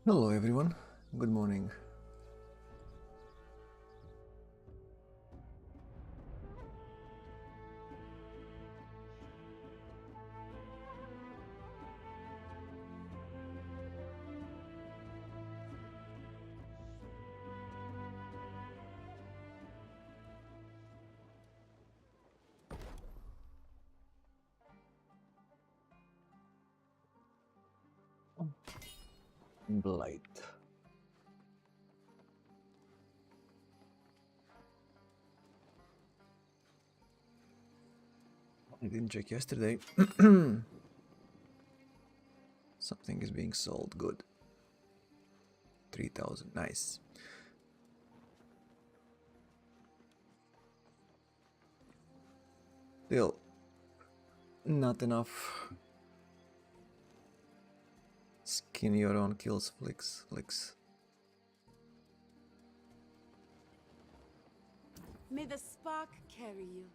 Hello everyone, good morning. Blight. I didn't check yesterday. Something is being sold, good. 3,000, nice. Still, not enough. Skin your own kills, flicks. May the spark carry you.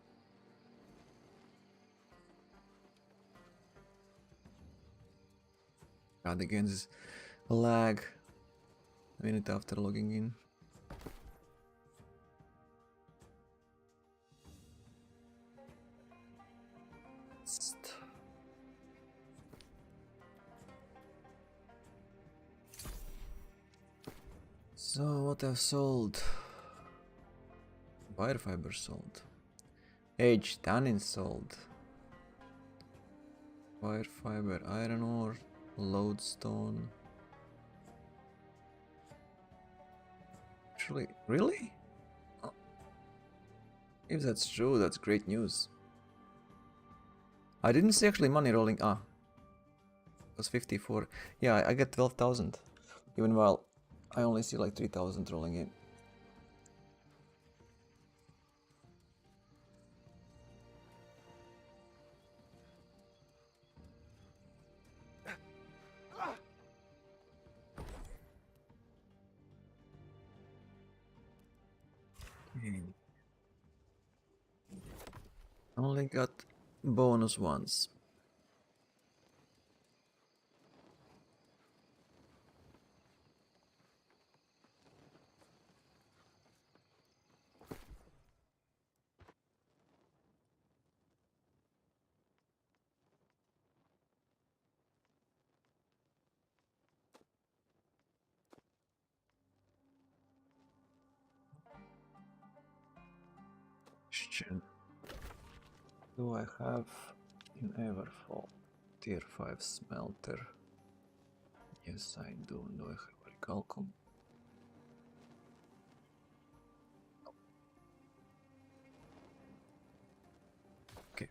God, again, this lag. A minute after logging in. So, what I've sold? Wire fiber sold. Aged tannin sold. Wire fiber, iron ore, lodestone. Actually, really? Oh. If that's true, that's great news. I didn't see actually money rolling. Ah, it was 54. Yeah, I get 12,000. Even while I only see like 3,000 rolling in. Only got bonus ones. Question. Do I have in Everfall tier 5 smelter? Yes, I do. Do I have Recalcom? Okay.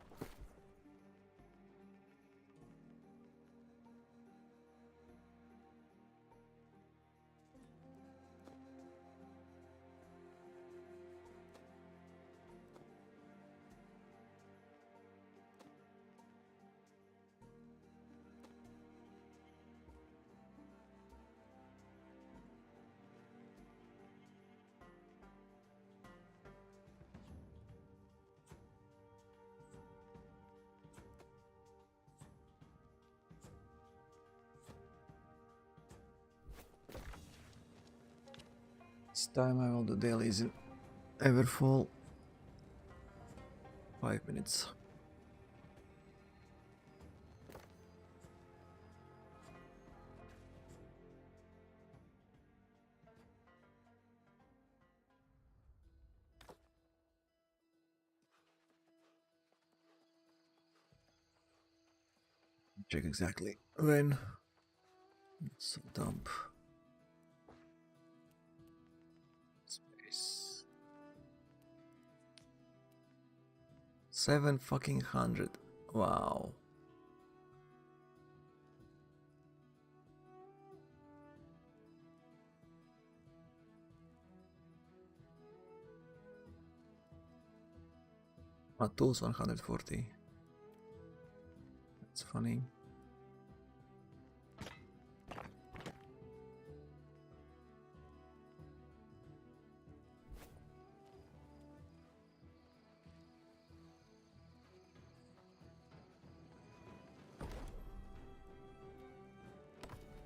This time I will do dailies in Everfall. 5 minutes. Check exactly when. It's a dump. Space. 700. Wow. My tools 140. That's funny.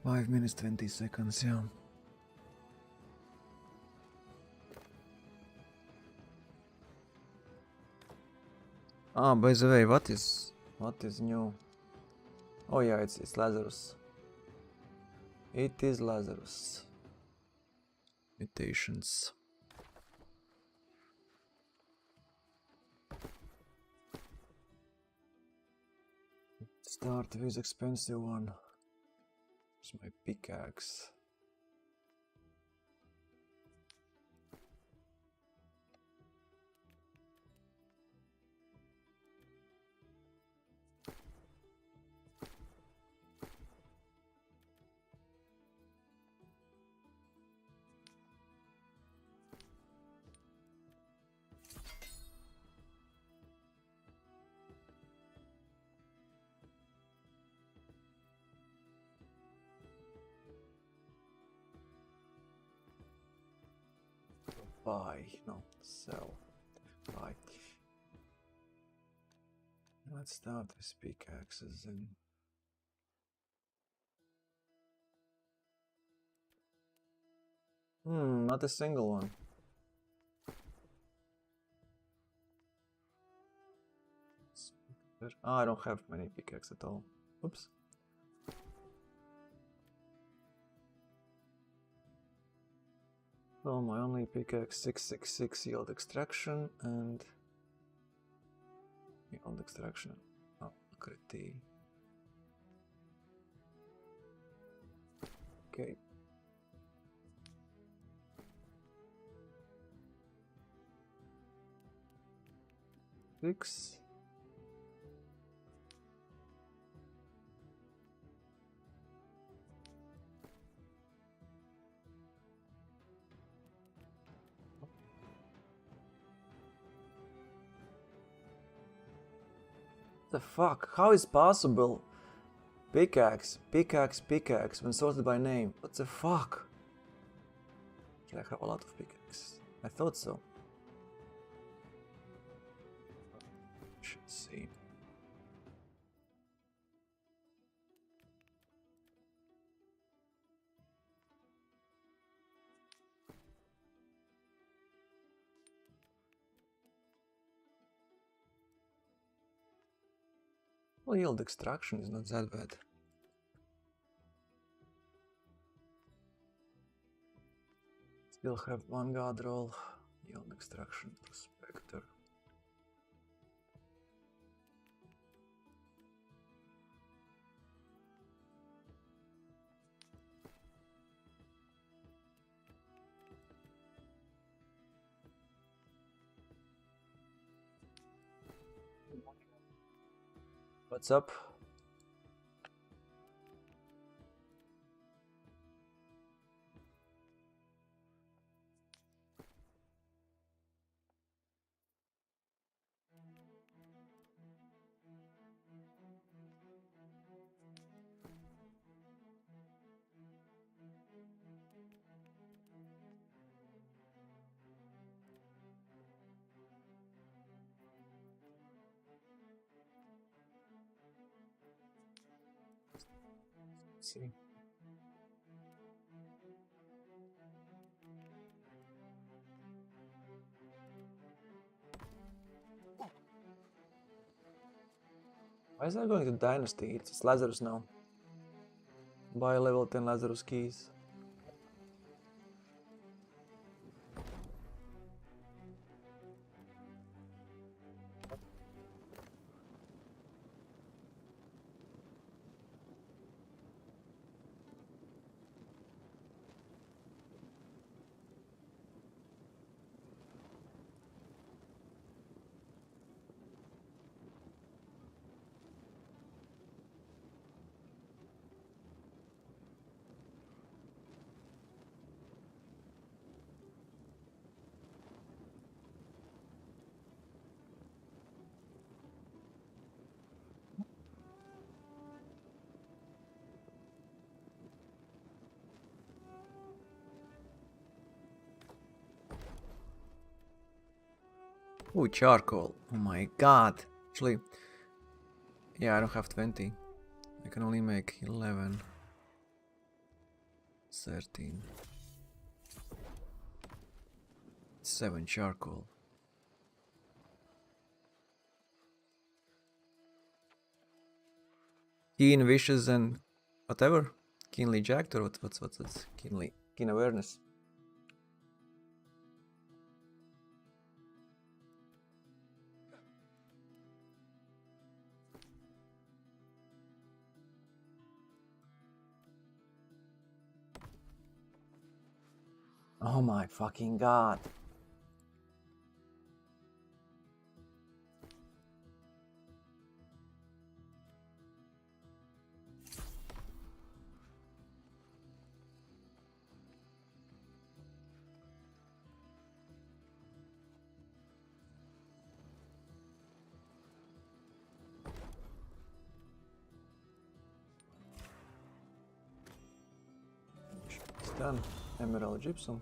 5 minutes 20 seconds, yeah. Ah, by the way, what is new? Oh yeah, it's Lazarus. It is Lazarus Mutations. Start with expensive one. It's my pickaxe. Buy, no, sell, buy. Let's start with pickaxes and not a single one. Ah, I don't have many pickaxes at all. Oops. So my only pickaxe 666 yield extraction and yield extraction. Oh, critique. Okay. Six. The fuck? How is possible? Pickaxe, pickaxe, pickaxe when sorted by name. What the fuck? I have a lot of pickaxes. I thought so. Should see. Well, yield extraction is not that bad. Still have one god roll. Yield extraction prospector. What's up? Let's see. Why is that going to Dynasty? It's Lazarus now. Buy level 10 Lazarus keys. Oh, charcoal. Oh my god. Actually, yeah, I don't have 20. I can only make 11. 13. 7 charcoal. Keen wishes and whatever. Keenly jacked or what's this? Keen awareness. Oh my fucking god. It's done. Emerald gypsum.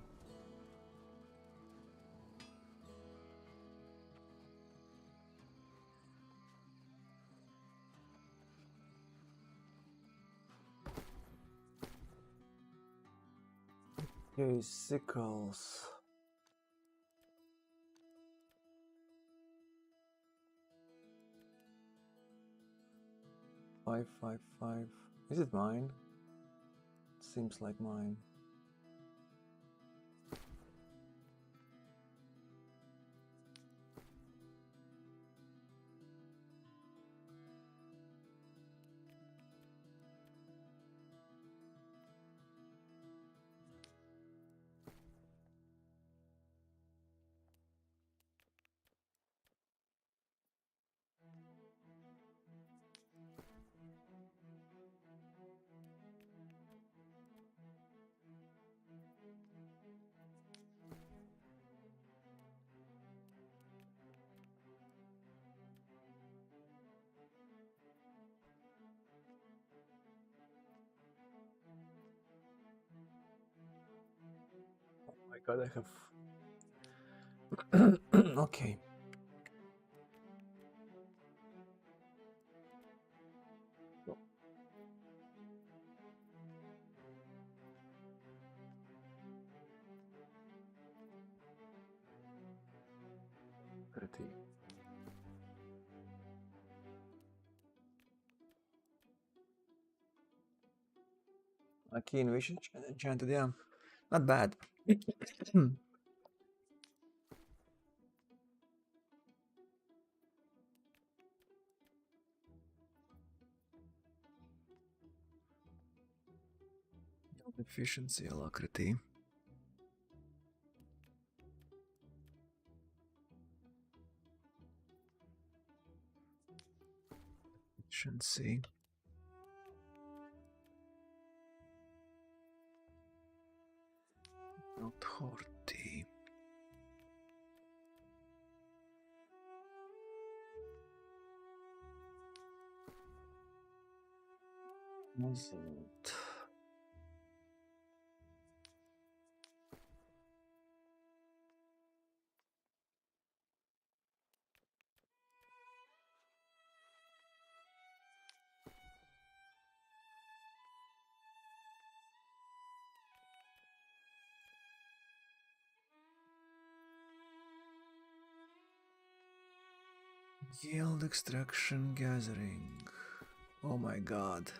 Okay, sickles. 555. Is it mine? Seems like mine. Oh my god, I have. Okay. Pretty. A keen vision enchanted, yeah. Not bad. Efficiency, alacrity. Efficiency. Authority. Muzzled. Yield extraction gathering. Oh my god.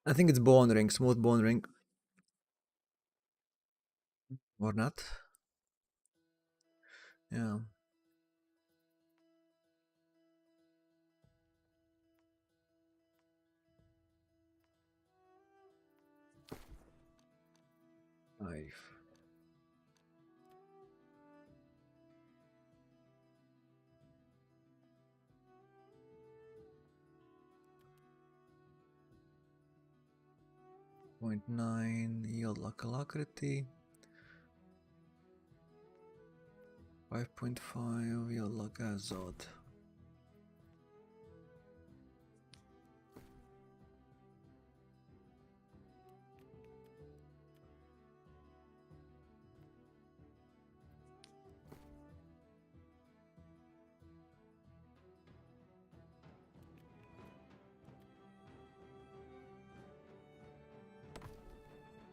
I think it's bone ring, smooth bone ring. Or not? Yeah. 0.9 yield alacrity. 5.5 yield azote.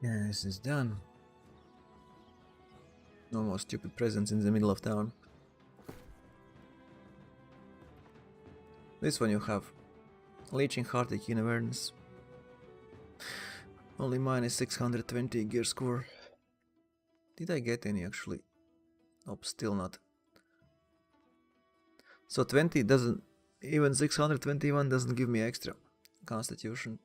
Yeah, this is done. No more stupid presents in the middle of town. This one you have Leeching Heart, keen awareness. Only mine is 620 gear score. Did I get any actually? Nope, still not. So 20 doesn't, even 621 doesn't give me extra constitution.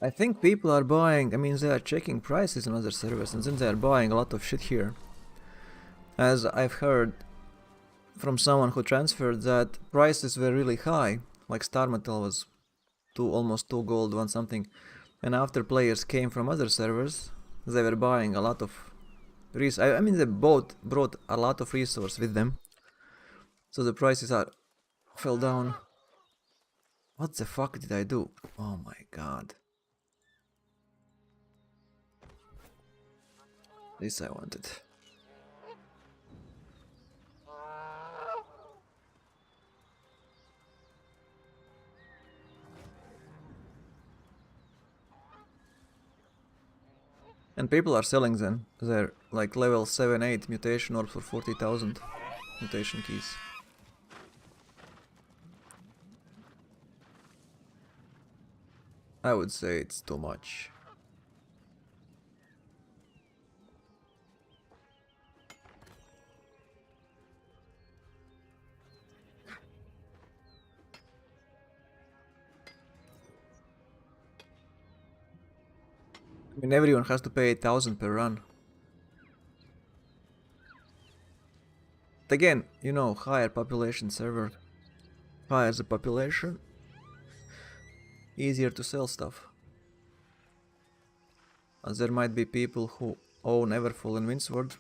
I think people are buying, I mean they are checking prices on other servers and then they are buying a lot of shit here. As I've heard from someone who transferred that prices were really high, like Star Metal was almost 2 gold, 1 something, and after players came from other servers, they were buying a lot of I mean they both brought a lot of resource with them, so the prices fell down. What the fuck did I do? Oh my god. This I wanted. And people are selling them. They're like level 7-8 mutation or for 40,000 mutation keys. I would say it's too much. I mean, everyone has to pay 1,000 per run. But again, you know, higher population server, higher the population, easier to sell stuff. As there might be people who own Everfall and Windsword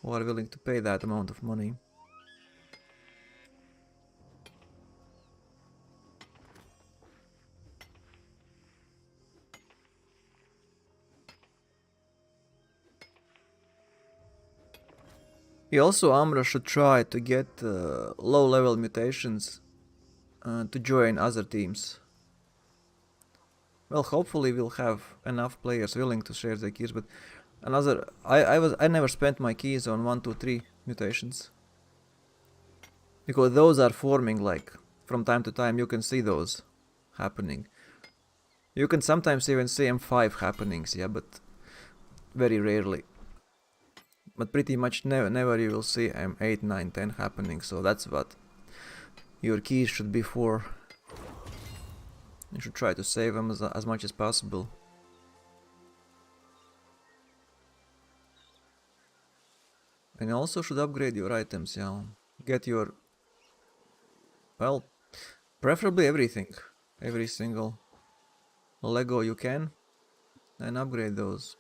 who are willing to pay that amount of money. Also, Umbra should try to get low-level mutations to join other teams. Well, hopefully we'll have enough players willing to share their keys, but I never spent my keys on 1, 2, 3 mutations. Because those are forming, like, from time to time you can see those happening. You can sometimes even see M5 happenings, yeah, but very rarely. But pretty much never you will see M8, 9, 10 happening, so that's what your keys should be for. You should try to save them as much as possible. And you also should upgrade your items, yeah. Get your... well, preferably everything. Every single Lego you can. and upgrade those.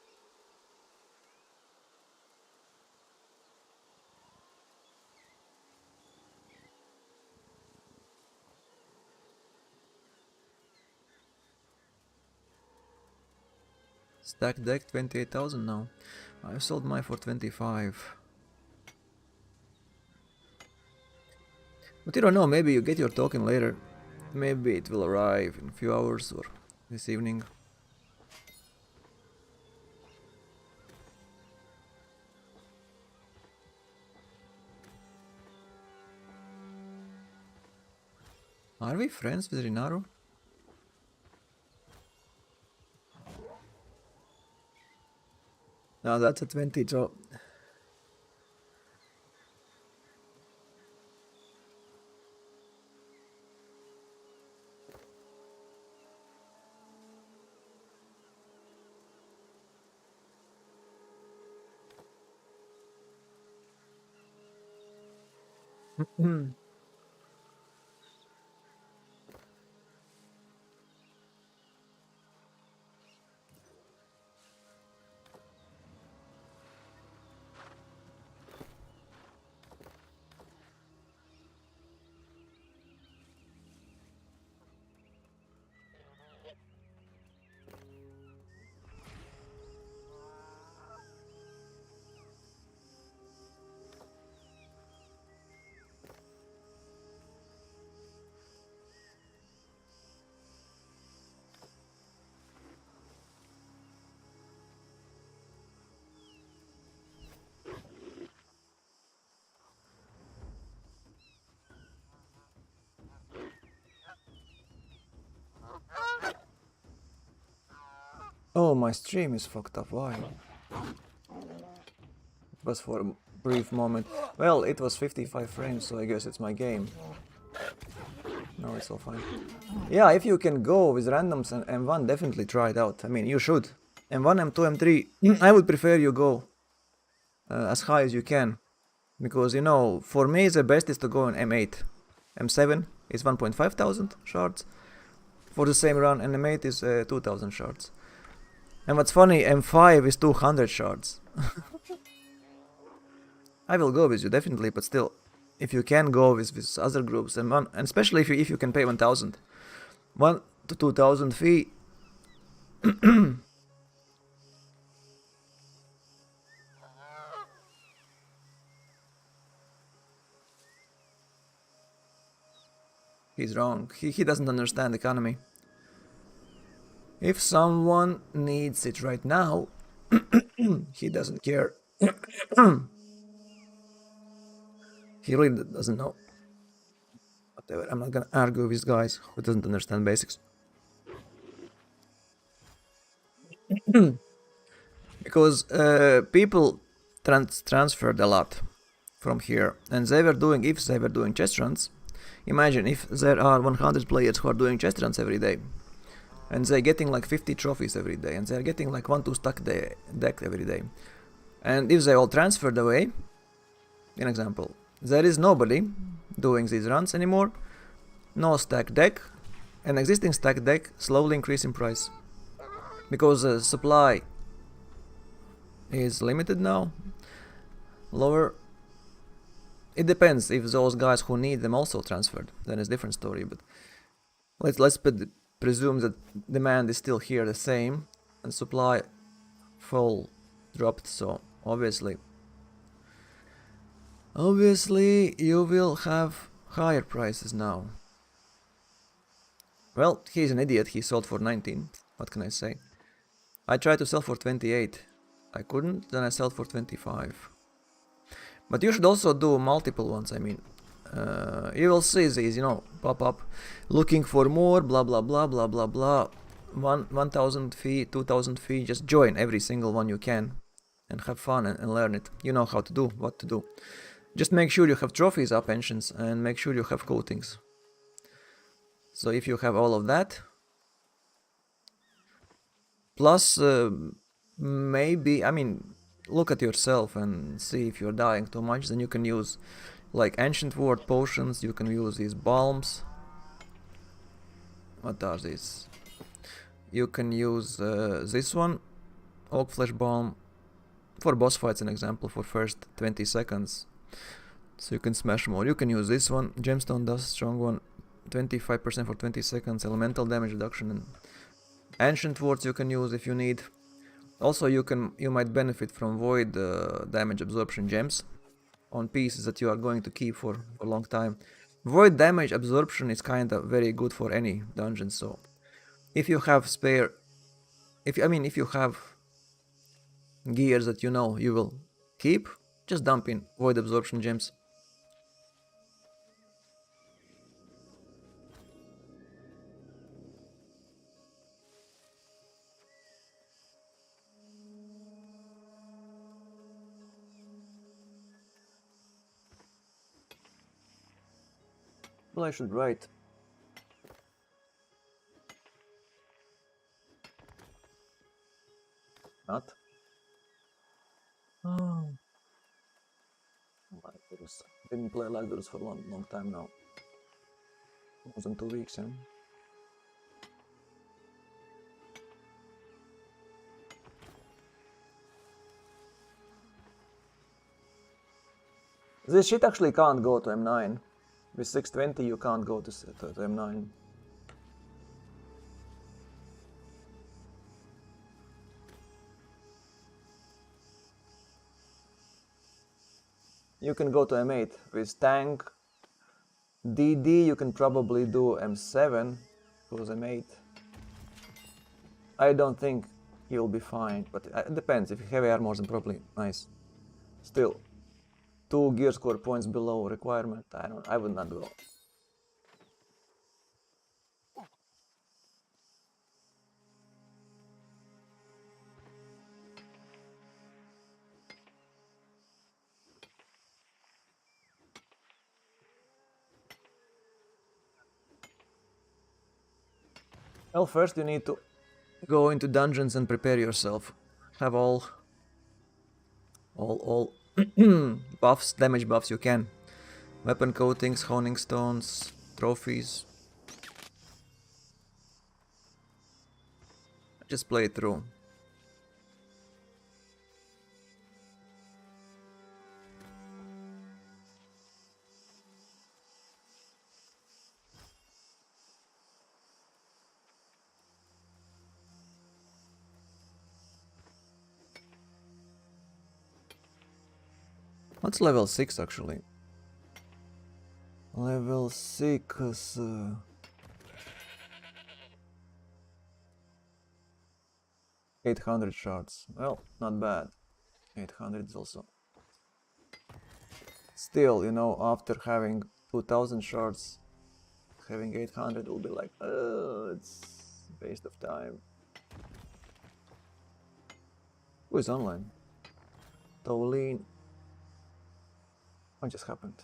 Stack deck 28,000 now. I've sold mine for 25. But you don't know, maybe you get your token later. Maybe it will arrive in a few hours or this evening. Are we friends with Rinaru? No, that's a 20 job. Oh, my stream is fucked up. Why? It was for a brief moment. Well, it was 55 frames, so I guess it's my game. No, it's all fine. Yeah, if you can go with randoms and M1, definitely try it out. I mean, you should. M1, M2, M3, I would prefer you go as high as you can. Because, you know, for me the best is to go in M8. M7 is 1,500 shards for the same run, and M8 is 2,000 shards. And what's funny, M5 is 200 shards. I will go with you, definitely, but still, if you can go with other groups, and especially if you can pay 1,000. 1 to 2,000 fee. He's wrong. He doesn't understand economy. If someone needs it right now, he doesn't care. He really doesn't know. Whatever, I'm not gonna argue with guys who doesn't understand basics. Because people transferred a lot from here, and if they were doing chest runs, imagine if there are 100 players who are doing chest runs every day, and they're getting like 50 trophies every day, and they're getting like 1-2 stack deck every day. And if they all transferred away, an example, there is nobody doing these runs anymore, no stack deck, and existing stack deck slowly increase in price. Because the supply is limited now, lower. It depends if those guys who need them also transferred, then it's a different story, but let's presume that demand is still here the same and supply full dropped, so obviously you will have higher prices now. Well, he's an idiot, he sold for 19, what can I say? I tried to sell for 28, I couldn't, then I sold for 25. But you should also do multiple ones, I mean. You will see these, pop up, looking for more, blah blah blah blah blah blah. 1,000 fee, 2,000 fee, just join every single one you can and have fun and learn it. You know how to do, what to do. Just make sure you have trophies up, pensions, and make sure you have coatings. So if you have all of that, plus maybe, I mean, look at yourself and see if you're dying too much, then you can use like ancient word potions, you can use these balms. What are these? you can use this one, Oak Flesh Bomb, for boss fights, an example, for first 20 seconds. So you can smash more. You can use this one, Gemstone Dust, strong one, 25% for 20 seconds, elemental damage reduction, and ancient words you can use if you need. Also, you might benefit from void damage absorption gems on pieces that you are going to keep for a long time. Void damage absorption is kind of very good for any dungeon, so if you have spare, if you have gears that you know you will keep, just dump in void absorption gems. Well, I should write. Not. Oh. Lazarus. Didn't play Lazarus for a long time now. More than 2 weeks, yeah. This shit actually can't go to M9. With 620 you can't go to M9. You can go to M8. With tank DD you can probably do M7 goes M8. I don't think you'll be fine, but it depends. If you have armor, then probably nice. Still, 2 gear score points below requirement. I would not go. Well, first you need to go into dungeons and prepare yourself. Have all buffs, damage buffs you can. Weapon coatings, honing stones, trophies. Just play it through. What's level 6 actually? Level 6... 800 shards. Well, not bad. 800 is also... Still, you know, after having 2000 shards, having 800 will be like, it's a waste of time. Who is online? Tolene. What just happened?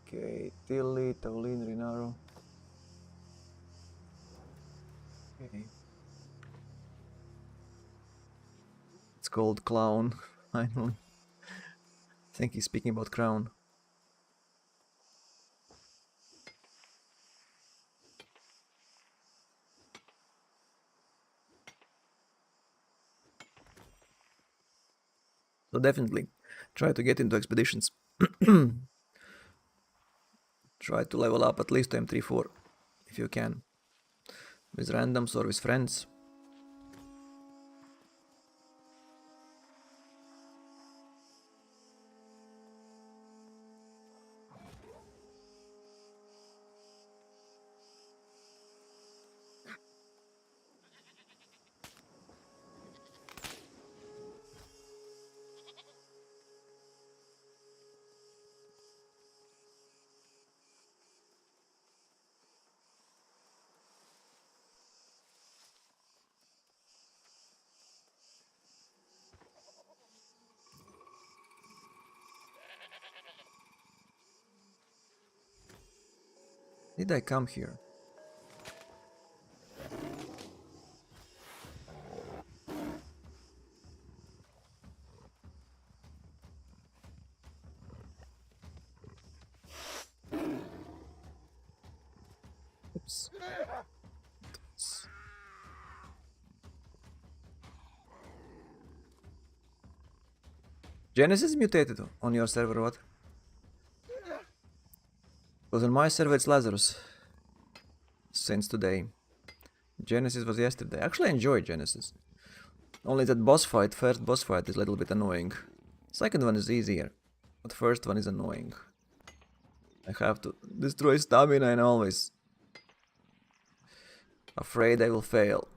Okay, Tilly, Tolene, Rinaro. Okay. It's called Clown. I don't think he's speaking about Crown. So definitely try to get into expeditions. Try to level up at least to M3-4 if you can. With randoms or with friends. Did I come here? Genesis mutated on your server, what? Because on my server it's Lazarus. Since today. Genesis was yesterday. Actually I enjoy Genesis. Only that boss fight, first boss fight is a little bit annoying. Second one is easier. But first one is annoying. I have to destroy stamina and always afraid I will fail.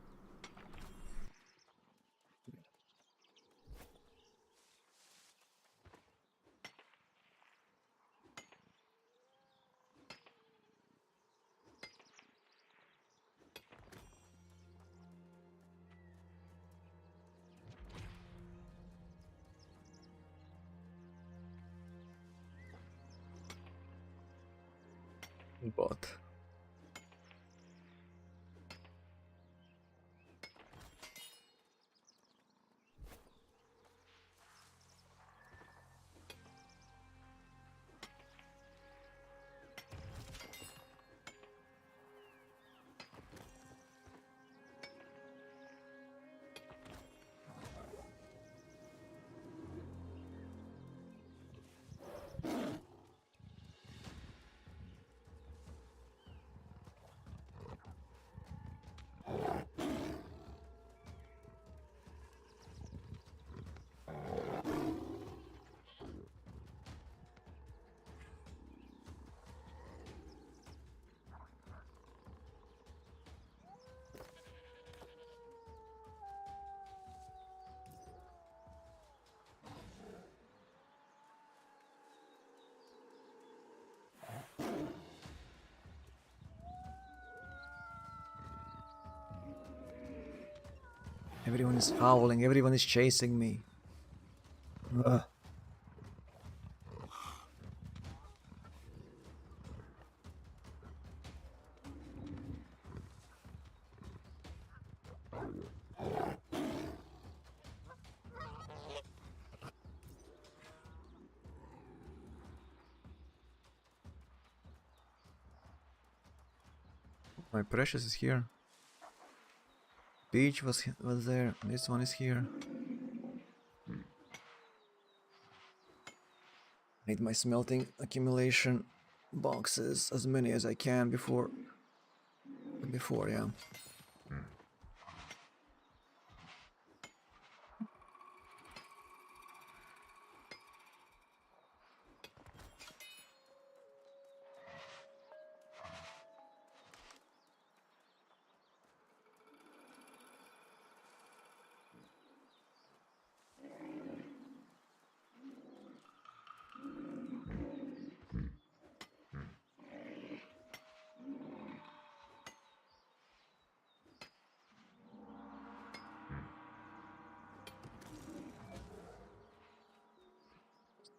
But everyone is howling, everyone is chasing me. Ugh. My precious is here. Beach was there. This one is here. Need my smelting accumulation boxes, as many as I can before, yeah.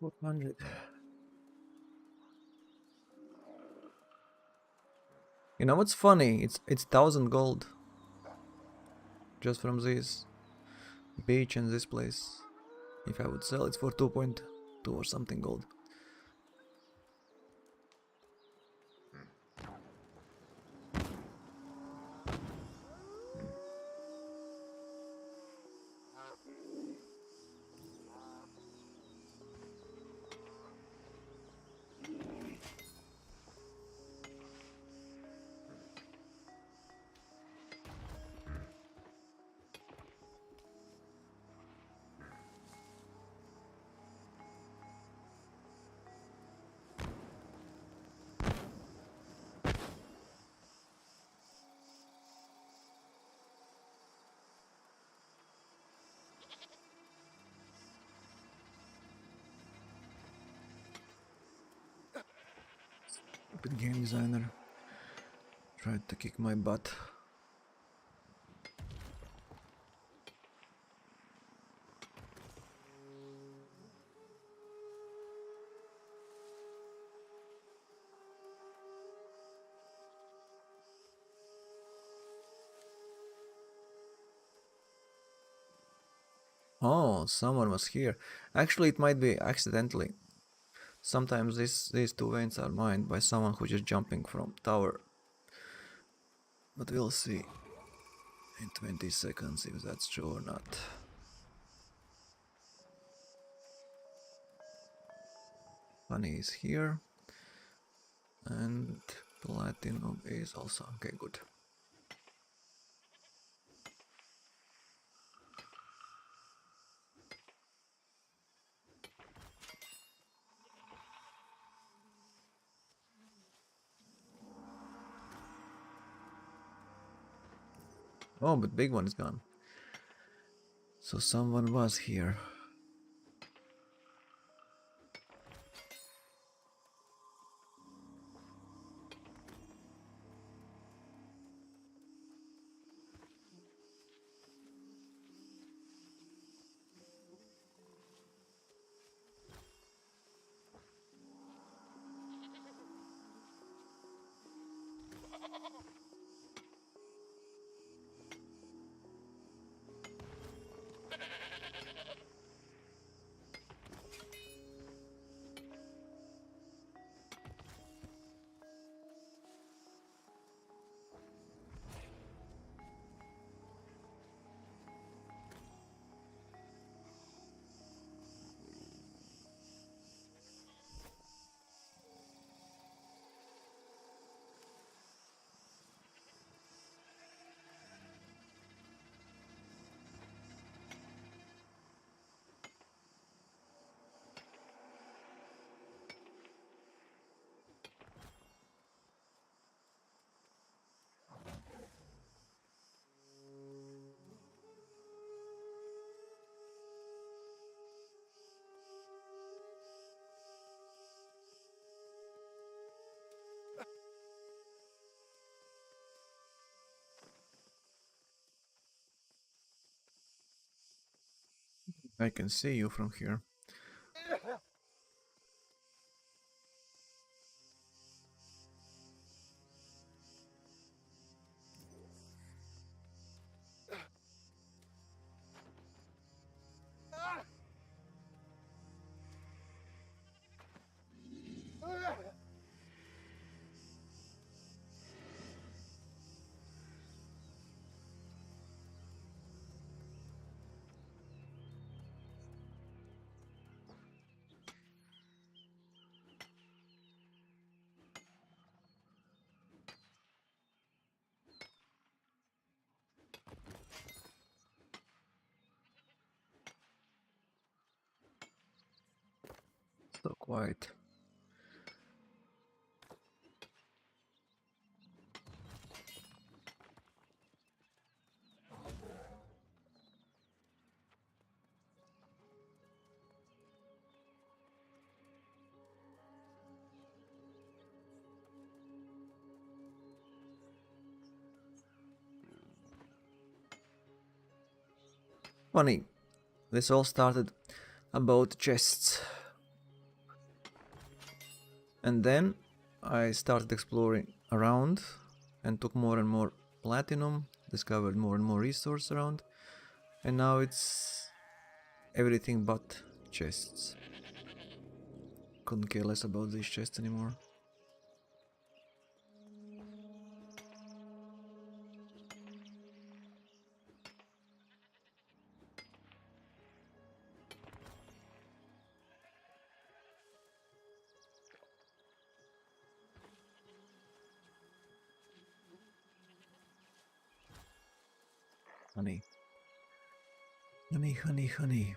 What 100? You know what's funny? It's 1,000 gold. Just from this beach and this place. If I would sell it for 2.2 or something gold. Stupid game designer tried to kick my butt. Oh, someone was here. Actually, it might be accidentally. Sometimes these two veins are mined by someone who's just jumping from tower But we'll see in 20 seconds if that's true or not. Bunny is here. And platinum is also okay, good. Oh, but big one is gone. So someone was here. I can see you from here. So quiet. Funny, this all started about chests. And then I started exploring around and took more and more platinum, discovered more and more resource around, and now it's everything but chests. Couldn't care less about these chests anymore. Honey. Honey, honey, honey.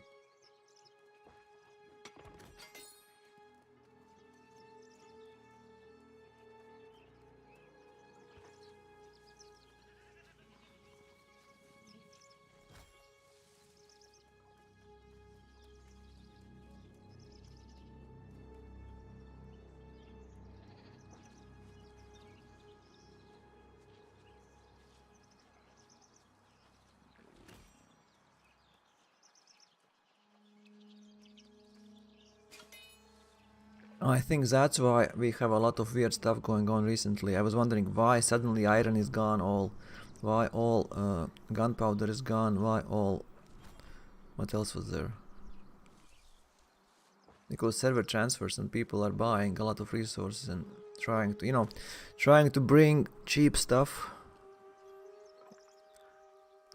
I think that's why we have a lot of weird stuff going on recently. I was wondering why suddenly iron is gone, why all gunpowder is gone, why all... What else was there? Because server transfers and people are buying a lot of resources and trying to, trying to bring cheap stuff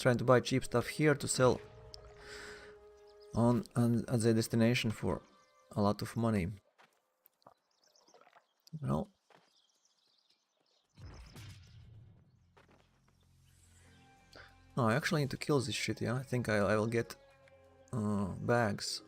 trying to buy cheap stuff here to sell on at the destination for a lot of money. Well, no, I actually need to kill this shit. Yeah, I think I will get bags.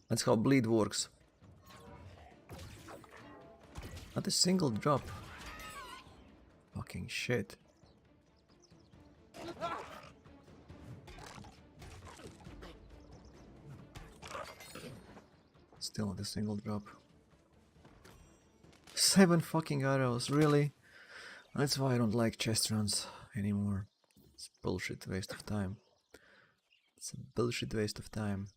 That's how bleed works. Not a single drop. Fucking shit. Still not a single drop. 7 fucking arrows, really? That's why I don't like chest runs anymore. It's bullshit waste of time. It's a bullshit waste of time.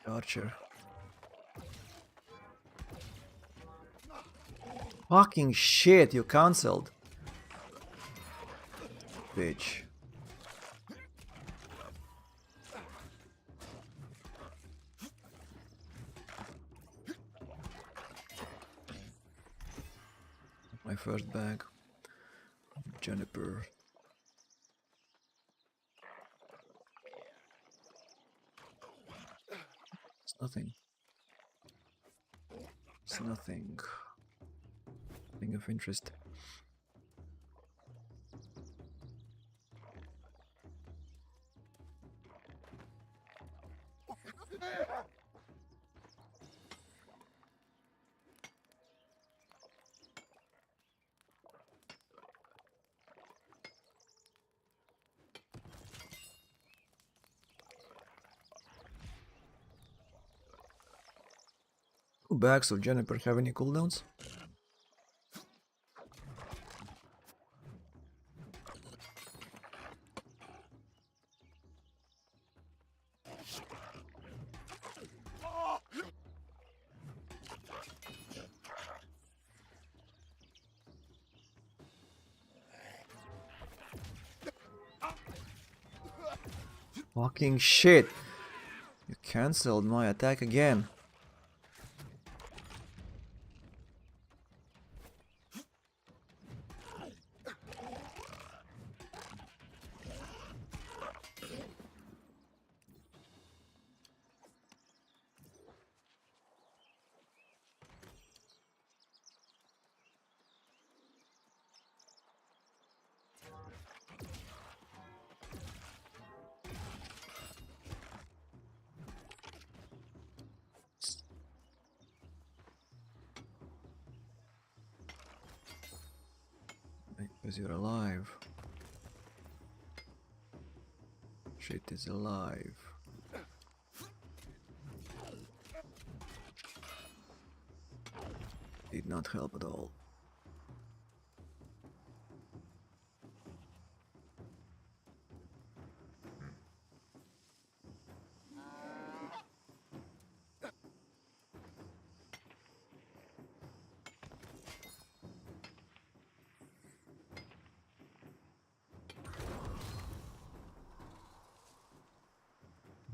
Archer. Fucking shit, you cancelled. Bitch. My first bag. Juniper. It's nothing. It's nothing. Nothing of interest. Do bags of Juniper have any cooldowns? Fucking shit! You cancelled my attack again. Because you're alive. Shit is alive. Did not help at all.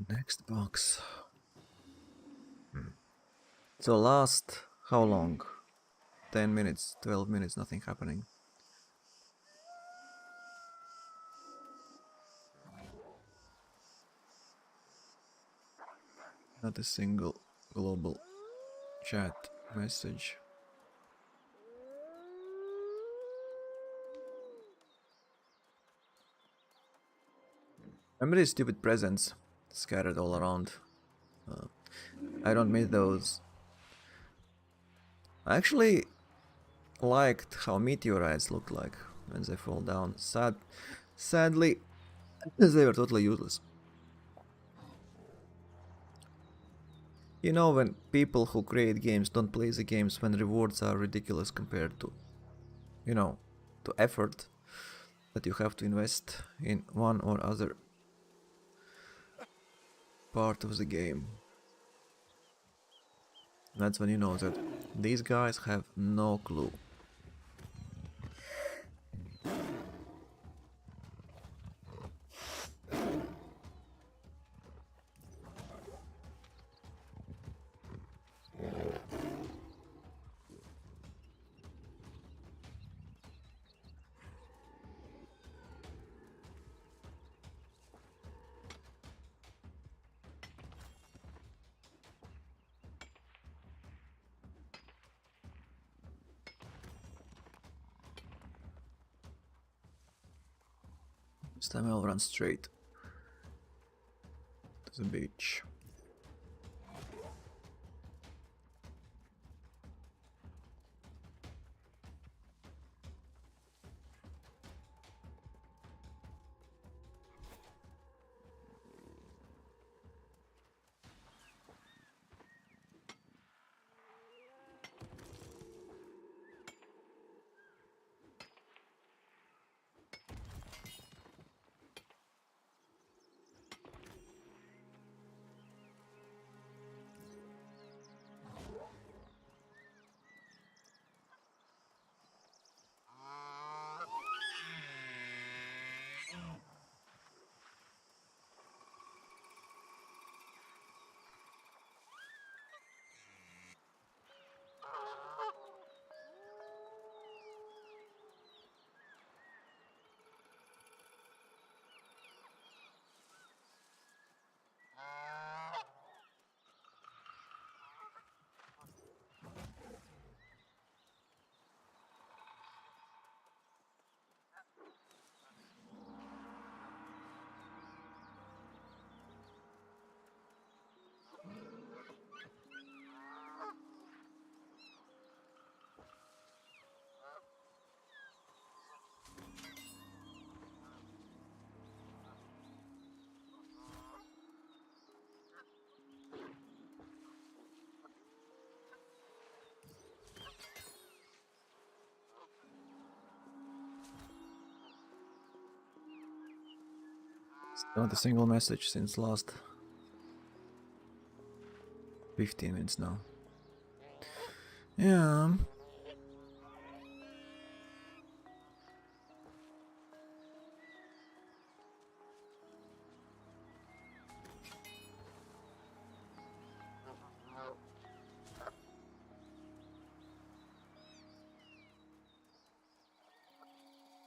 Next box. So last, how long? 10 minutes, 12 minutes, nothing happening. Not a single global chat message. Remember these stupid presents scattered all around? I don't miss those. I actually liked how meteorites look like. when they fall down. Sadly, they were totally useless. You know, when people who create games don't play the games when rewards are ridiculous compared to, you know, to effort that you have to invest in one or other part of the game. That's when you know that these guys have no clue. This time I'll run straight to the beach. Not a single message since last 15 minutes now. Yeah.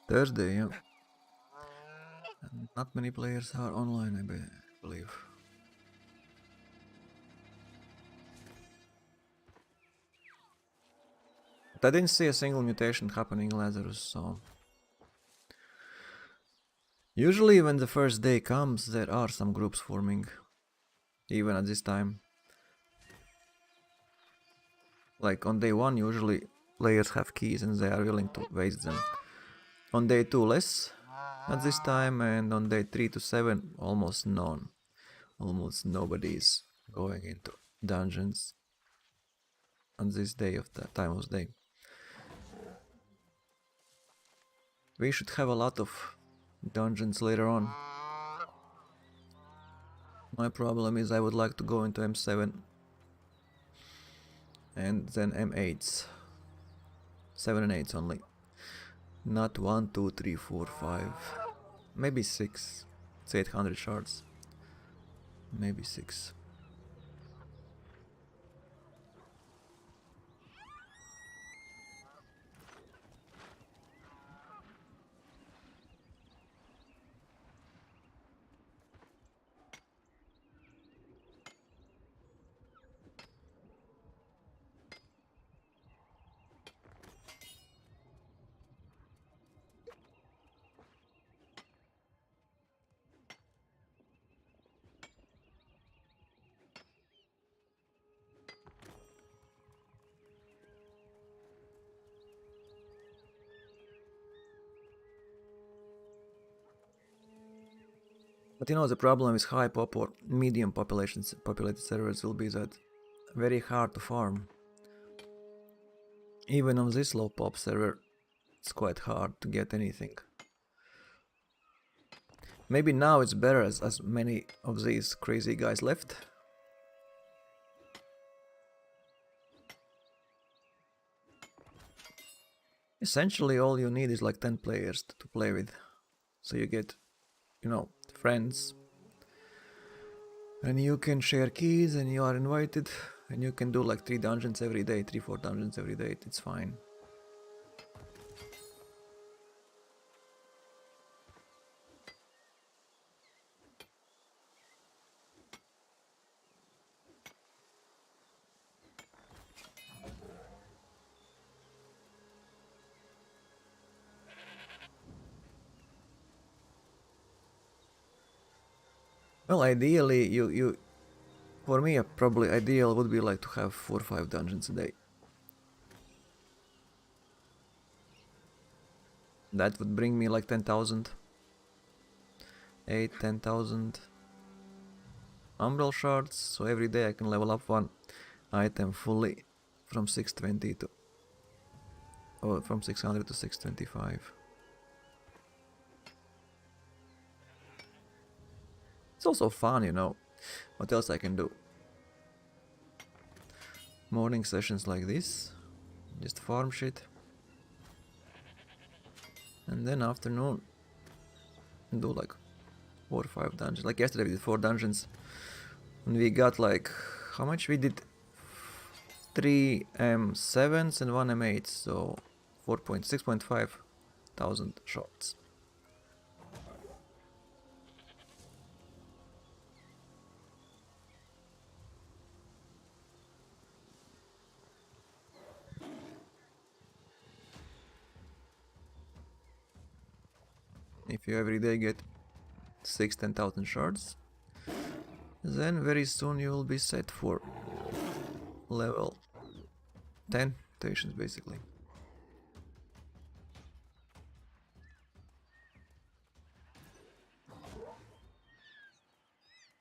Thursday, yeah. And not many players are online, I believe. But I didn't see a single mutation happening in Lazarus, so... Usually when the first day comes, there are some groups forming. Even at this time. Like on day 1, usually players have keys and they are willing to waste them. On day 2, less at this time, and on day 3 to 7, almost none. Almost nobody is going into dungeons on this day of the time of day. We should have a lot of dungeons later on. My problem is I would like to go into M7 and then M8s. 7 and 8s only. Not 1, 2, 3, 4, 5. Maybe 6. It's 800 shards. Maybe 6. But you know, the problem with high pop or medium populated servers will be that very hard to farm. Even on this low pop server, it's quite hard to get anything. Maybe now it's better as many of these crazy guys left. Essentially all you need is like 10 players to play with. So you get, you know, friends. And you can share keys and you are invited. And you can do like 3 dungeons every day, 3-4 dungeons every day, it's fine. Well, ideally, for me, probably ideal would be like to have 4 or 5 dungeons a day. That would bring me like 10,000. 10,000 umbral shards, so every day I can level up one item fully from 620 to, or from 600 to 625. It's also fun, you know. What else I can do? Morning sessions like this, just farm shit. And then afternoon, do like 4 or 5 dungeons. Like yesterday we did 4 dungeons. And we got like, how much we did? 3 M7s and 1 M8, so 6.5 thousand shots. If you every day get 10,000 shards, then very soon you will be set for level 10 mutations basically.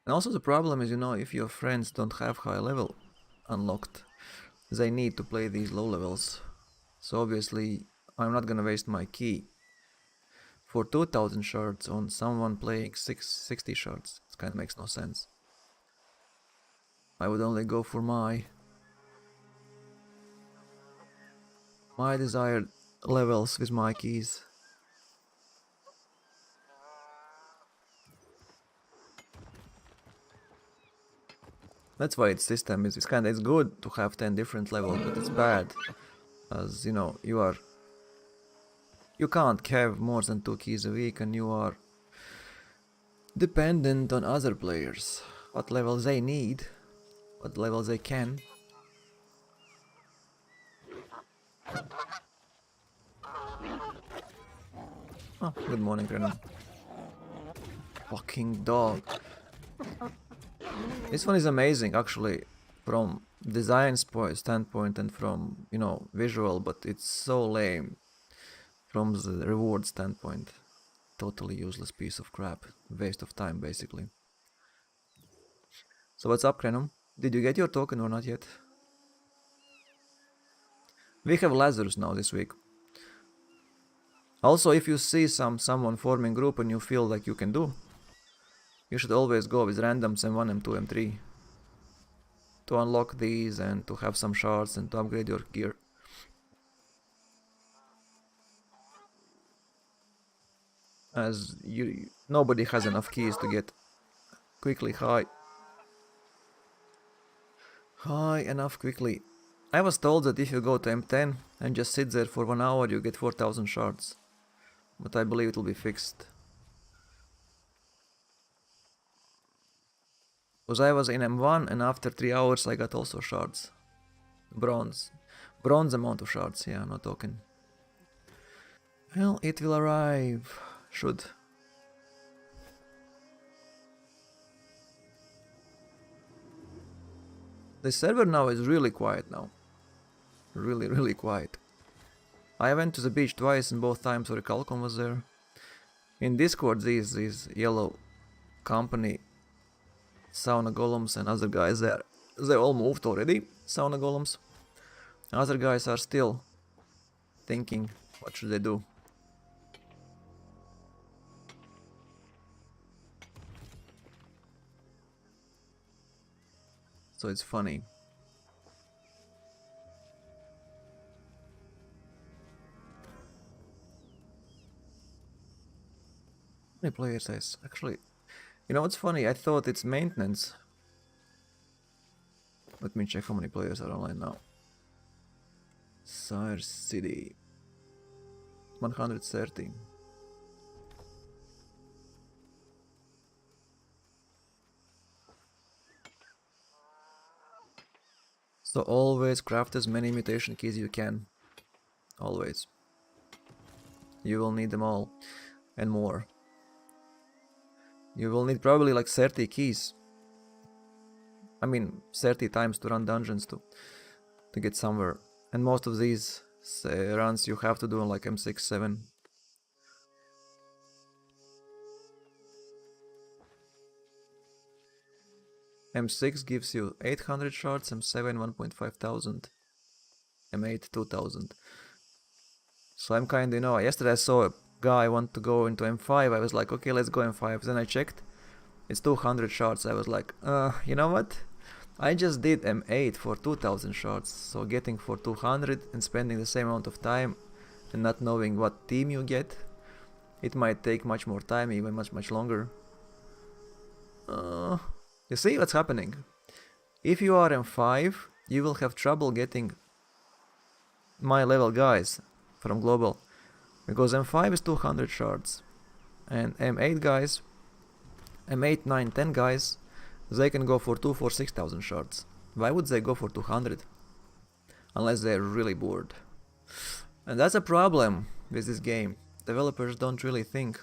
And also the problem is, you know, if your friends don't have high level unlocked, they need to play these low levels. So obviously I'm not gonna waste my key for 2000 shards on someone playing 60 shards. It kind of makes no sense. I would only go for my desired levels with my keys. That's why its system is kinda, it's good to have 10 different levels, but it's bad as, you know, you can't have more than 2 keys a week and you are dependent on other players. What levels they need, what levels they can. Oh, good morning, Renan. Fucking dog. This one is amazing, actually, from design standpoint and from, you know, visual, but it's so lame from the reward standpoint. Totally useless piece of crap. Waste of time, basically. So what's up, Krenum? Did you get your token or not yet? We have Lazarus now this week. Also, if you see someone forming group and you feel like you can do, you should always go with randoms M1, M2, M3 to unlock these and to have some shards and to upgrade your gear. As nobody has enough keys to get quickly high enough quickly. I was told that if you go to M10 and just sit there for 1 hour you get 4000 shards, but I believe it will be fixed. Because I was in M1 and after 3 hours I got also shards. Bronze amount of shards, yeah, no token. Well, it will arrive. Should. The server now is really quiet now. Really quiet. I went to the beach twice and both times Orichalcon was there. In Discord these yellow company, sauna golems, and other guys there. They all moved already, sauna golems. Other guys are still thinking what should they do. So it's funny. How many players is actually? You know what's funny? I thought it's maintenance. Let me check how many players are online now. CAER SIDI 130. So always craft as many mutation keys you can. Always. You will need them all and more. You will need probably like 30 keys. I mean 30 times to run dungeons to get somewhere. And most of these runs you have to do on like M6, 7. M6 gives you 800 shards, M7 1,500, M8 2000. So I'm kinda, you know, yesterday I saw a guy want to go into M5, I was like, okay, let's go M5. Then I checked, it's 200 shards. I was like, you know what? I just did M8 for 2000 shards, so getting for 200 and spending the same amount of time and not knowing what team you get, it might take much more time, even much longer. You see what's happening? If you are M5, you will have trouble getting my level guys from global, because M5 is 200 shards, and M8 guys, M8, 9, 10 guys, they can go for 2, 4, 6,000 shards. Why would they go for 200? Unless they're really bored. And that's a problem with this game. Developers don't really think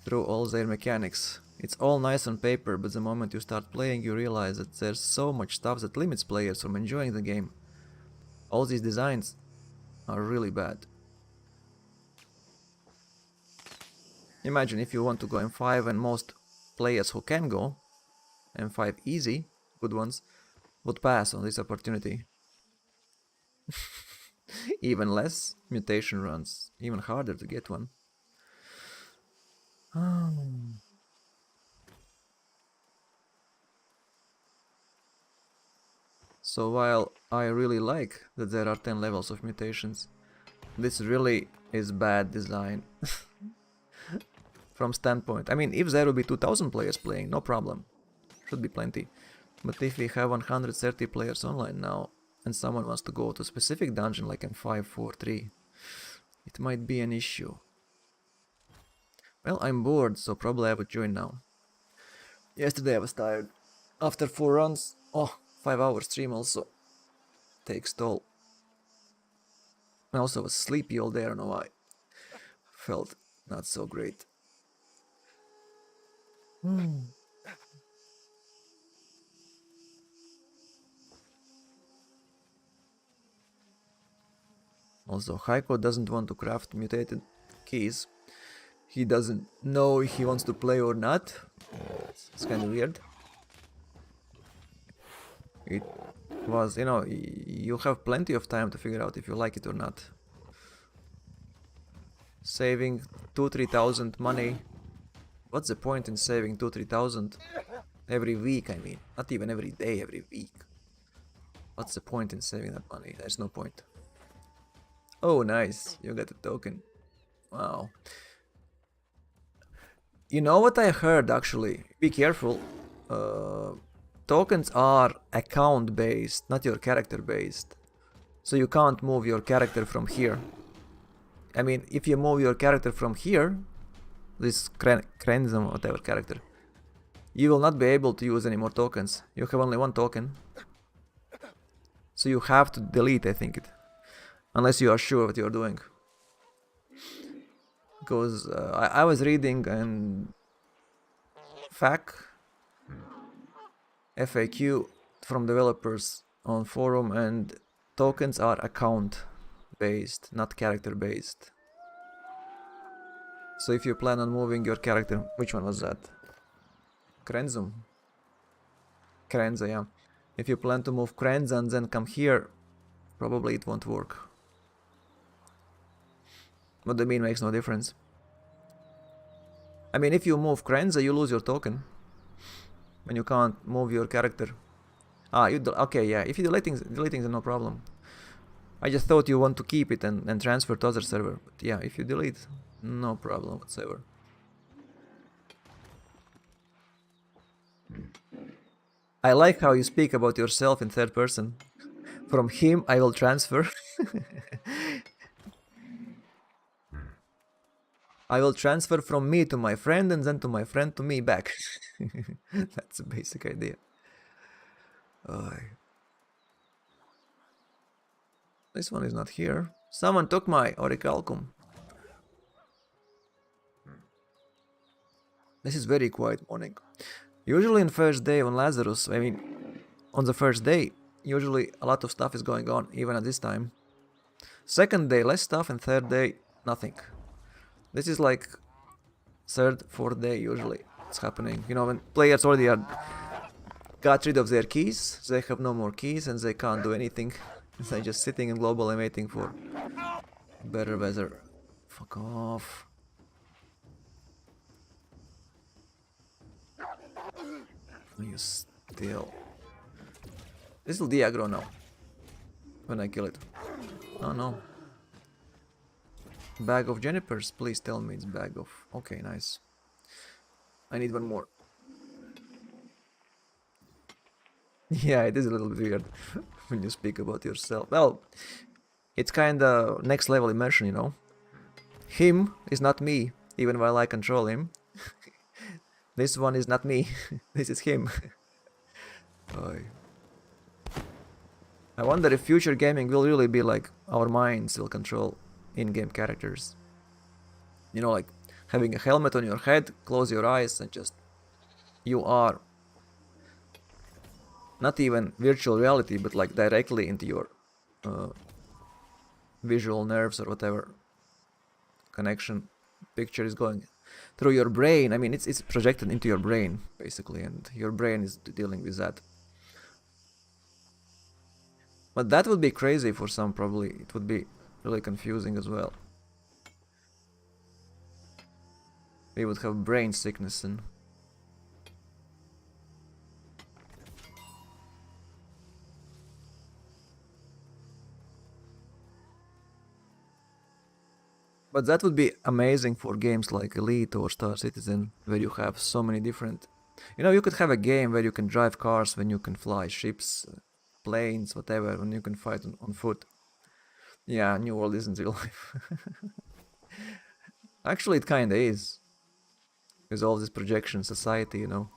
through all their mechanics. It's all nice on paper, but the moment you start playing you realize that there's so much stuff that limits players from enjoying the game. All these designs are really bad. Imagine if you want to go M5 and most players who can go M5 easy, good ones, would pass on this opportunity. Even less mutation runs, even harder to get one. So while I really like that there are 10 levels of mutations, this really is bad design. From standpoint, I mean, if there will be 2000 players playing, no problem, should be plenty. But if we have 130 players online now, and someone wants to go to a specific dungeon like M5, 4, 3, it might be an issue. Well, I'm bored, so probably I would join now. Yesterday I was tired. After 4 runs, 5-hour stream also takes toll. I also was sleepy all day, I don't know why. Felt not so great. Also, Heiko doesn't want to craft mutated keys. He doesn't know if he wants to play or not. It's kind of weird. It was, you know, you have plenty of time to figure out if you like it or not. Saving 2-3,000 money. What's the point in saving 2-3,000 every week? I mean, not even every day, every week. What's the point in saving that money? There's no point. Oh, nice, you got a token. Wow. You know what I heard actually? Be careful. Tokens are account based, not your character based. So you can't move your character from here. I mean, if you move your character from here, this Cranism, whatever character, you will not be able to use any more tokens. You have only one token. So you have to delete, I think, it. Unless you are sure what you are doing. Because I was reading an FAQ from developers on forum, and tokens are account based, not character based. So if you plan on moving your character, which one was that? Krenzum. Krenza, yeah. If you plan to move Krenza and then come here, probably it won't work. What do you mean makes no difference? I mean, if you move Krenza, you lose your token. When you can't move your character. Ah, okay, yeah. If you're deleting is no problem. I just thought you want to keep it and transfer to other server. But yeah, if you delete, no problem whatsoever. I like how you speak about yourself in third person. From him, I will transfer. I will transfer from me to my friend and then to my friend to me back. That's the basic idea. This one is not here. Someone took my orichalcum. This is very quiet morning. Usually on first day on Lazarus, I mean, on the first day, usually a lot of stuff is going on, even at this time. Second day, less stuff, and third day, nothing. This is like third, fourth day usually it's happening. You know, when players already got rid of their keys, they have no more keys and they can't do anything. They're just sitting in global and waiting for better weather. Fuck off. You still. This will de-aggro now. When I kill it. Oh no. Bag of junipers, please tell me it's bag of. Okay, nice. I need one more. Yeah, it is a little bit weird when you speak about yourself. Well, it's kinda next level immersion, you know. Him is not me, even while I control him. This one is not me, this is him. I wonder if future gaming will really be like our minds will control in-game characters. You know, like having a helmet on your head, close your eyes and just you are not even virtual reality, but like directly into your visual nerves or whatever connection picture is going through your brain. I mean, it's projected into your brain basically, and your brain is dealing with that. But that would be crazy for some, probably. It would be really confusing as well. We would have brain sickness and... But that would be amazing for games like Elite or Star Citizen, where you have so many different... You know, you could have a game where you can drive cars, when you can fly ships, planes, whatever, when you can fight on foot. Yeah, New World isn't real life. Actually, it kinda is. With all this projection society, you know.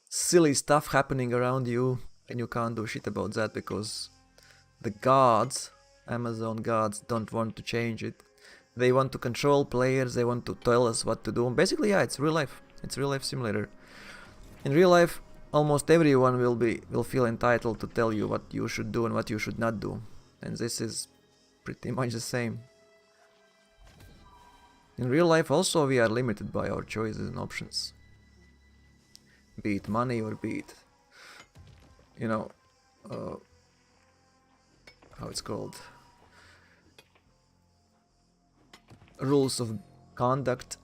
Silly stuff happening around you, and you can't do shit about that because the gods, Amazon gods, don't want to change it. They want to control players, they want to tell us what to do. Basically, yeah, it's real life. It's real life simulator. In real life, almost everyone will feel entitled to tell you what you should do and what you should not do. And this is pretty much the same. In real life also we are limited by our choices and options. Be it money or be it, you know, how it's called, rules of conduct.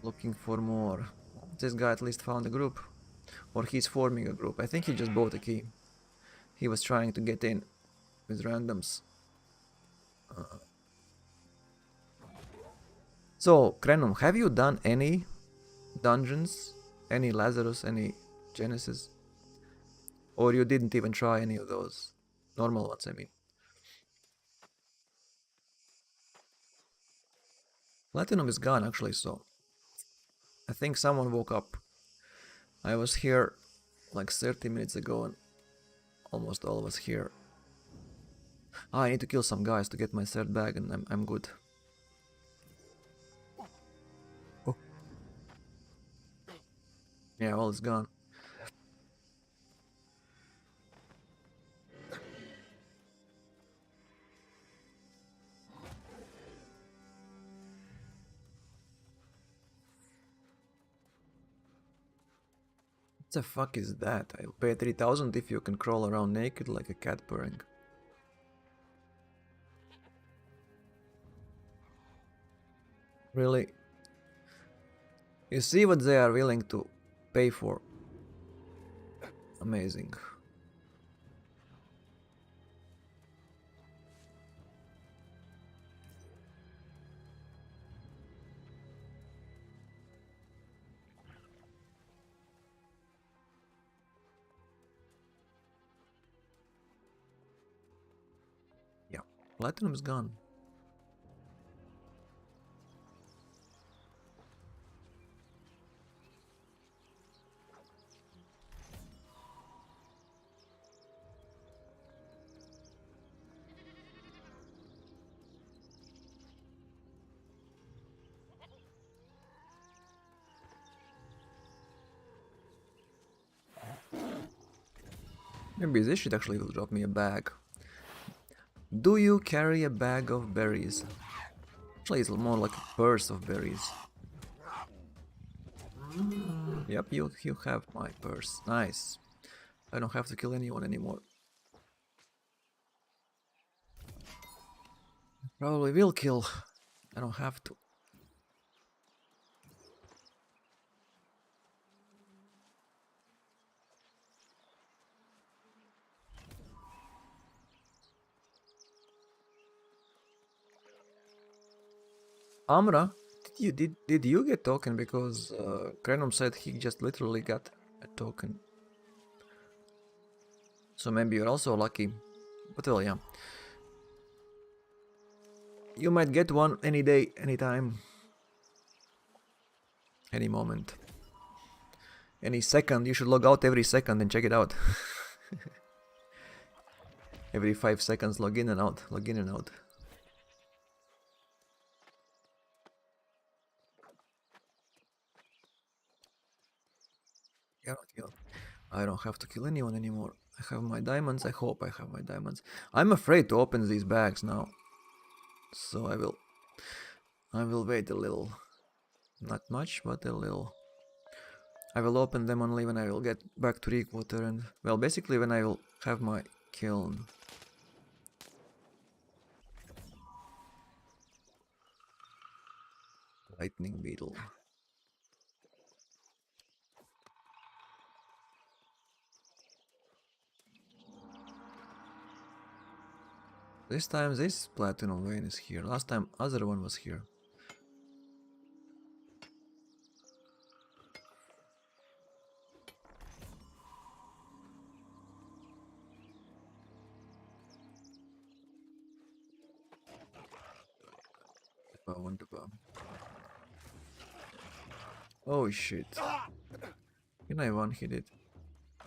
Looking for more. This guy at least found a group. Or he's forming a group. I think he just bought a key. He was trying to get in with randoms. So, Krenum, have you done any dungeons? Any Lazarus? Any Genesis? Or you didn't even try any of those? Normal ones, I mean. Platinum is gone actually, so... I think someone woke up. I was here like 30 minutes ago and almost all of us here. I need to kill some guys to get my third bag and I'm good. Oh. Yeah, all is gone. the fuck is that? I'll pay 3000 if you can crawl around naked like a cat purring. Really? You see what they are willing to pay for? Amazing. Yeah, platinum's gone. Maybe this shit actually will drop me a bag. Do you carry a bag of berries? Actually, it's more like a purse of berries. Yep, you have my purse. Nice. I don't have to kill anyone anymore. Probably will kill. I don't have to. Amra, did you get token? Because Krenom said he just literally got a token. So maybe you're also lucky. But well, yeah. You might get one any day, anytime. Any moment. Any second. You should log out every second and check it out. Every 5 seconds log in and out. Log in and out. Yeah. I don't have to kill anyone anymore. I have my diamonds. I hope I have my diamonds. I'm afraid to open these bags now. So I will wait a little. Not much, but a little. I will open them only when I will get back to Reekwater and, well, basically when I will have my kiln. Lightning beetle. This time this platinum vein is here. Last time other one was here. Oh shit. Can I one hit it?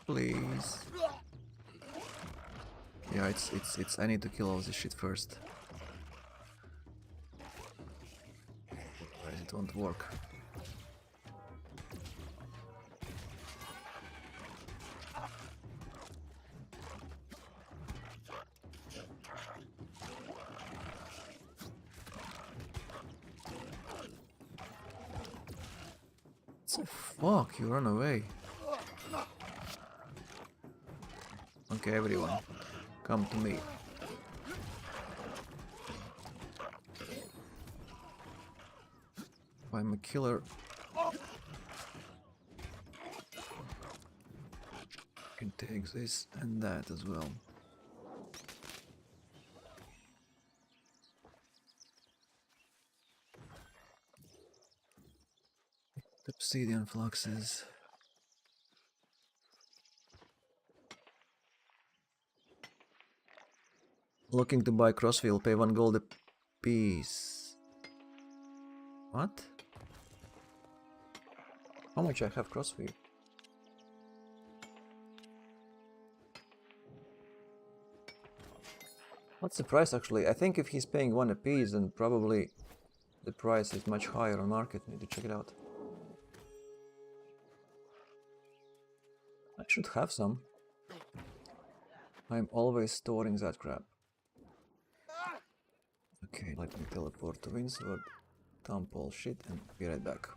Please. Yeah, it's I need to kill all this shit first. Otherwise it won't work. What the fuck? You run away. Okay, everyone, come to me. I'm a killer. Can take this and that as well. Obsidian fluxes. Looking to buy crossfield, pay 1 gold a piece. What? How much I have crossfield? What's the price actually? I think if he's paying 1 a piece, then probably the price is much higher on market. Need to check it out. I should have some. I'm always storing that crap. Okay, let me teleport to Windsword, dump all shit, and be right back.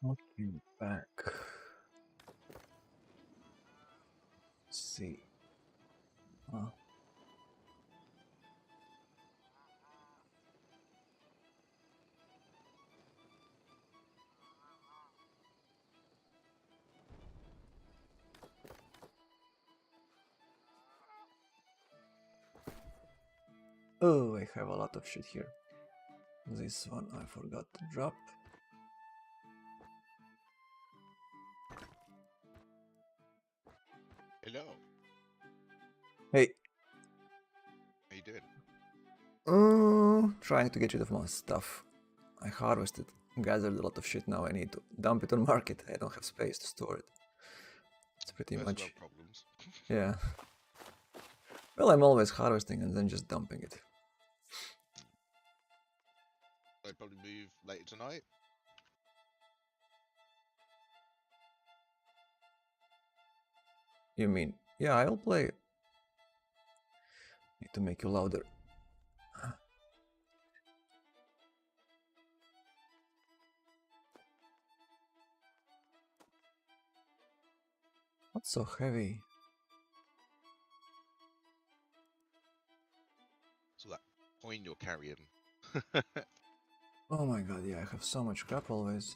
Okay, back. Let's see. Oh, I have a lot of shit here. This one I forgot to drop. Hello. Hey. How you doing? Trying to get rid of my stuff. I harvested, gathered a lot of shit now. I need to dump it on market. I don't have space to store it. It's pretty First much. world problems. Yeah. Well, I'm always harvesting and then just dumping it. I'd probably move later tonight. You mean? Yeah, I'll play. Need to make you louder. Not so heavy. So that coin you're carrying. Oh my god, yeah, I have so much crap always.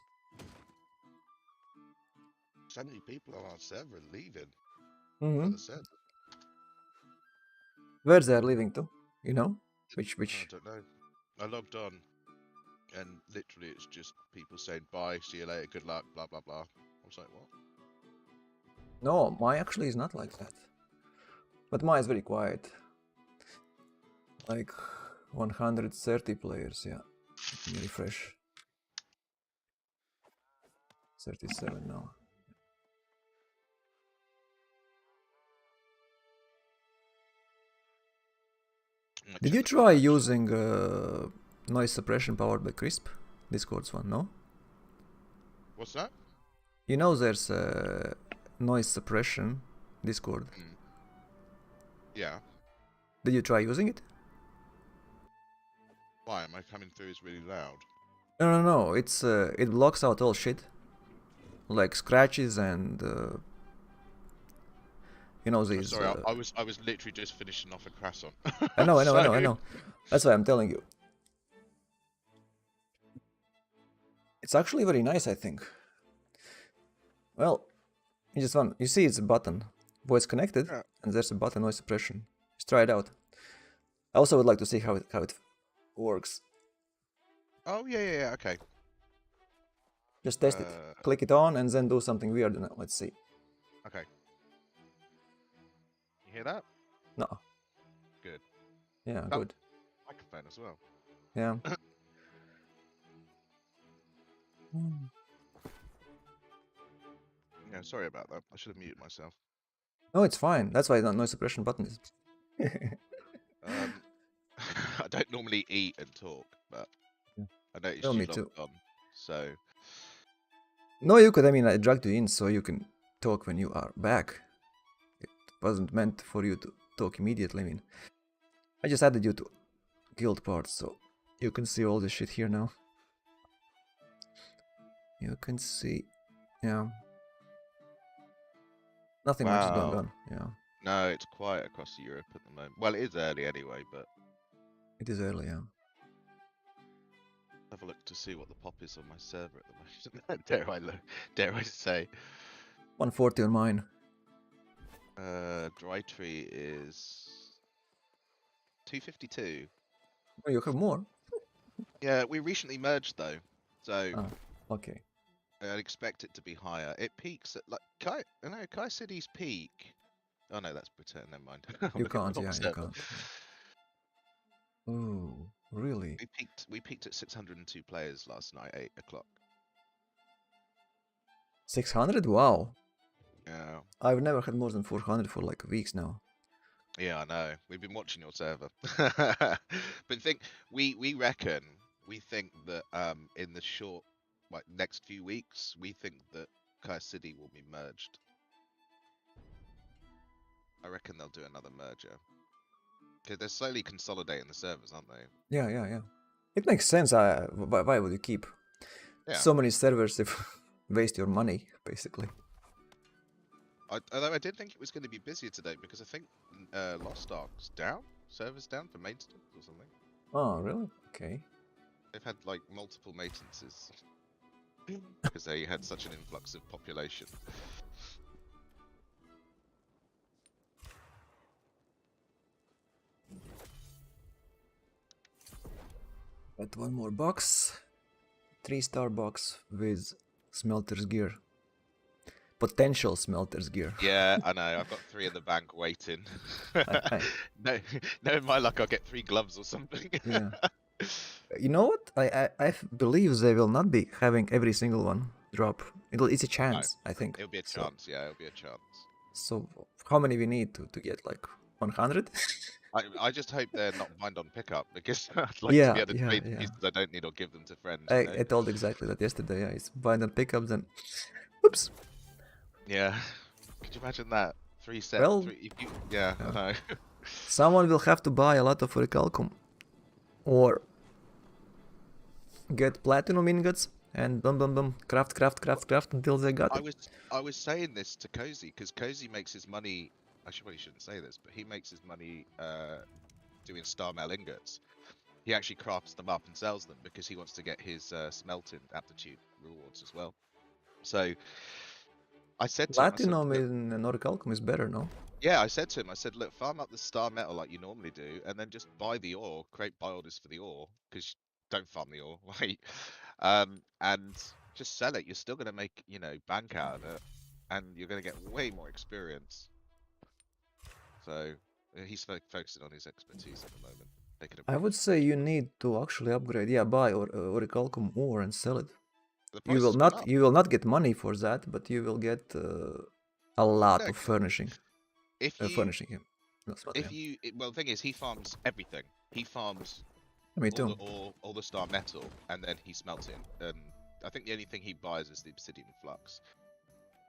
So many people on our server leaving. Mm-hmm. The server. Where they're leaving to? You know? I Which? don't know. I logged on, and literally it's just people saying bye, see you later, good luck, blah blah blah. I was like, what? No, my actually is not like that. But mine is very quiet. Like 130 players, yeah. Let me refresh. 37 now. Did you try using noise suppression powered by Crisp? Discord's one, no? What's that? You know there's noise suppression Discord. Yeah. Did you try using it? Why am I coming through? Is really loud. No. It's it blocks out all shit, like scratches and you know these. Sorry, I was literally just finishing off a croissant. I know. That's why I'm telling you. It's actually very nice, I think. Well, you see it's a button, voice connected, Yeah. and there's a button noise suppression. Just try it out. I also would like to see how it works. Oh yeah, okay. Just test it. Click it on and then do something weird. And let's see. Okay. You hear that? No. Good. Yeah, Oh, good. microphone as well. Yeah. Yeah, sorry about that. I should have muted myself. No, it's fine. That's why the noise suppression button is. I don't normally eat and talk, but I noticed No, you me logged too. on, so. No, you could. I mean, I dragged you in so you can talk when you are back. It wasn't meant for you to talk immediately. I mean, I just added you to guild parts so you can see all the shit here now. You can see, yeah. Nothing much is going on. Yeah. No, it's quiet across Europe at the moment. Well, it is early anyway, but. It is early, yeah. Have a look to see what the pop is on my server at the moment. Dare I say? 140 on mine. Dry tree is 252. Oh, you have more? Yeah, we recently merged though, so Okay. I'd expect it to be higher. It peaks at like CAER SIDI's peak. Oh no, that's Britain. Never mind. You can't, yeah, you can't. Oh, really? We peaked at 602 players last night, 8 o'clock. 600? Wow. Yeah. I've never had more than 400 for like weeks now. Yeah, I know. We've been watching your server. But we think that in the short next few weeks, we think that CAER SIDI will be merged. I reckon they'll do another merger. Because they're slowly consolidating the servers, aren't they? Yeah. It makes sense. Why would you keep so many servers if waste your money, basically. Although I did think it was going to be busier today because I think Lost Ark's down, servers down for maintenance or something. Oh, really? Okay. They've had like multiple maintenances because they had such an influx of population. Got one more box. 3-star box with smelter's gear. Potential smelter's gear. Yeah, I know. I've got 3 in the bank waiting. No, in my luck, I'll get 3 gloves or something. Yeah. You know what? I believe they will not be having every single one drop. It's a chance, I think. It'll be a chance, yeah, it'll be a chance. So how many we need to get like 100? I just hope they're not bind on pickup because I'd like to be able to trade the pieces I don't need or give them to friends. I told exactly that yesterday. Yeah, it's bind on pickups and oops. Yeah, could you imagine that? 3 sets. Well, yeah, I know. Someone will have to buy a lot of orichalcum or get platinum ingots and boom, craft until they got it. I was saying this to Cozy because Cozy makes his money. I probably shouldn't say this, but he makes his money doing star mail ingots. He actually crafts them up and sells them because he wants to get his smelting aptitude rewards as well. So I said to Platinum in orichalcum is better, no? Yeah, I said to him, I said, look, farm up the star metal like you normally do, and then just buy the ore, create buy orders for the ore, because don't farm the ore, right? And just sell it. You're still going to make, you know, bank out of it, and you're going to get way more experience. So he's focusing on his expertise at the moment. I would say you need to actually upgrade. Yeah, buy orichalcum ore and sell it. You will not get money for that, but you will get a lot of furnishing. Furnishing him. Well, the thing is, he farms everything. He farms all the star metal, and then he smelts it. And I think the only thing he buys is the obsidian flux.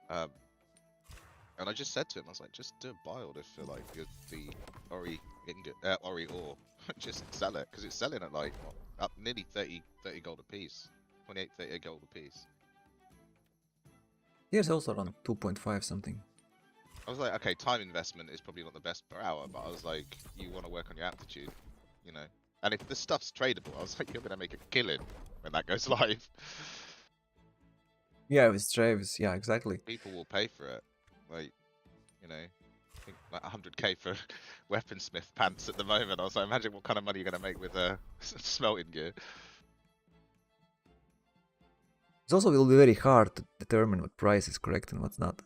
And I just said to him, I was like, just do a buy order for like the Ori ingot, Ori ore. Just sell it because it's selling at like up nearly 30 gold a piece, 28, 30 gold a piece. Here's also around 2.5 something. I was like, okay, time investment is probably not the best per hour, but I was like, you want to work on your aptitude, you know. And if the stuff's tradable, I was like, you're gonna make a killing when that goes live. Yeah, with Travis, yeah, exactly. People will pay for it, like, you know. I think like 100k for weaponsmith pants at the moment. I was like, imagine what kind of money you're gonna make with smelting gear. It also will be very hard to determine what price is correct and what's not.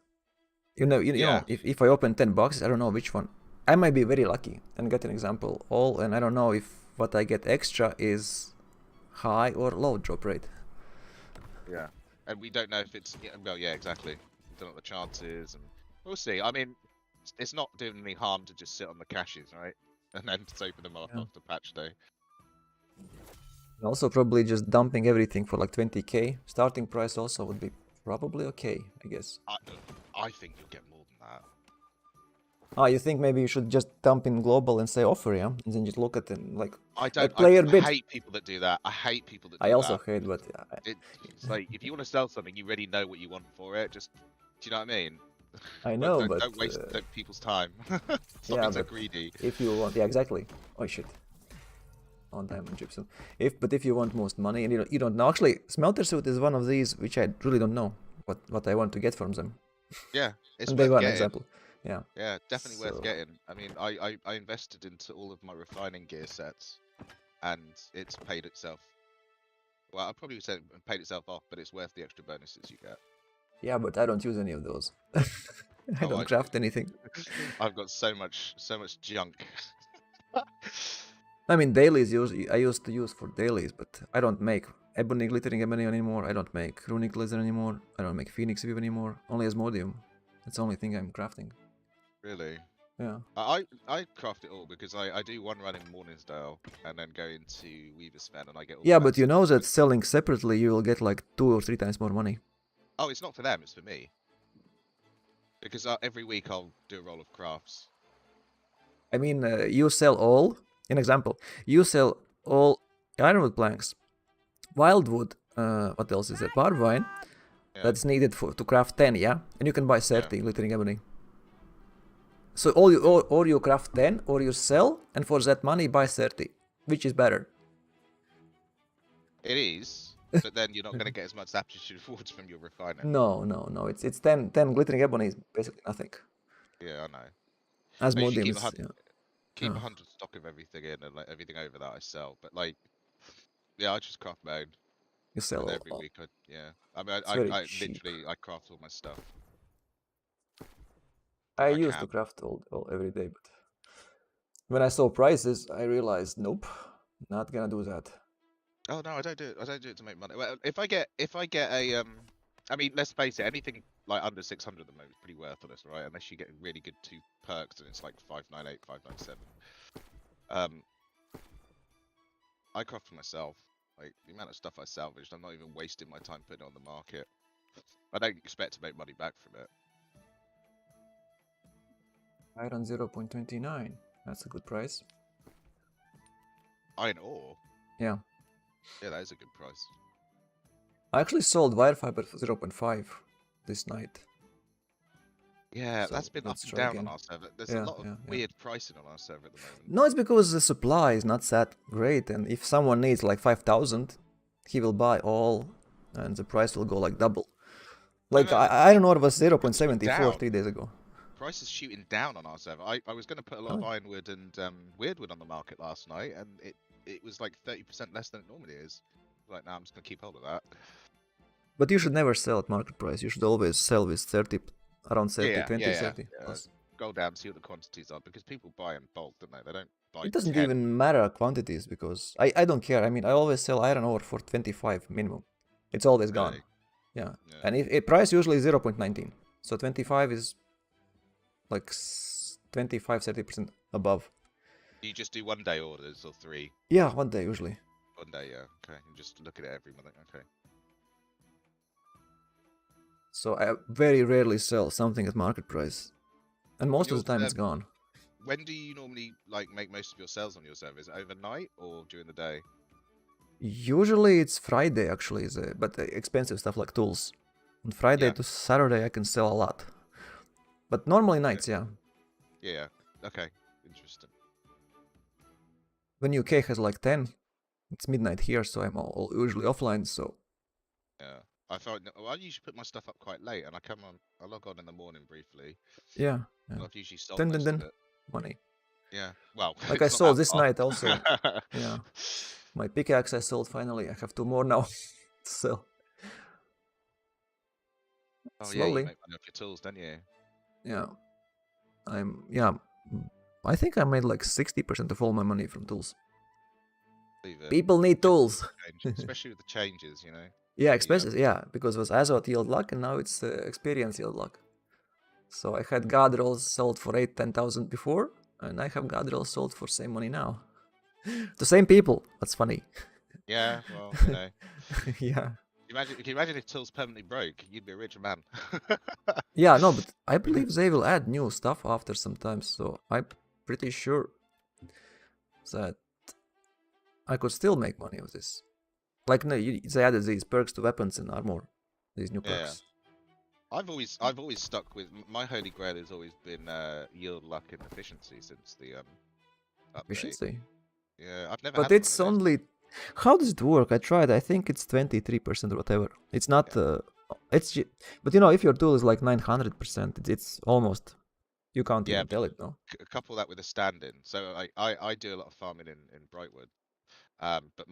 You know, if I open 10 boxes, I don't know which one. I might be very lucky and get an example all, and I don't know if what I get extra is high or low drop rate. Yeah, and we don't know if it's well, yeah, exactly. We don't know what the chances, and we'll see. I mean, it's not doing any harm to just sit on the caches, right? And then just open them up after patch day. Also, probably just dumping everything for like 20k. Starting price also would be probably okay, I guess. I think you'll get more than that. Ah, you think maybe you should just dump in global and say offer, yeah? And then just look at it like I hate people that do that. I hate people that do that. I also hate, but it's like if you want to sell something, you already know what you want for it. Just, do you know what I mean? I know, but don't waste people's time. Stop being so greedy. If you want, yeah, exactly. Oh shit. On diamond gypsum. If you want most money and you don't know, actually, smelter suit is one of these which I really don't know what I want to get from them. Yeah, it's and they got an example. Yeah. Yeah, definitely worth getting. I mean, I invested into all of my refining gear sets, and it's paid itself. Well, I probably said it paid itself off, but it's worth the extra bonuses you get. Yeah, but I don't use any of those. I don't craft anything. I've got so much junk. I mean, dailies I used to use for dailies, but I don't make ebony glittering ebony anymore. I don't make runic glitter anymore. I don't make phoenix weave anymore. Only asmodium. That's the only thing I'm crafting. Really? Yeah. I craft it all because I do one run in Morningsdale and then go into Weaver's Fen and I get all. Yeah, but you know that selling separately you will get like 2 or 3 times more money. Oh, it's not for them. It's for me. Because every week I'll do a roll of crafts. I mean, you sell all. An example, you sell all ironwood planks, wildwood, what else is it? Barvine, Yeah. that's needed to craft 10, yeah? And you can buy 30 glittering ebony. So or you craft 10 or you sell, and for that money buy 30. Which is better? It is, but then you're not going to get as much aptitude rewards from your refining. No. It's 10 glittering ebony is basically nothing. Yeah, I know. As I usually keep modiums, yeah. keep Yeah. 100 stock of everything in, and like everything over that I sell. But like, yeah, I just craft my own. You sell And all. every week, I mean, It's very I cheap. literally I craft all my stuff I if I used can. to craft all every day, but when I saw prices, I realized, nope, not gonna do that. Oh no, I don't do it. I don't do it to make money. Well, if I get a I mean, let's face it, anything like under 600 at the moment is pretty worthless, right? Unless you get really good 2 perks and it's like 598, 597. I craft for myself. Like the amount of stuff I salvaged, I'm not even wasting my time putting it on the market. I don't expect to make money back from it. Iron 0.29. That's a good price. Iron ore? Yeah. Yeah, that is a good price. I actually sold wire fiber for 0.5 this night. Yeah, So that's been up let's and try down again. on our server. There's a lot of weird pricing on our server at the moment. No, it's because the supply is not that great, and if someone needs like 5,000, he will buy all, and the price will go like double. Like No, I don't know, it was prices shooting 0.74 down. 3 days ago. Prices shooting down on our server. I was going to put a lot of ironwood and weirdwood on the market last night, and it was like 30% less than it normally is. Like, now I'm just going to keep hold of that. But you should never sell at market price. You should always sell with 30, around 30, Yeah, 20, yeah, 30 yeah. plus. Go down, see what the quantities are, because people buy in bulk, don't they? They don't buy It doesn't 10. even matter quantities, because I don't care. I mean, I always sell iron ore for 25 minimum. It's always gone. Really? Yeah. Yeah. And if price usually is 0.19. So 25 is like 25, 30% above. Do you just do 1 day orders or 3? Yeah, 1 day usually. 1 day, yeah. Okay, and just look at it every month. Okay. So I very rarely sell something at market price. And most of the time it's gone. When do you normally like make most of your sales on your server? Is it overnight or during the day? Usually it's Friday actually, but expensive stuff like tools. On Friday to Saturday I can sell a lot. But normally nights, yeah. Yeah. Okay. Interesting. When UK has like 10, it's midnight here, so I'm usually offline, so... Yeah. I usually put my stuff up quite late, and I log on in the morning briefly. Yeah. I've usually sold most of it. Money. Yeah. Well, like I sold this night also. Yeah. My pickaxe I sold finally. I have 2 more now. So. Oh slowly. yeah, you make money off your tools, don't you? Yeah. I think I made like 60% of all my money from tools. People need tools. Especially with the changes, you know. Yeah, especially, yeah, because it was Azot yield luck and now it's experience yield luck. So I had God rolls sold for 10,000 before, and I have God rolls sold for same money now. The same people. That's funny. Yeah, well, you know. Yeah. Can you imagine if tools permanently broke? You'd be a rich man. Yeah, no, but I believe they will add new stuff after some time, so I'm pretty sure that I could still make money with this. Like, no, they added these perks to weapons and armor. These new perks. Yeah. I've always stuck with my holy grail has always been yield luck and efficiency since the update. Efficiency? Yeah, I've never. But it's only. How does it work? I tried. I think it's 23% or whatever. It's not. But you know, if your tool is like 900%, it's almost. You can't even tell it, no. Couple that with a stand-in. So I do a lot of farming in Brightwood. But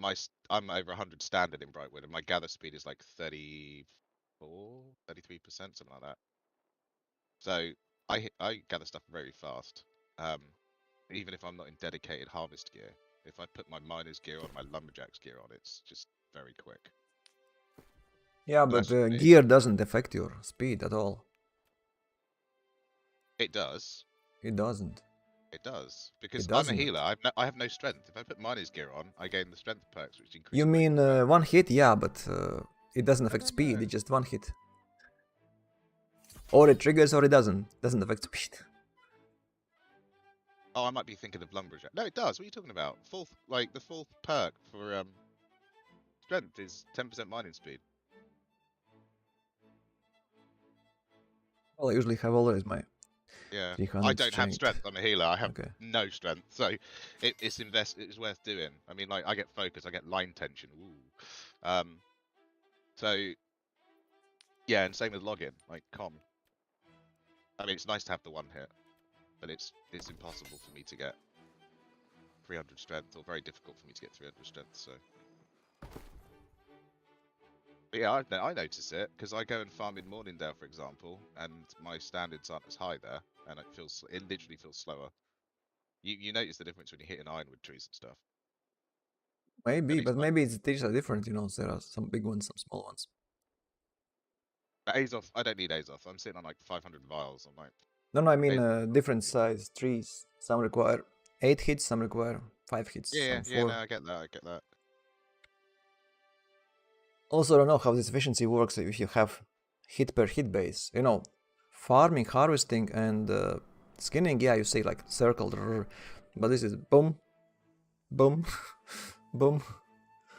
I'm over 100 standard in Brightwood, and my gather speed is like 34, 33%, something like that. So I gather stuff very fast. Even if I'm not in dedicated harvest gear. If I put my miner's gear on, my lumberjack's gear on, it's just very quick. Yeah, but gear doesn't affect your speed at all. It does. It doesn't. It does, because I'm a healer. I have no strength. If I put miner's gear on, I gain the strength perks, which increase. You mean one hit? Yeah, but it doesn't affect speed. It's just one hit. Or it triggers, or it doesn't. Doesn't affect speed. Oh, I might be thinking of lumberjack. No, it does. What are you talking about? The fourth perk for strength is 10% mining speed. Well, I usually have always my Yeah, 300 I don't have strength. strength. I'm a healer. I have Okay. no strength, so it's worth doing. I mean, like I get focus, I get line tension. Ooh. So yeah, and same with login, like com. I mean, it's nice to have the one hit, but it's impossible for me to get 300 strength, or very difficult for me to get 300 strength. So. But yeah, I notice it because I go and farm in Morningdale, for example, and my standards aren't as high there, and it literally feels slower. You notice the difference when you hit an ironwood trees and stuff. At Maybe, least but maybe these are different, you know, there are some big ones, some small ones. but Azoth, I don't need Azoth. I'm sitting on like 500 vials. I'm like, No, I mean Azoth. different size trees. Some require 8 hits, some require 5 hits, some Yeah, 4. no, I get that, I get that. Also, I don't know how this efficiency works if you have hit per hit base. You know, farming, harvesting, and skinning, yeah, you say like circle, but this is boom, boom, boom.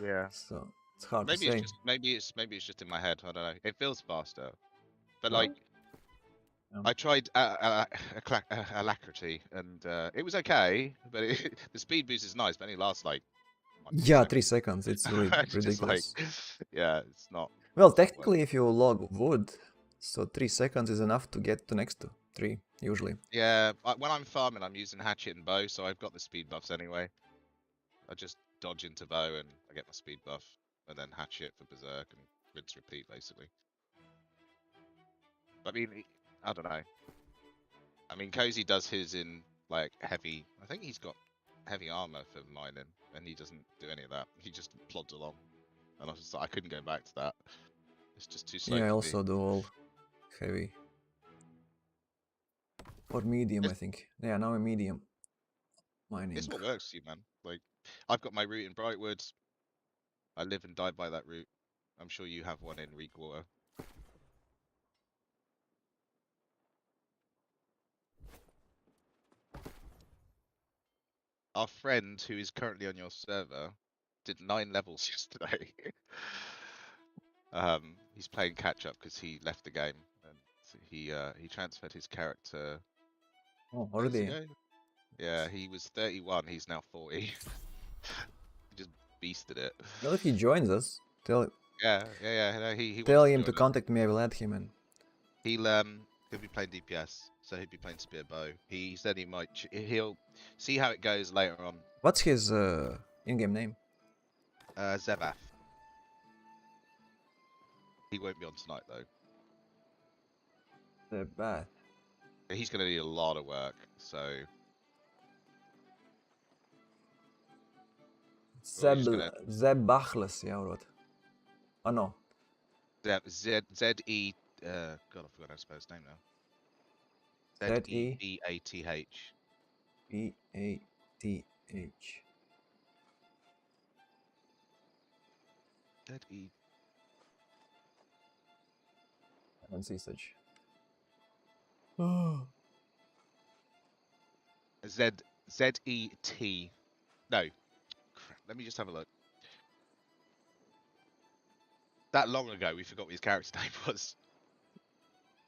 Yeah. So it's hard Maybe to it's say. just maybe it's just in my head. I don't know. It feels faster, but like Well, yeah. I tried alacrity, and it was okay, but the speed boost is nice, but it only lasts like what, 3 Yeah, 3 seconds. seconds. It's really It's just like, ridiculous. yeah, Well, it's not worth. technically, if you log wood, so 3 seconds is enough to get to next to 3, usually. Yeah, when I'm farming, I'm using hatchet and bow, so I've got the speed buffs anyway. I just dodge into bow and I get my speed buff, and then hatchet for berserk and rinse repeat basically. I mean, I don't know. I mean, Cozy does his in like heavy. I think he's got heavy armor for mining, and he doesn't do any of that. He just plods along, and I was just like, I couldn't go back to that. It's just too slow Yeah, I for me. also do all heavy. Or medium, I It's, think. Yeah, now I'm medium mining. it's what works for you, man. Like, I've got my route in Brightwood. I live and die by that route. I'm sure you have one in Reekwater. Our friend who is currently on your server did 9 levels yesterday. He's playing catch up because he left the game, and so he transferred his character Oh, days already. ago. Yeah, he was 31. He's now 40. He just beasted it. Well, if he joins us, tell Yeah. No, he tell wants to him join to us. contact me. I will add him. And He'll be playing DPS, so he'll be playing spear bow. He said he might. He'll see how it goes later on. what's his in-game name? Zevath. He won't be on tonight though. The Bath. He's going to need a lot of work. So Zeb Bachles, yeah, or what? Oh no. Z-E. God, I forgot how to spell his name now. Z-E-B-A-T-H. B-A-T-H. Z-E. I don't see such. Oh. Z-E-T. No. Crap, let me just have a look. That long ago, we forgot what his character name was.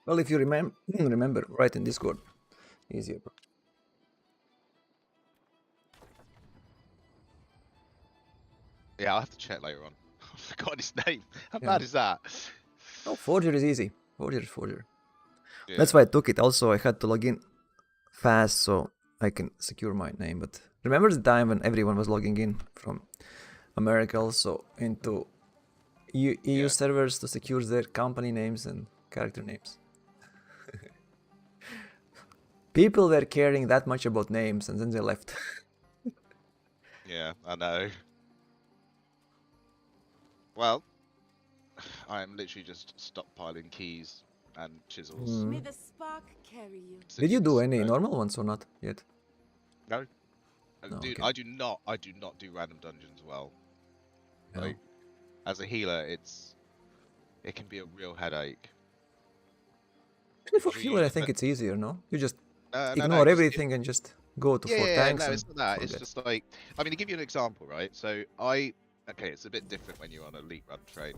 Well, if you remember, write in Discord. Easier. Yeah, I'll have to check later on. I forgot his name. How Yeah. bad is that? Oh, Forger is easy. Forger is Forger. Yeah. That's why I took it. Also, I had to log in fast so I can secure my name. But remember the time when everyone was logging in from America also into EU servers to secure their company names and character names? People were caring that much about names and then they left. Yeah, I know. Well, I'm literally just stockpiling keys and chisels. May the spark carry you. Did you do Sinews, any normal ones or not yet? No. No, Dude, okay. I do not do random dungeons well. Yeah. Like, as a healer, it can be a real headache. Actually, for Because healer, I think it's easier, no? You just no, ignore 'cause everything and just go to 4 tanks no, and it's not that. It's forget. just like, I mean, to give you an example, right? So okay, it's a bit different when you're on Elite Run train,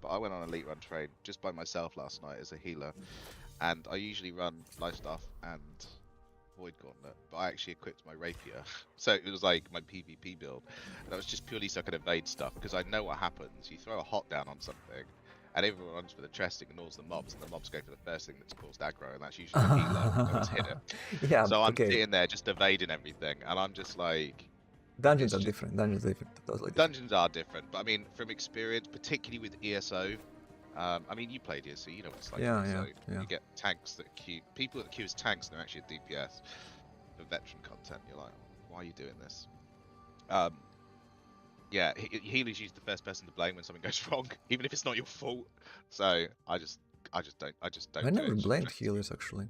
but I went on Elite Run train just by myself last night as a healer, and I usually run Lifestaff and Void Gauntlet, but I actually equipped my Rapier, so it was like my PvP build, and that was just purely so I could evade stuff, because I know what happens. You throw a hot down on something, and everyone runs for the chest, ignores the mobs, and the mobs go for the first thing that's caused aggro, and that's usually the healer who goes hit it. Yeah, So I'm okay. sitting there just evading everything, and I'm just like... Dungeons are just... different. Dungeons are different. Totally different. Dungeons are different, but I mean, from experience, particularly with ESO, I mean, you played ESO, you know what it's like. Yeah, ESO. yeah. You get tanks that queue, people that queue as tanks, and they're actually a DPS. For veteran content, you're like, why are you doing this? Yeah, healers use the first person to blame when something goes wrong, even if it's not your fault. So I just don't I do never it. blamed healers actually.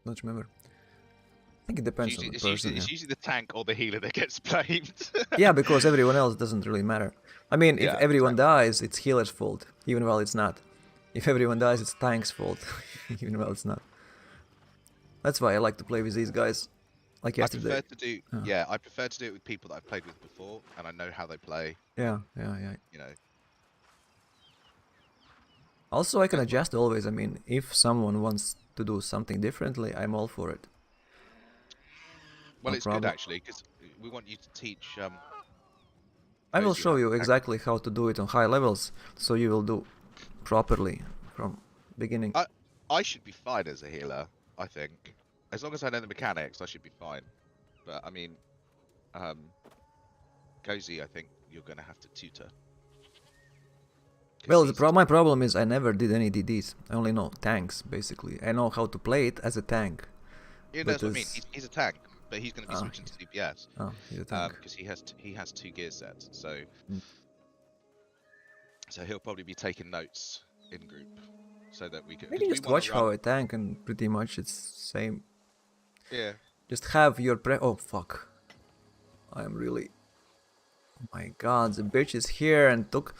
Don't remember. I think it depends on the person. It's usually the tank or the healer that gets blamed. Yeah, because everyone else doesn't really matter. I mean, if Yeah, everyone exactly. dies, it's healer's fault, even while it's not. If everyone dies, it's tank's fault, even while it's not. That's why I like to play with these guys. Like yesterday. I prefer to do, yeah, I prefer to do it with people that I've played with before, and I know how they play. Yeah. You know. Also, I can adjust always. I mean, if someone wants to do something differently, I'm all for it. Well, No it's problem. good actually, because we want you to teach. I will Cozy show how you to exactly how to do it on high levels, so you will do properly from beginning. I should be fine as a healer, I think. As long as I know the mechanics, I should be fine. But I mean, Cozy, I think you're going to have to tutor. Well, my problem is I never did any DDs. I only know tanks, basically. I know how to play it as a tank. Yeah, that's what I mean. He's a tank, but he's going to be switching to DPS. Oh, he's a tank. Because he has 2 gear sets, so Mm. so he'll probably be taking notes in group, so that we can. You can just watch how I tank, and pretty much it's same. Yeah. Just have your oh fuck! I'm really. Oh my god, the bitch is here and took.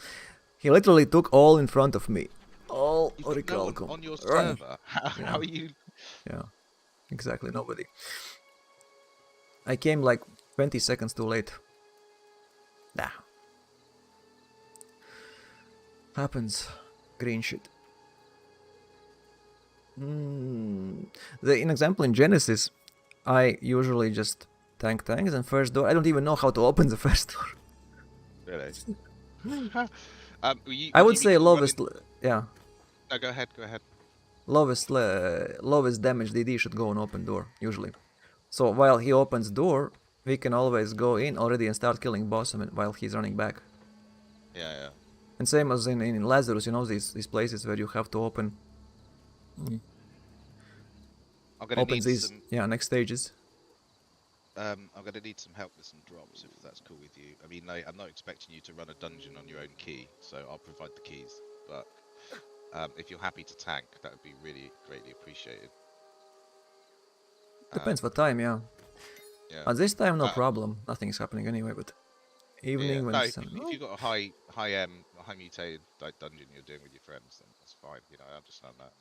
He literally took all in front of me. All orichalcum. On your server. How are you? Yeah, exactly. Nobody. I came like 20 seconds too late. Nah. Happens. Green shit. In example in Genesis, I usually just tanks and first door. I don't even know how to open the first door. Really? I would say lowest. Yeah. No, go ahead. Go ahead. Lowest damage DD should go on open door usually. So while he opens door, we can always go in already and start killing boss while he's running back. Yeah. And same as in Lazarus, you know, these places where you have to open. I'm gonna open need these some, next stages. I'm gonna need some help with some drops if that's cool with you. I mean, I'm not expecting you to run a dungeon on your own key, so I'll provide the keys. But if you're happy to tank, that would be really greatly appreciated. Depends what time, yeah. At this time, no problem. Nothing's happening anyway. But evening when if you've got a high mutated like dungeon you're doing with your friends, then that's fine. You know, I understand that.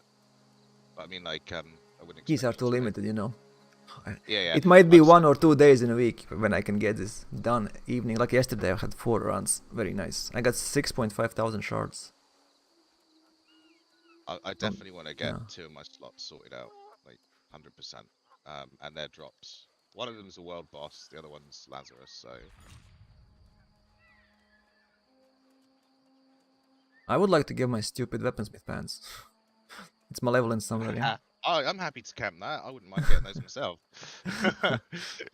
But I mean, like, I wouldn't. Keys are too limited, you know. Yeah. It might be 1 or 2 days in a week when I can get this done. Evening, like yesterday, I had 4 runs. Very nice. I got 6,500 shards. I definitely want to get 2 of my slots sorted out, like 100%. And their drops. One of them's a world boss, the other one's Lazarus. So I would like to get my stupid weaponsmith pants. It's malevolent somewhere. Yeah. I'm happy to camp that. I wouldn't mind getting those myself.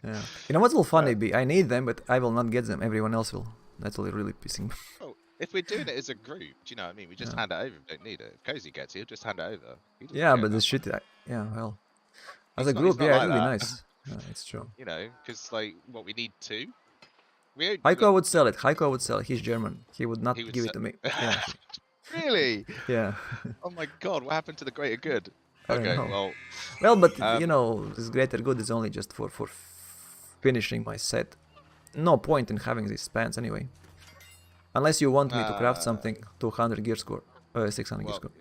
Yeah. You know what will funny be? I need them, but I will not get them. Everyone else will. That's really pissing me. Oh, if we're doing it as a group, do you know what I mean? We just hand it over. We don't need it. If Cozy gets it, he'll just hand it over. Yeah, but this shit. Yeah, well. As a group, yeah, it's really nice. Yeah, it's true. You know, because like, what we need 2. Heiko would sell it. He's German. He would not give it to me. Yeah. Really? Yeah. Oh my god, what happened to the greater good? Okay, well, but you know, this greater good is only just for finishing my set. No point in having these pants anyway. Unless you want me to craft something 200 gear score, 600 gear score.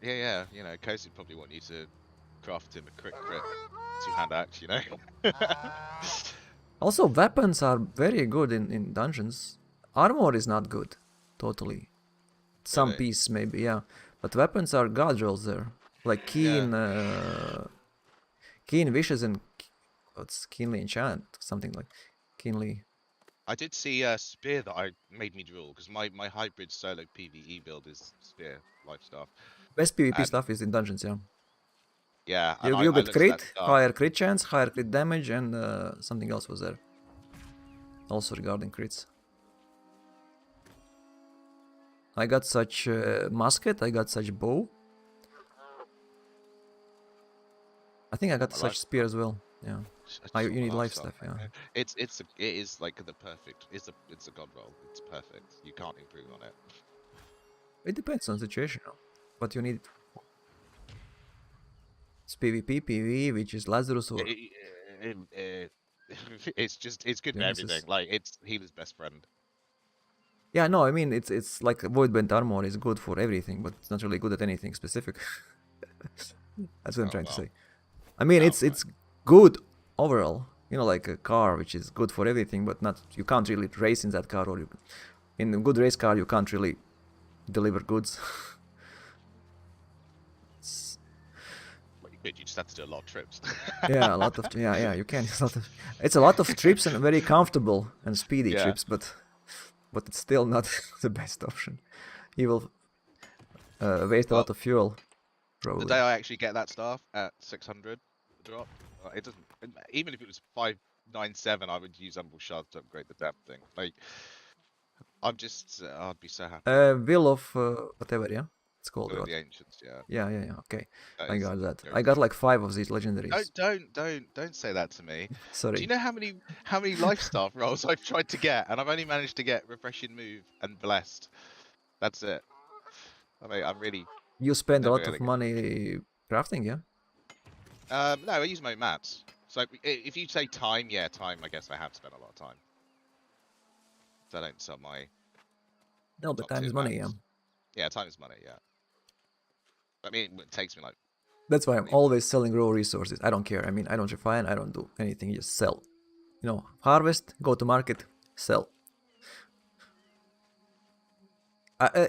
Yeah, you know, Cozy would probably want you to craft him a crit 2-hand axe, you know. Also, weapons are very good in dungeons. Armor is not good, totally. Some piece maybe, yeah, but weapons are god rolls there. Like keen wishes and what's keenly enchant, something like keenly. I did see a spear that I made me drool because my hybrid solo PvE build is spear life stuff. Best PvP And stuff is in dungeons, yeah. yeah, and You I get looked at that crit, stuff. higher crit chance, higher crit damage, and something else was there. Also regarding crits. I got such musket, I got such bow. I think I got My such life spear as well. Yeah. I You just want need my life stuff. stuff, yeah. It is like the perfect. It's a god roll. It's perfect. You can't improve on it. It depends on situation, but you need it's PvP, PvE, which is Lazarus or It's good for everything. Genesis. Like it's healer's best friend. Yeah, no, I mean it's like void bent armor is good for everything, but it's not really good at anything specific. That's what I'm Oh trying to well. say. I mean Oh it's good overall. You know, like a car which is good for everything, but not you can't really race in that car, or in a good race car you can't really deliver goods. It's- well, you could. You just have to do a lot of trips. yeah, a lot of you can. It's a lot of trips and very comfortable and speedy Yeah. trips, but it's still not the best option. You will waste a Well, lot of fuel, the probably. day I actually get that stuff at 600 drop, it doesn't. Even if it was 597, I would use Umbral Shards to upgrade the damn thing. Like I'm just, I'd be so happy. Will of whatever, yeah, it's called Will of what? the Ancients, yeah. Yeah. Okay, That I is got that. I got goated. like 5 of these legendaries. Don't say that to me. Do you Sorry, know how many life staff rolls I've tried to get, and I've only managed to get refreshing move and blessed. That's it. I mean, I'm really you spend a never lot gonna of get. money crafting, yeah. No, I use my mats. So if you say time, yeah, time. I guess I have spent a lot of time. So I don't sell my No, but top time tier is money, yeah. mats. Yeah, time is money. Yeah. I mean, it takes me like That's why I'm probably always selling raw resources. I don't care. I mean, I don't refine. I don't do anything. Just sell. You know, harvest, go to market, sell.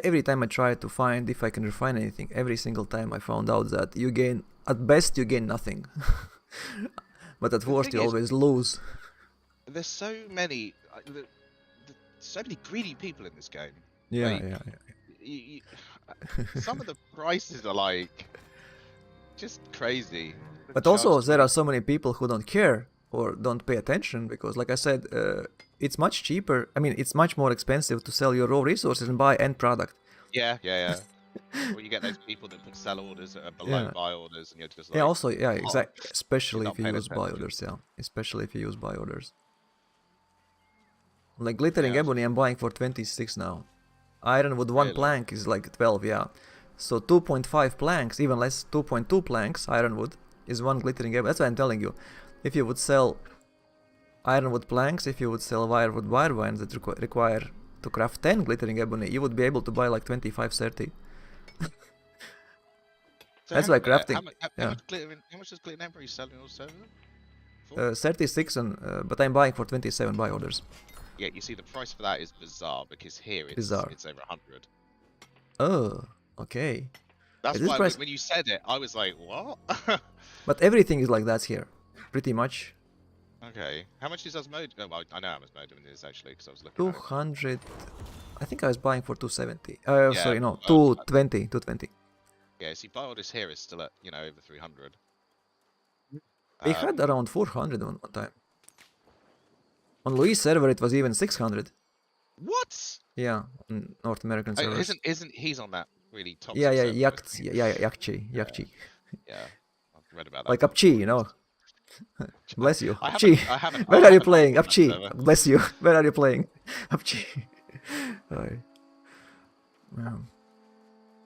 Every time I try to find if I can refine anything, every single time I found out that you gain, at best, you gain nothing. But at the worst, thing you is, always lose. there's so many, so many greedy people in this game. Yeah, Like, yeah. you, some of the prices are like just crazy. The But also, charges there me. are so many people who don't care or don't pay attention because, like I said, it's much cheaper. I mean, it's much more expensive to sell your raw resources and buy end product. Yeah. Or you get those people that put sell orders that are below Yeah. buy orders, and you're just Yeah, like, also, yeah, oh, exactly. you're Especially if not you paying use buy attention. orders, yeah. Especially if you use buy orders. Like glittering Yeah, ebony, I'm buying for 26 now. Ironwood 1 really. plank is like 12, yeah. So 2.5 planks, even less, 2.2 planks, ironwood, is 1 glittering ebony. That's what I'm telling you. If you would sell ironwood planks, if you would sell wirewood wire vines that require to craft 10 glittering ebony, you would be able to buy like 25, 30. So That's hang on why a minute. crafting, yeah. How much does glitter emperor sell in your server? For? 36, but I'm buying for 27 buy orders. Yeah, you see, the price for that is bizarre because here Bizarre. it's over 100. Oh, okay. At That's this why price, when you said it, I was like, what? but everything is like that here, pretty much. Okay. How much is Osmode? Oh, well, I know how much Osmode is actually because I was looking at it. 200. I think I was buying for 270. Yeah, Sorry, no, well, 220. 220. yeah. See, buy orders here is still at over 300. They had around 400 one time. On Luis server, it was even 600. What? Yeah, on North American servers. Isn't he's on that really Yeah, toxic yeah, server? Yakchi. Yeah, I've read about that Like one Upchi, before. you know. I, Bless you. I haven't Upchi. I haven't Where I are you haven't asked playing? on that Upchi. server. Bless you. Where are you playing? Upchi. Right. Wow.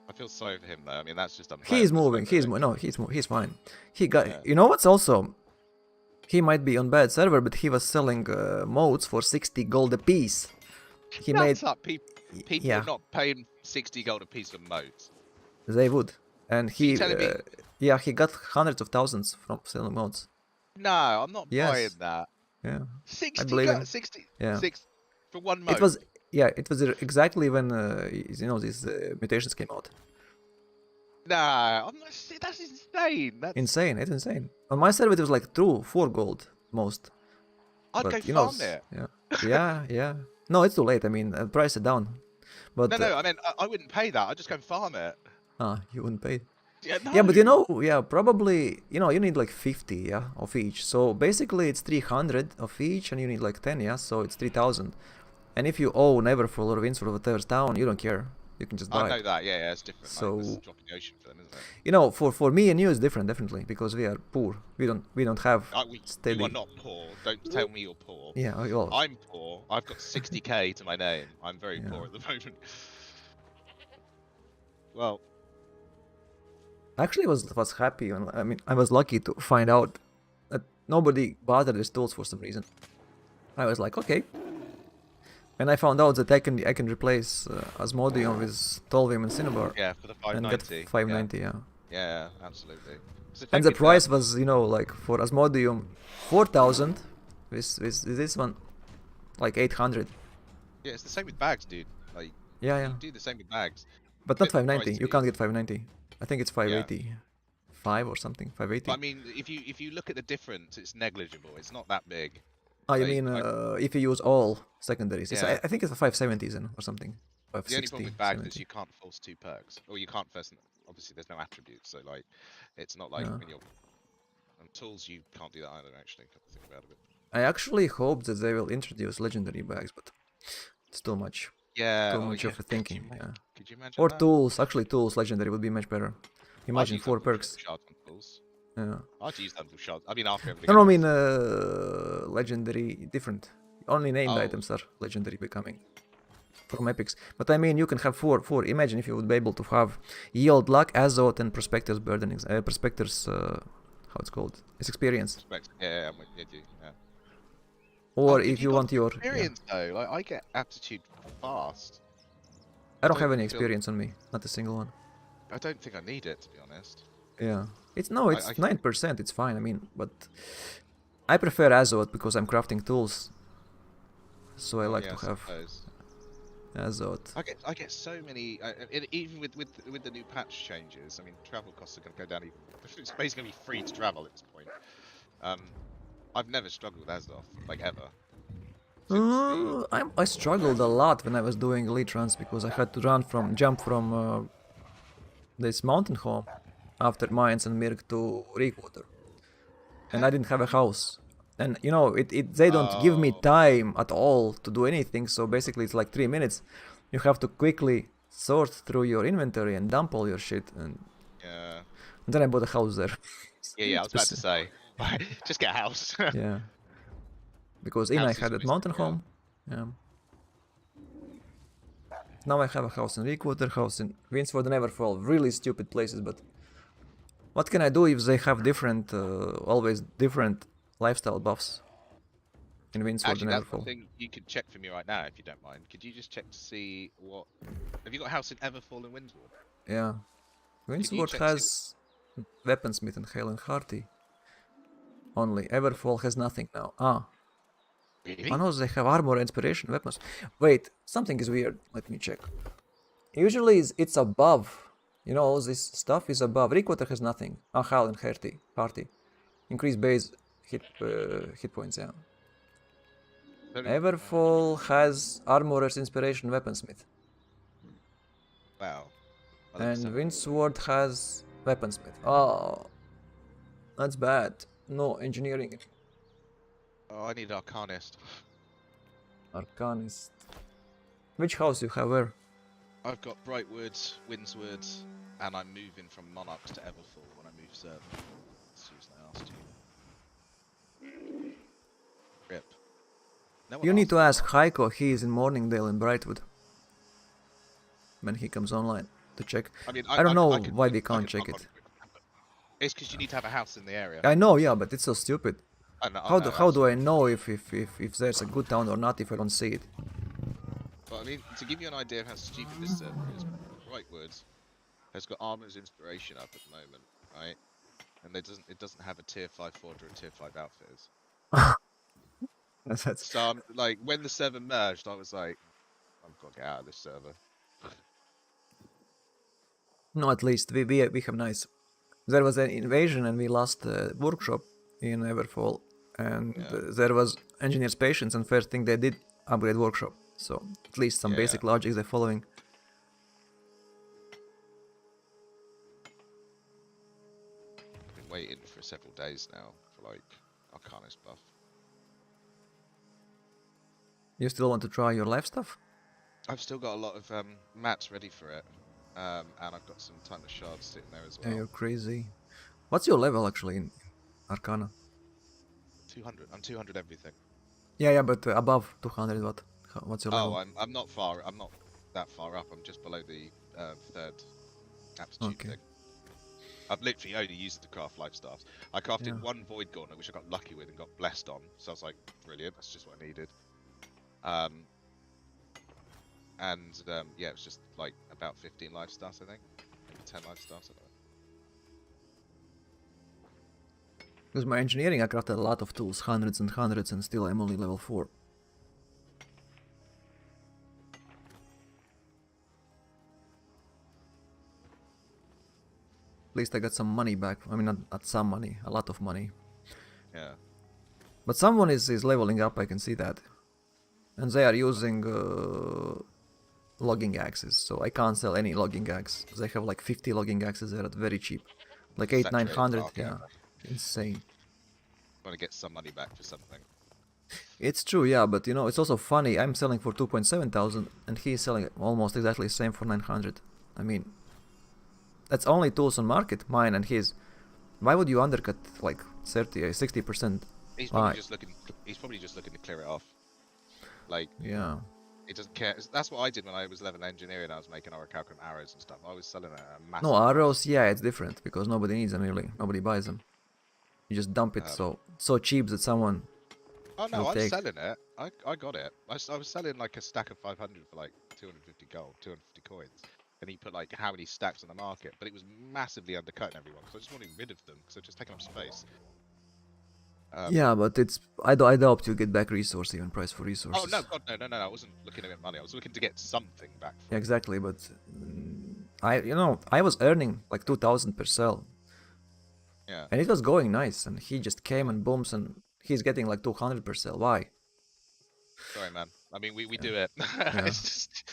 I feel sorry for him though. I mean, that's just He's unplayable, isn't moving. it? Really? He's fine. He got. Yeah. You know what's also? He might be on bad server, but he was selling modes for 60 gold a piece. He made. Nuts up. People Yeah, are not paying 60 gold a piece for modes. they would. And So you he, telling me? yeah, he got hundreds of thousands from selling modes. No, I'm not buying Yes. that. Yeah. 60 I believe him. 60 Yeah. 6 for one mode. It was. Yeah, it was exactly when these mutations came out. Nah, I'm not, that's insane. That's Insane, it's insane. On my server it was like 4 gold most. I'd But go you know, farm it. yeah. No, it's too late. I mean, price it down. But No, I mean I wouldn't pay that. I'd just go and farm it. you wouldn't pay. Yeah, Yeah, but no. probably, you need like 50, yeah, of each. So basically it's 300 of each and you need like 10, yeah, so it's 3000. And if you own Everfull or Windsor or whatever's down, you don't care. You can just I buy know it. that. Yeah, it's different. Like this is So, dropping the ocean for them, isn't it? for me and you it's different, definitely, because we are poor. We don't have You steady. are not poor. Don't tell me you're poor. Yeah, well, I'm poor. I've got 60k to my name. I'm very Yeah. poor at the moment. Well, actually was happy. I mean, I was lucky to find out that nobody bothered these tools for some reason. I was like, okay. And I found out that I can replace Asmodeum with Tolvim and Cinnabar yeah, for the and 590. get 590, yeah. Yeah, absolutely. And the price was, like for Asmodeum 4000 with this one like 800. Yeah, it's the same with bags, dude. Like, Yeah. you do the same with bags. But not Bit 590. You pricey. can't get 590. I think it's 585 or something. 580. But I mean, if you look at the difference, it's negligible. It's not that big. Oh, you like, mean if you use all secondaries? Yeah. I think it's a 570s or something. The only 560, problem with bags 70. is you can't force 2 perks, or you can't first. Obviously, there's no attributes, so like, it's not like Yeah. when you're on tools, you can't do that either. Actually, come to think about it. I actually hope that they will introduce legendary bags, but it's too much. Yeah, Too much of a thinking. Yeah. Could you imagine? Or that? tools. Actually, tools legendary would be much better. Imagine I'd use 4 double perks. shards on tools. Yeah. I'd use double shards. I mean, after everything. No, I else. mean legendary different. Only named Oh. items are legendary becoming from epics. But I mean, you can have four. Imagine if you would be able to have yield luck, azote, and prospector's burdening. Prospector's how it's called? It's experience. Yeah, I'm with you. Yeah. Or Oh, if you got want your experience though, like I get aptitude fast. I don't have any feel- experience on me, not a single one. I don't think I need it, to be honest. Yeah, it's I- 9%. It's fine. I mean, but I prefer azote because I'm crafting tools, so I like Yeah, to have suppose. azote. I get so many, even with the new patch changes. I mean, travel costs are going to go down. It's basically going to be free to travel at this point. I've never struggled with Azoth, like ever. I struggled a lot when I was doing elite runs because I had to jump from this mountain home after Mines and Mirk to Reekwater, and I didn't have a house. And they don't give me Oh. time at all to do anything. So basically, it's like 3 minutes. You have to quickly sort through your inventory and dump all your shit. And Yeah. then I bought a house there. Yeah. I was about to say, just get a house. Yeah. Because in I House is had that always mountain the way out. home. Yeah. Now I have a house in Reekwater, house in Winsford and Everfall. Really stupid places, but what can I do if they have different, always different lifestyle buffs in Winsford Actually, and that's one Everfall? thing you could check for me right now, if you don't mind. Could you just check to see what? Have you got a house in Everfall and Windsor? Yeah. Winsford check has Weaponsmith and Hale and Hearty. Only. Everfall has nothing now. Really? I know they have armor, inspiration, weapons. Wait, something is weird. Let me check. Usually it's above. All this stuff is above. Reekwater has nothing. Hale and Hearty. Increase base hit points, yeah. Everfall has armorer's inspiration, weaponsmith. Wow. Well, And that's Windsword has weaponsmith. Oh, that's bad. No engineering. Oh, I need Arcanist. Arcanist. Which house you have where? I've got Brightwood, Windswood, and I'm moving from Monarchs to Everfall when I move server. As soon as I asked you. Rip. No one You need asked to me. ask Heiko. He is in Morningdale in Brightwood. When he comes online to check. I mean, I don't know could- why I we can't could check pop it. on- It's because you need to have a house in the area. I know, yeah, but it's so stupid. I know, How do I know if there's a good town or not if I don't see it? But I mean, to give you an idea of how stupid this server is, Brightwood has got Armor's Inspiration up at the moment, right? And it doesn't have a tier 5 forge or a tier 5 outfitters. That's So I'm like, when the server merged, I was like, I've got to get out of this server. No, at least we have nice. There was an invasion and we lost the workshop in Everfall, and Yeah. there was engineers' patience, and first thing they did upgrade workshop. So at least some Yeah. basic logics they're following. I've been waiting for several days now for like Arcanist buff. You still want to try your life stuff? I've still got a lot of mats ready for it, and I've got some timeless shards sitting there as Yeah, well. you're crazy. What's your level actually in Arcana? 200. I'm 200 everything. Yeah, but above 200, what's your Oh, level? I'm not far. I'm not that far up. I'm just below the third aptitude Okay. thing. I've literally only used the craft life staffs. I crafted Yeah. one void gauntlet, which I got lucky with and got blessed on. So I was like, brilliant. That's just what I needed. Yeah, it was just like about 15 life stars, I think. Maybe 10 life stars. I don't know. Because my engineering, I crafted a lot of tools, hundreds and hundreds, and still I'm only level 4. At least I got some money back. I mean, not some money, a lot of money. Yeah. But someone is leveling up, I can see that. And they are using logging axes, so I can't sell any logging axe. They have like 50 logging axes there at very cheap. Like 8, Saturated 900, market. yeah. Insane. Want to get some money back for something. It's true, yeah, but you know, it's also funny. I'm selling for 2.7 thousand and he's selling almost exactly the same for 900. I mean, that's only tools on market, mine and his. Why would you undercut like 30, 60%? He's Why? probably just looking. He's probably just looking to clear it off. Like, Yeah. he doesn't care. That's what I did when I was level engineering. I was making orichalcum arrows and stuff. I was selling at a massive No, price. arrows, yeah, it's different because nobody needs them really. Nobody buys them. You just dump it so cheap that someone Oh no, will I'm take. selling it. I got it. I was selling like a stack of 500 for like 250 gold, 250 coins. And he put like how many stacks on the market, but it was massively undercutting everyone because I just wanted rid of them because they're just taking up space. Yeah, but I doubt you get back resource, even price for Oh resources. no, God, no! I wasn't looking to get money. I was looking to get something back. Yeah, exactly, but I was earning like 2,000 per cell, Yeah. and it was going nice, and he just came and booms, and he's getting like 200 per cell. Why? Sorry, man. I mean, we do it. Yeah. It's just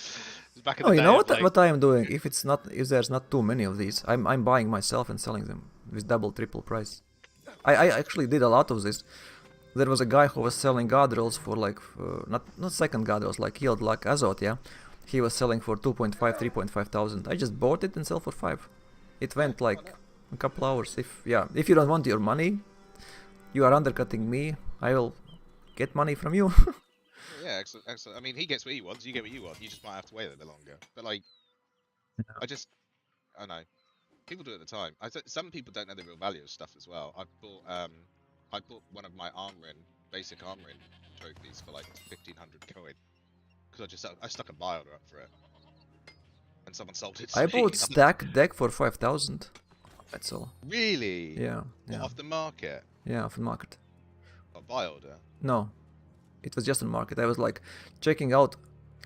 it's back in No, the you day. know Of, like, what I am doing? If there's not too many of these, I'm buying myself and selling them with double, triple price. I actually did a lot of this. There was a guy who was selling god rolls for like not second god rolls, like healed like Azot, yeah. He was selling for 2.5, 3.5 thousand. I just bought it and sell for 5. It went like a couple hours. If you don't want your money, you are undercutting me. I will get money from you. yeah, excellent, excellent. I mean, he gets what he wants. You get what you want. You just might have to wait a bit longer. But like, I know. People do it at the time. Some people don't know the real value of stuff as well. I bought one of my armoring, basic armoring trophies for like 1,500 coin because I stuck a buy order up for it, and someone sold it to I me. bought stack deck for 5,000. That's all. Really? Yeah, What, yeah, off the market? yeah, off the market. A buy order? No, it was just on market. I was like checking out,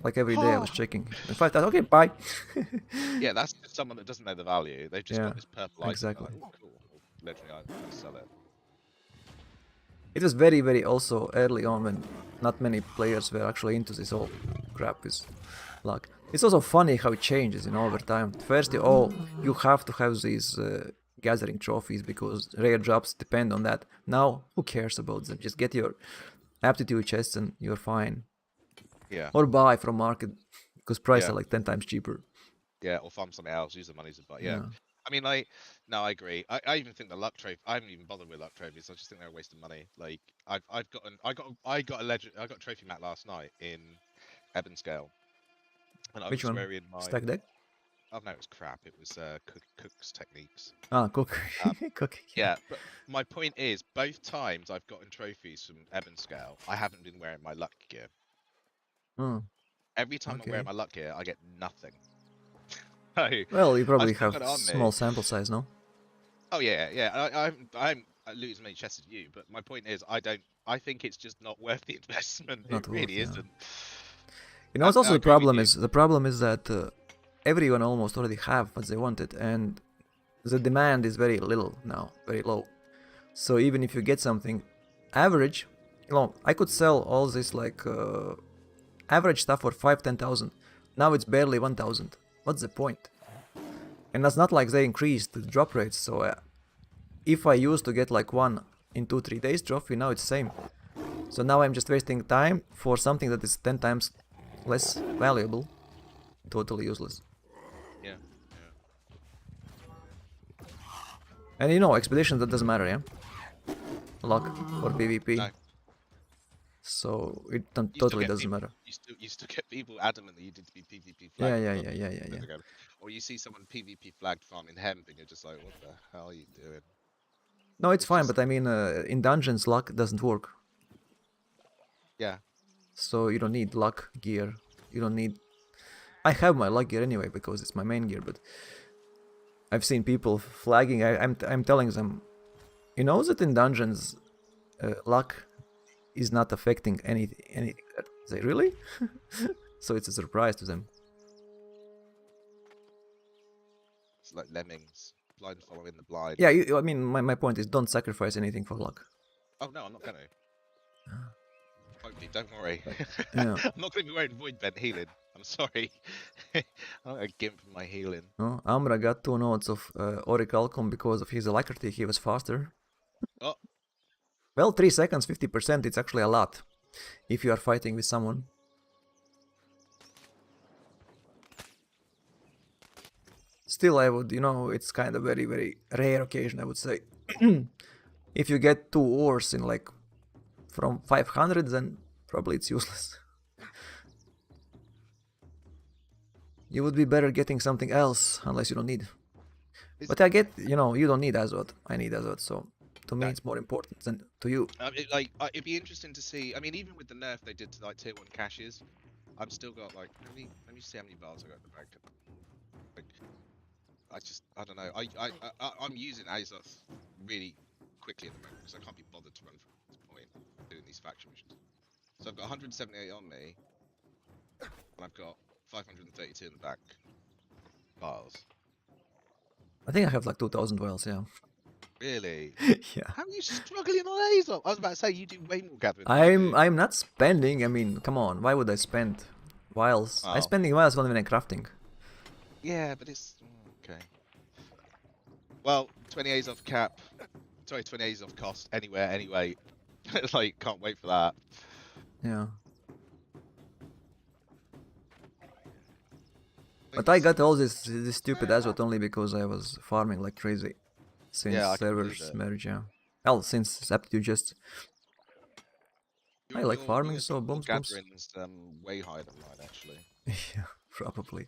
like every day I was checking. And 5,000. Okay, bye. Yeah, that's just someone that doesn't know the value. They've just Yeah, got this purple item. exactly. They're like, oh, cool. Legendary item. Let's sell it. It was very, very also early on when not many players were actually into this whole crap with luck. It's also funny how it changes, over time. First, you have to have these gathering trophies because rare drops depend on that. Now, who cares about them? Just get your aptitude chests and you're fine. Yeah. Or buy from market because price Yeah. are like 10 times cheaper. Yeah, or farm something else, use the money to buy. Yeah. Yeah. I mean, like, no, I agree. I even think the luck trophy. I haven't even bothered with luck trophies. I just think they're a waste of money. Like, I got a trophy mat last night in Ebon Scale, and I Which was one? wearing my. Stack deck? Oh no, it was crap. It was Cook's techniques. Ah, cook. Cooking. Yeah, but my point is, both times I've gotten trophies from Ebon Scale, I haven't been wearing my luck gear. Mm, Every time I wear okay. my luck gear, I get nothing. So, Well, you probably I've still have got it on small me. sample size, no? Oh yeah. I'm losing as many chests as you, but my point is, I think it's just not worth the investment. It Not worth, really yeah. isn't. It's also I agree with you. the problem is that everyone almost already have what they wanted, and the demand is very little now, very low. So even if you get something average, I could sell all this like average stuff for 5-10,000. Now it's barely 1,000. What's the point? And that's not like they increased the drop rates. So if I used to get like 1 in 2-3 days trophy, now it's the same. So now I'm just wasting time for something that is 10 times less valuable. Totally useless. Yeah. And expeditions, that doesn't matter, yeah? Luck for PvP. No. So it You totally doesn't people, matter. You still get people adamant that you need to be PvP Yeah, flagged. yeah. Or you see someone PvP flagged farming hemp, and you're just like, what the hell are you doing? No, it's fine, just... but I mean, in dungeons, luck doesn't work. Yeah. So you don't need luck gear. You don't need... I have my luck gear anyway, because it's my main gear, but I've seen people flagging. I'm telling them, you know that in dungeons, luck is not affecting anything. They really? So it's a surprise to them. It's like lemmings, blind following the blind. Yeah, I mean, my point is, don't sacrifice anything for luck. Oh no, I'm not gonna. Hopefully, don't worry. Yeah. I'm not gonna be wearing void bent healing. I'm sorry. I'm not gonna gimp my healing. No, Amra got 2 nodes of Orichalcum because of his alacrity. He was faster. Oh. Well, 3 seconds, 50%, it's actually a lot if you are fighting with someone. Still, I would, it's kind of very, very rare occasion, I would say. If you get 2 ores in like from 500, then probably it's useless. You would be better getting something else, unless you don't need. But I get, you don't need Azot. I need Azot, so to me it's more important than to you. It'd be interesting to see. I mean, even with the nerf they did to like tier 1 caches, I've still got like, let me see how many bars I got in the bank. Like, I don't know. I'm using Azoth really quickly at the moment because I can't be bothered to run from this point doing these faction missions. So I've got 178 on me, and I've got 532 in the back. Vials. I think I have like 2,000 vials, yeah. Really? Yeah. How are you struggling on Azoth? I was about to say you do way more gathering. I'm not spending. I mean, come on. Why would I spend vials? Oh. I'm spending vials only when I'm crafting. Yeah, but it's okay. Well, 20 Azoth cap. Sorry, 20 Azoth cost anywhere, anyway. Like, can't wait for that. Yeah. But I got all this stupid Azot only because I was farming like crazy since servers merge, yeah. Well, since Aptitude just... I like farming, so booms. Gathering's way higher than mine, actually. Yeah, probably.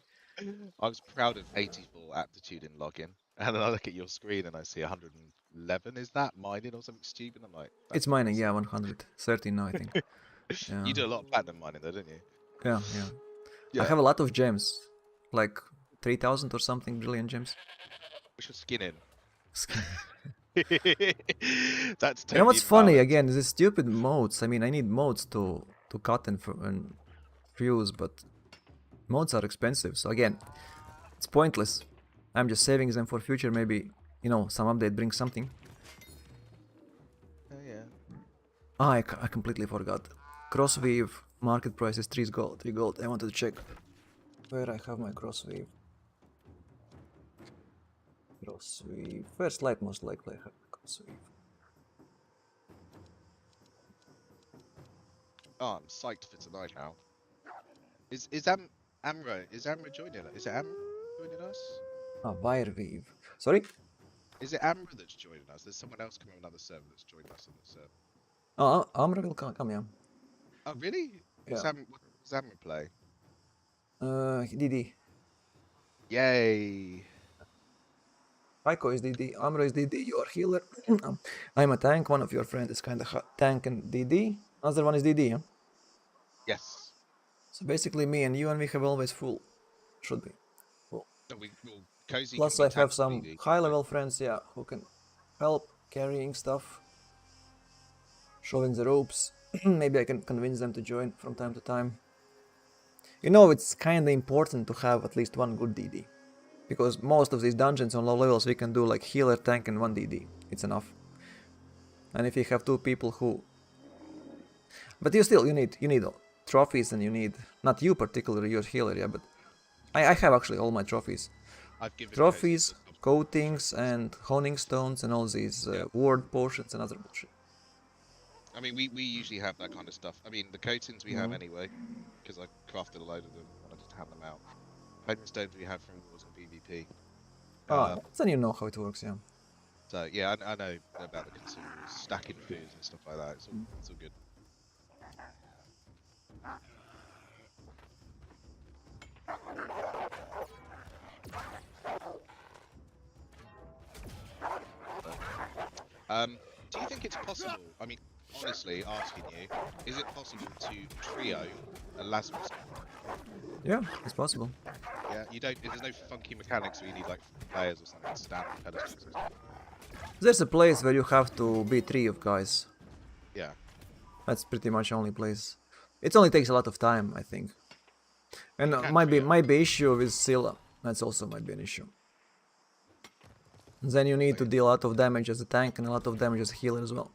I was proud of 84 aptitude in login, and then I look at your screen and I see 111. Is that mining or something stupid? I'm like, it's mining, yeah, 113 now, I think. Yeah. You do a lot of platinum mining, though, don't you? Yeah. I have a lot of gems, like 3,000 or something brilliant gems. We should skin in. That's totally you know what's funny again? These stupid modes. I mean, I need modes to cut and fuse, but modes are expensive. So again, it's pointless. I'm just saving them for future. Maybe some update brings something. Oh yeah. I completely forgot. Crossweave market price is 3 gold. 3 gold. I wanted to check where I have my crossweave. Crossweave. First light, most likely I have crossweave. Oh, I'm psyched for tonight now. Is Amra joining us? Is it Amra joining us? Ah, Wireweave. Sorry? Is it Amra that's joining us? There's someone else coming on another server that's joined us on the server. Oh, Amra will come, yeah. Oh, really? Yeah. What does Amra play? DD. Yay! Raiko is DD, Amra is DD, you are healer. I'm a tank, one of your friends is kind of tank and DD. Another one is DD, yeah? Yes. So basically me and you, and we have always full. Should be. Full. So Cozy Plus I have some high level friends, yeah, who can help carrying stuff. Showing the ropes. Maybe I can convince them to join from time to time. You know, it's kinda important to have at least one good DD. Because most of these dungeons on low levels we can do like healer, tank and one DD. It's enough. And if you have two people who... But you need trophies and you need... Not you particularly, you're healer, yeah, but... I have actually all my trophies. I've given Trophies, coatings, coatings and honing stones and all these ward potions and other bullshit. I mean, we usually have that kind of stuff. I mean, the coatings we have anyway, because I crafted a load of them and I just hand them out. Honing stones we have from wars and PvP. Then you know how it works, yeah. So yeah, I know about the consumables, stacking foods and stuff like that. It's all good. Do you think it's possible? I mean, honestly, asking you, is it possible to trio a Lazarus? Yeah, it's possible. Yeah, you don't. There's no funky mechanics where you need like players or something to stand on pedestals. There's a place where you have to be 3 of guys. Yeah. That's pretty much the only place. It only takes a lot of time, I think. And might be issue with Scylla. That's also might be an issue. Then you need to deal a lot of damage as a tank and a lot of damage as a healer as well.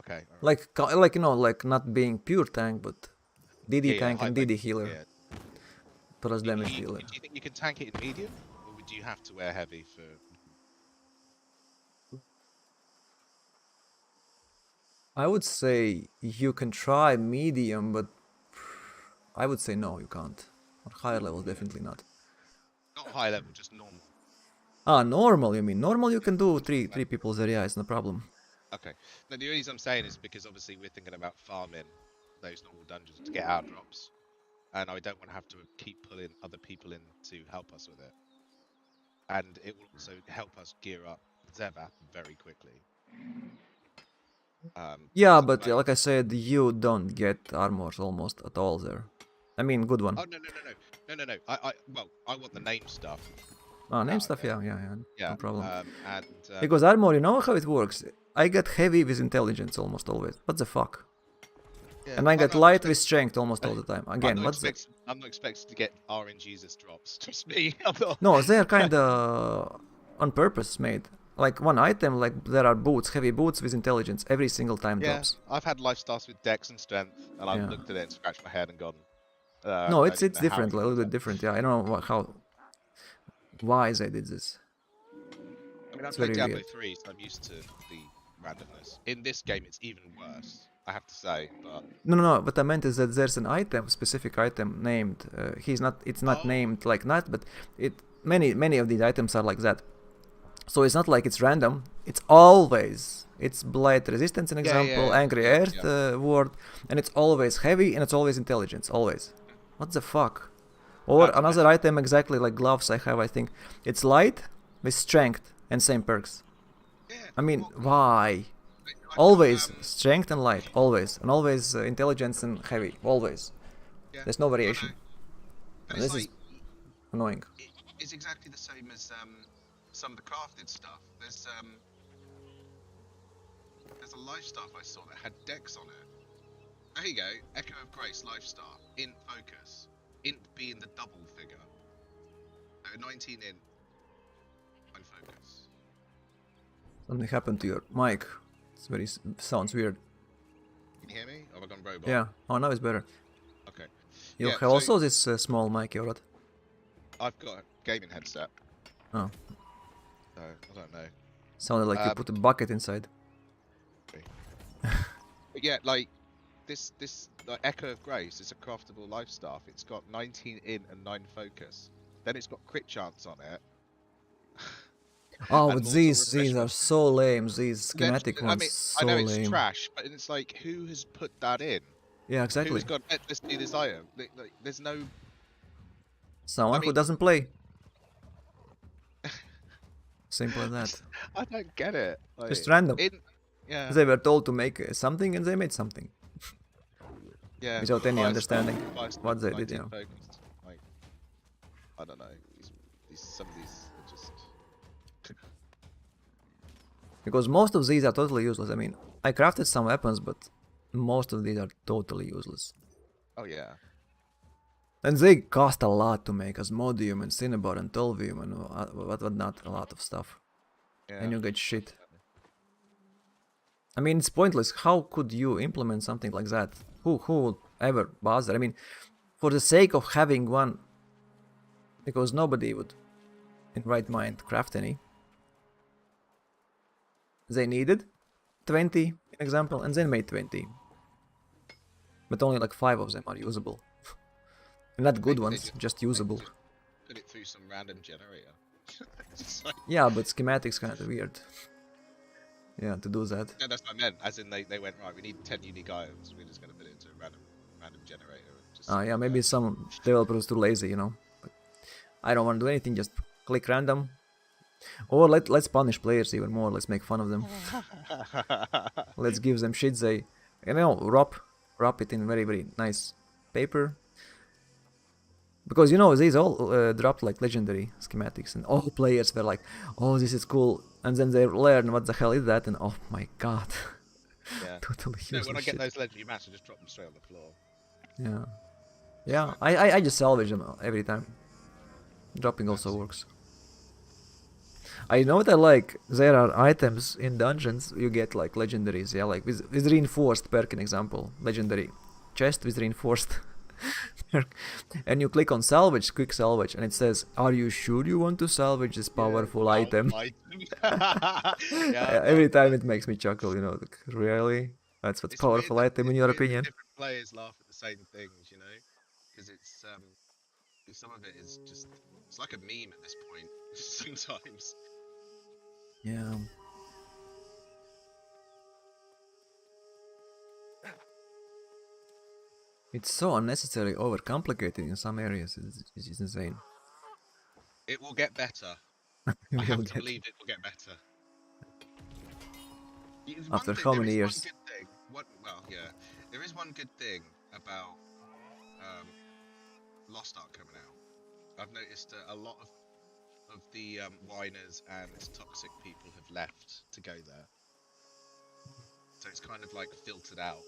Okay. Right. Like you know, like not being pure tank, but DD tank and DD healer. Yeah. Plus damage healer. Do you think you can tank it in medium, or would you have to wear heavy for? I would say you can try medium, but I would say no, you can't. On higher levels, definitely not. Not high level, just normal. Ah, normal, you mean? Normal you can do three people there, yeah, it's no problem. Okay. Now the reason I'm saying is because obviously we're thinking about farming those normal dungeons to get our drops, and I don't want to have to keep pulling other people in to help us with it. And it will also help us gear up Zeva very quickly. Yeah, but like I said, you don't get armors almost at all there. I mean, good one. Oh no. I want the name stuff. Ah, name stuff, yeah, no problem. Because armor, you know how it works. I get heavy with intelligence almost always. What the fuck? Yeah, and I get light with strength almost all the time. Again, I'm not expected to get RNGs as drops. Trust me. No, they're kinda on purpose made. Like one item, like there are boots, heavy boots with intelligence every single time drops. I've had lifestyles with dex and strength, and I've looked at it and scratched my head and gone. No, it's different, a little bit different. Yeah, I don't know why they did this. I mean, I've played Diablo 3, so I'm used to the randomness. In this game, it's even worse, I have to say. But no. What I meant is that there's an item, specific item named. It's not named like that, but many of these items are like that. So it's not like it's random. It's always blight resistance, an example, angry earth ward, and it's always heavy and it's always intelligence, always. What the fuck? Or another item exactly like gloves I have, I think. It's light with strength and same perks. I mean, why? Always strength and light, always, and always intelligence and heavy, always. There's no variation. And this is annoying. It's exactly the same as some of the crafted stuff. There's a life staff I saw that had dex on it. There you go, Echo of Grace life staff, int focus, int being the double figure. No, 19 int, 1 focus. Something happened to your mic. Sounds weird. Can you hear me? Have I gone robot? Yeah. Oh, now it's better. Okay. You have also this small mic, right? I've got a gaming headset. Oh. So, I don't know. Sounded like you put a bucket inside. But yeah, like this like Echo of Grace is a craftable life staff. It's got 19 int and 9 focus. Then it's got crit chance on it. Oh, but these are so lame. These schematic ones, I mean, so I know lame. it's trash, but it's like, who has put that in? Yeah, exactly. Who's gone, let's do this item? Like, there's no... Someone who doesn't play. Simple as that. I don't get it. Like, just random. Yeah. They were told to make something and they made something. Yeah. Without any understanding what they did, you know. Like, I don't know. Some of these are just... Because most of these are totally useless. I mean, I crafted some weapons, but most of these are totally useless. Oh yeah. And they cost a lot to make, Asmodium and Cinnabar and Tolvium and what not, a lot of stuff. Yeah. And you get shit. Definitely. I mean, it's pointless. How could you implement something like that? Who would ever bother? I mean, for the sake of having one, because nobody would, in right mind, craft any. They needed 20, an example, and then made 20. But only like 5 of them are usable. Not good Maybe they ones, just usable. just put it through some random generator. It's like, Yeah, but schematics kind of weird. Yeah, to do that. no, that's what I meant. As in, they went, right, we need 10 unique items. We're just going to put it into a random generator. And just Yeah, maybe some developers too lazy, you know. But I don't want to do anything, just click random. Or let's punish players even more. Let's make fun of them. Let's give them shit. They, wrap it in very, very nice paper. Because these all dropped like legendary schematics, and all players were like, "Oh, this is cool," and then they learn what the hell is that, and oh my god, Yeah. totally No, useless when I get shit. those legendary mats, I just drop them straight on the floor. Yeah. I just salvage them every time. Dropping also works. I know that like there are items in dungeons you get like legendaries, yeah, like with reinforced perk, an example, legendary chest with reinforced perk, and you click on salvage, quick salvage, and it says, "Are you sure you want to salvage this powerful item?" Yeah, Every time it makes me chuckle, like, really? That's what's it's powerful weird item that, in it's your weird that opinion? different players laugh at the same things, because it's some of it is just it's like a meme at this point sometimes. Yeah. It's so unnecessarily overcomplicated in some areas. It's insane. It will get better. We I will have to get believe it will get better. after how many There is years? one good thing. Yeah, there is one good thing about Lost Ark coming out. I've noticed that a lot of the whiners and toxic people have left to go there. So it's kind of like filtered out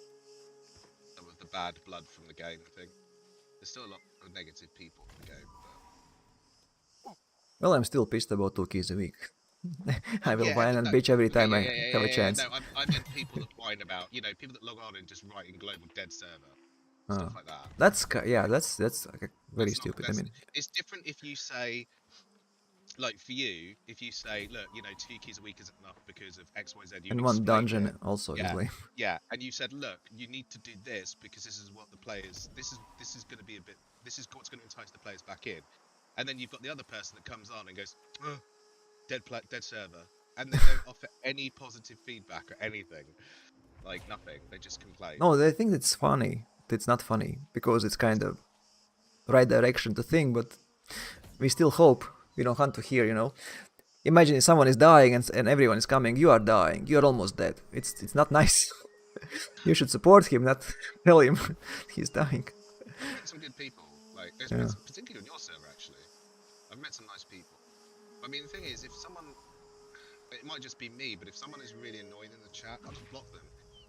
some of the bad blood from the game, I think. There's still a lot of negative people in the game, but... Well, I'm still pissed about 2 keys a week. Oh, I will yeah, whine and no. bitch every Okay, time I have a chance. No, I meant people that whine about, people that log on and just write in global dead server, stuff like that. That's like, very That's not. stupid. I mean, It's different if you say, like for you, if you say, look, 2 keys a week isn't enough because of X, Y, Z. You and one explain dungeon it. also is Yeah, lame. yeah, and you said, look, you need to do this because this is what the players. This is going to be a bit. This is what's going to entice the players back in, and then you've got the other person that comes on and goes, oh, dead server, and they don't offer any positive feedback or anything, like nothing. They just complain. No, they think it's funny. It's not funny because it's kind of right direction to think, but we still hope. We don't want to hear. Imagine if someone is dying and everyone is coming. You are dying. You are almost dead. It's not nice. You should support him, not tell him he's dying. I've met some good people, like particularly on your server. Actually, I've met some nice people. I mean, the thing is, if someone, it might just be me, but if someone is really annoying in the chat, I'll just block them.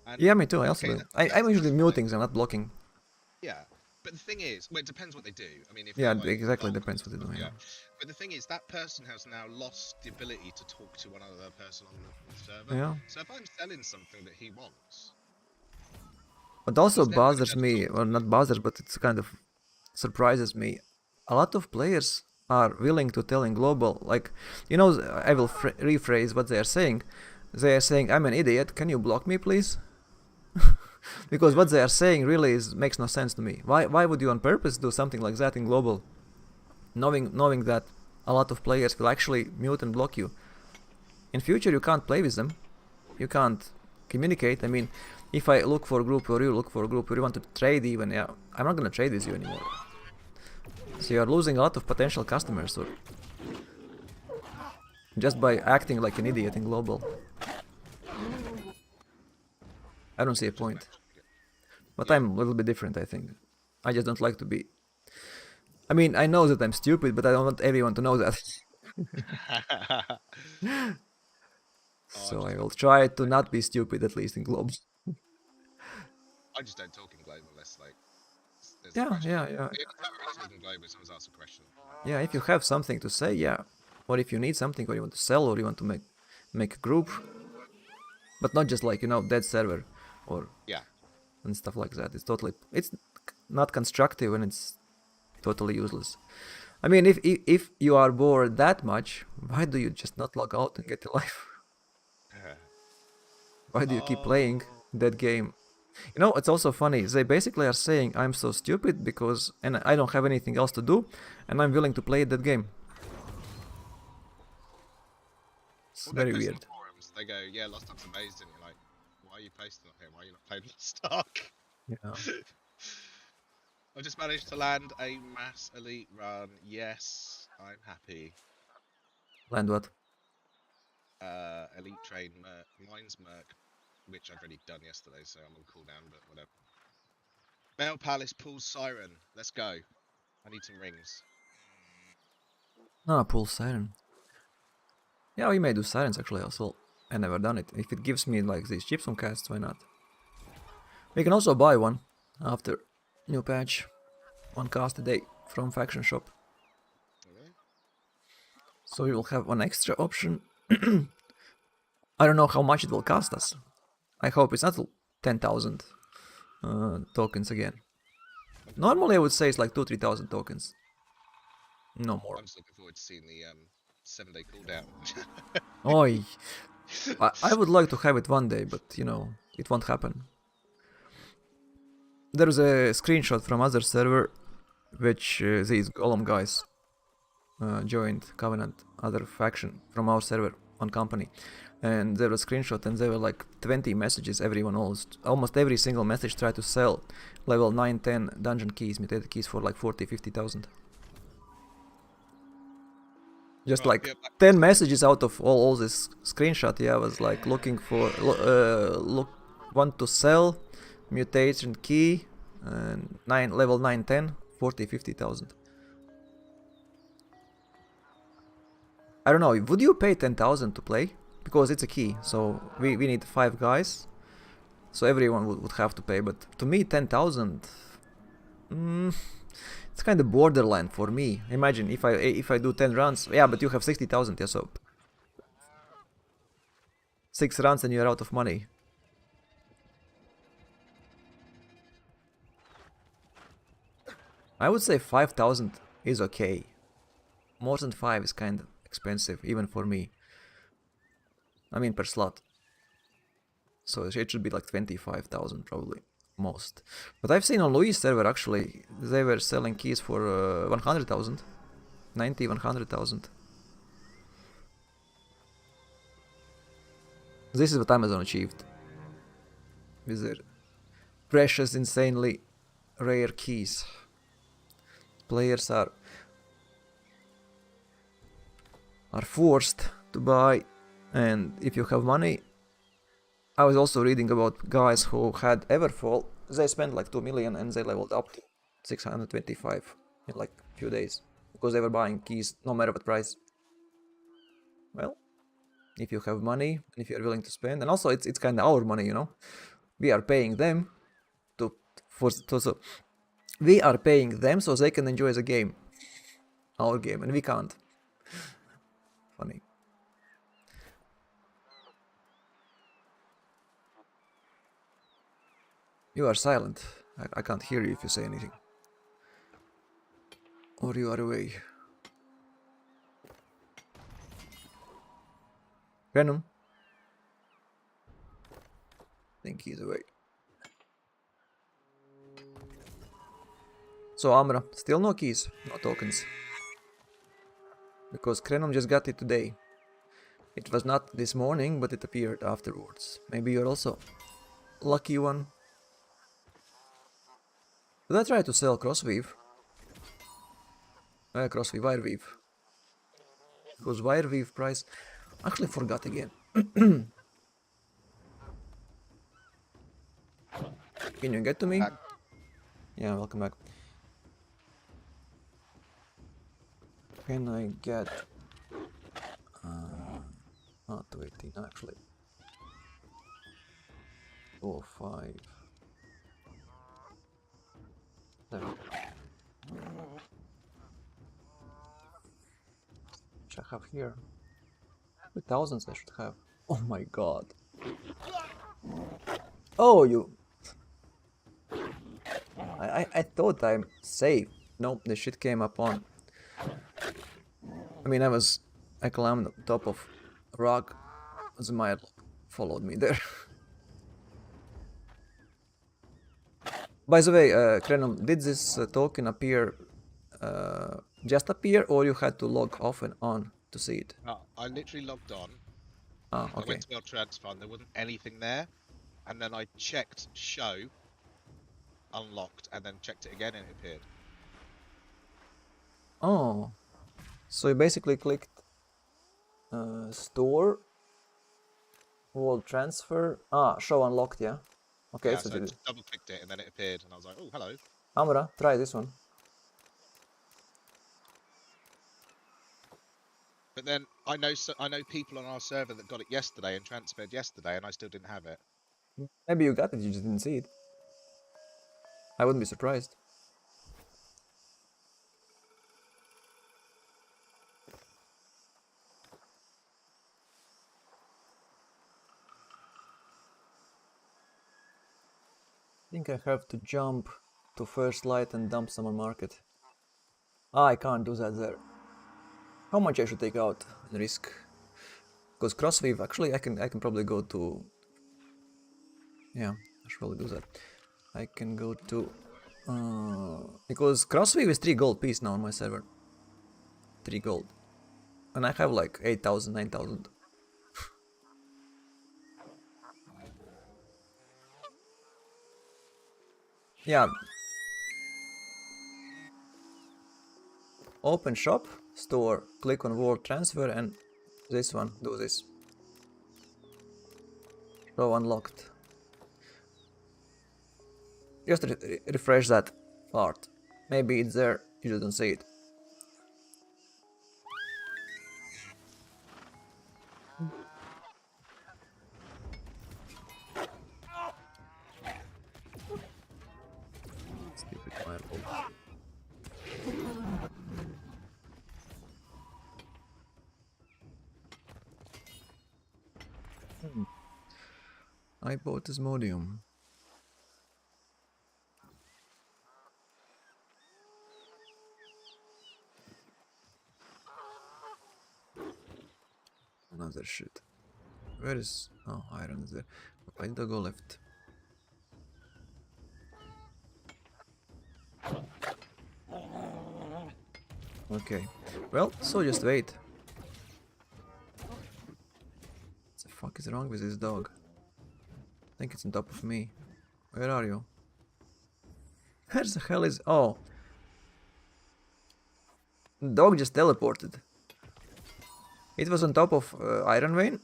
And, Yeah, me too. I also do. I'm usually muting them, not blocking. Yeah, but the thing is, well, it depends what they do. I mean, if yeah, like, exactly depends what they do. Yeah. But the thing is, that person has now lost the ability to talk to one other person on the server. Yeah. So if I'm selling something that he wants, what also bothers me, or not bothers, but it's kind of surprises me. A lot of players are willing to tell in global, like, I will rephrase what they are saying. They are saying, "I'm an idiot. Can you block me, please?" Because what they are saying really makes no sense to me. Why would you on purpose do something like that in global, knowing that a lot of players will actually mute and block you? In future, you can't play with them. You can't communicate. I mean, if I look for a group or you look for a group or you want to trade even, yeah, I'm not gonna trade with you anymore. So you are losing a lot of potential customers, or just by acting like an idiot in global. I don't see a point. But I'm a little bit different, I think. I just don't like to be... I mean, I know that I'm stupid, but I don't want everyone to know that. So I will try to not be stupid, at least in global. I just don't talk in global unless, like, Is the Yeah, question. yeah, yeah. If that really doesn't go, but someone's asked a question. Yeah, if you have something to say, yeah. Or if you need something, or you want to sell, or you want to make a group, but not just like, you know, dead server, or Yeah. and stuff like that. It's not constructive, and it's totally useless. I mean, if you are bored that much, why do you just not log out and get a life? Why do you keep playing Oh. that game? You know, it's also funny. They basically are saying I'm so stupid because and I don't have anything else to do, and I'm willing to play that game. It's All they very post on weird. the forums, they go, "Yeah, Lost Ark's amazing." You're like, "Why are you posting on here? Why are you not playing Lost Ark?" Yeah. I just managed to land a mass elite run. Yes, I'm happy. Land what? Elite train Merc. Mine's Merc, which I've already done yesterday, so I'm on cooldown, but whatever. Male Palace pulls Siren. Let's go. I need some rings. Ah, pull siren. Yeah, we may do sirens actually as well. I never done it. If it gives me like these gypsum casts, why not? We can also buy one after new patch. One cast a day from faction shop. Really? So we will have one extra option. I don't know how much it will cost us. I hope it's not 10,000 tokens again. Normally I would say it's like 2-3,000 tokens. No more. I'm just looking forward to seeing the 7-day cooldown. Oi. I would like to have it one day, but you know, it won't happen. There's a screenshot from other server which these golem guys joined Covenant, other faction from our server on company. And there was a screenshot and there were like 20 messages, everyone almost every single message tried to sell level 9-10 dungeon keys, mutated keys for like 40-50,000. Just Right, like 10 messages out of all this screenshot, yeah, I was like looking for, want to sell mutation key, level 9-10, 40-50,000. I don't know, would you pay 10,000 to play? Because it's a key, so we need 5 guys, so everyone would have to pay, but to me 10,000, it's kind of borderline for me. Imagine if I do 10 runs, yeah, but you have 60,000, yeah, so 6 runs and you're out of money. I would say 5,000 is okay. More than 5 is kind of expensive, even for me. I mean per slot. So it should be like 25,000 probably, most. But I've seen on Louis' server actually, they were selling keys for 100,000. 90, 100,000. This is what Amazon achieved. With their precious, insanely rare keys. Players are forced to buy, and if you have money, I was also reading about guys who had Everfall. They spent like 2 million and they leveled up to 625 in like a few days because they were buying keys no matter what price. Well, if you have money and if you are willing to spend, and also it's kind of our money, you know, we are paying them so we are paying them so they can enjoy the game, our game, and we can't. Funny. You are silent. I can't hear you if you say anything. Or you are away. Venom. Think he's away. So Amra, still no keys, no tokens. Because Krenom just got it today. It was not this morning, but it appeared afterwards. Maybe you're also lucky one. Did I try to sell Crossweave? Crossweave, Wireweave. Because Wireweave price... Actually forgot again. Can you get to me? Back. Yeah, welcome back. Can I get... not 218 actually. 4, 5... There. Which I have here. 3,000 I should have. Oh my god. Oh, you. I thought I'm safe. Nope, the shit came upon. I mean, I climbed on top of a rock. The mile followed me there. By the way, Krenom, did this token appear, just appear, or you had to log off and on to see it? I literally logged on. Ah, I okay. went to our transfer and there wasn't anything there. And then I checked show, unlocked, and then checked it again and it appeared. Oh, so you basically clicked store, world transfer. Ah, show unlocked, yeah. Okay, Yeah, so so I did it. just double clicked it and then it appeared and I was like, oh, hello. Amra, try this one. But then I know people on our server that got it yesterday and transferred yesterday and I still didn't have it. Maybe you got it, you just didn't see it. I wouldn't be surprised. I think I have to jump to first light and dump some on market. Ah, I can't do that there. How much I should take out and risk? Because crossweave, actually, I can probably go to. Yeah, I should probably do that. I can go to. Because crossweave is 3 gold piece now on my server. 3 gold, and I have like 8,000, 9,000. Yeah. Open shop, store, click on world transfer, and this one, do this. Show unlocked. Just refresh that part. Maybe it's there, you just don't see it. Stupid fireball. I bought Asmodium. Another shit. Where is... Oh, iron is there. Why did I go left? Okay. Well, so just wait. What the fuck is wrong with this dog? I think it's on top of me. Where are you? Where the hell is... Oh. The dog just teleported. It was on top of Iron Vein.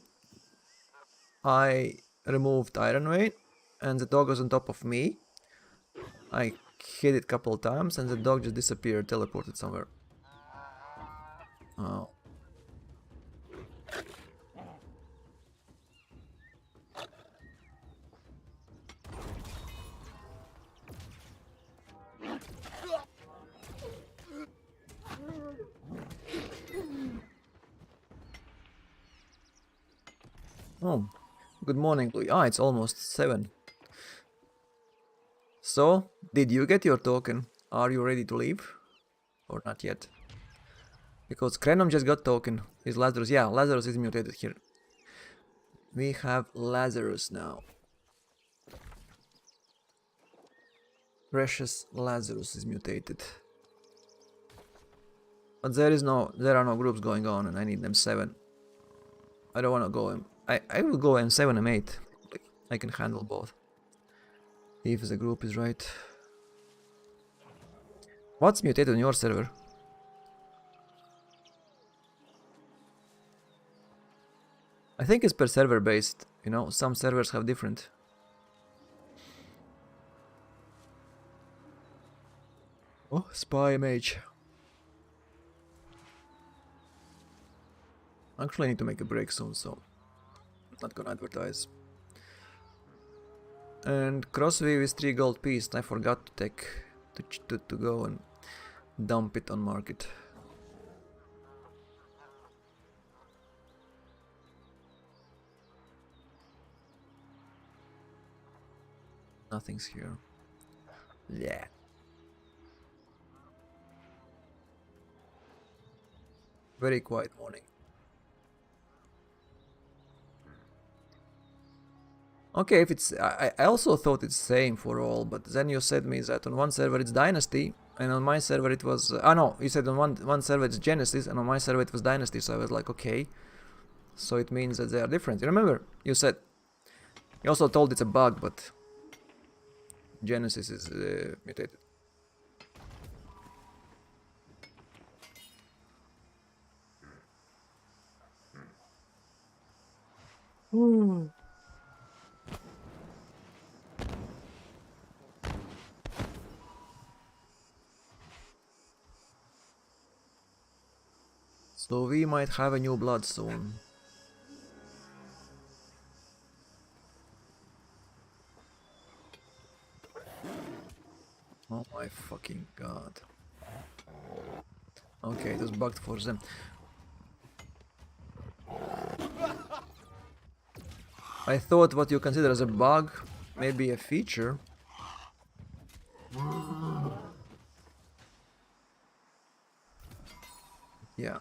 I removed Iron Vein. And the dog was on top of me. I hit it a couple of times and the dog just disappeared, teleported somewhere. Oh. Oh, good morning, Louis. Ah, it's almost 7. So, did you get your token? Are you ready to leave? Or not yet? Because Krenom just got token. Is Lazarus? Yeah, Lazarus is mutated here. We have Lazarus now. Precious Lazarus is mutated. But there are no groups going on and I need them 7. I don't want to go I will go M7, M8. I can handle both. If the group is right. What's mutated on your server? I think it's per server based, you know, some servers have different. Oh, spy mage. Actually I need to make a break soon, so I'm not gonna advertise. And crossweave is 3 gold piece, I forgot to take to go and dump it on market. Nothing's here. Yeah. Very quiet morning. Okay, if it's... I also thought it's same for all, but then you said me that on one server it's Dynasty, and on my server it was... no, you said on one server it's Genesis, and on my server it was Dynasty, so I was like, okay. So it means that they are different. You remember, you said... You also told it's a bug, but... Genesis is mutated. So we might have a new blood soon. Oh my fucking god. Okay, it was bugged for them. I thought what you consider as a bug may be a feature. Yeah.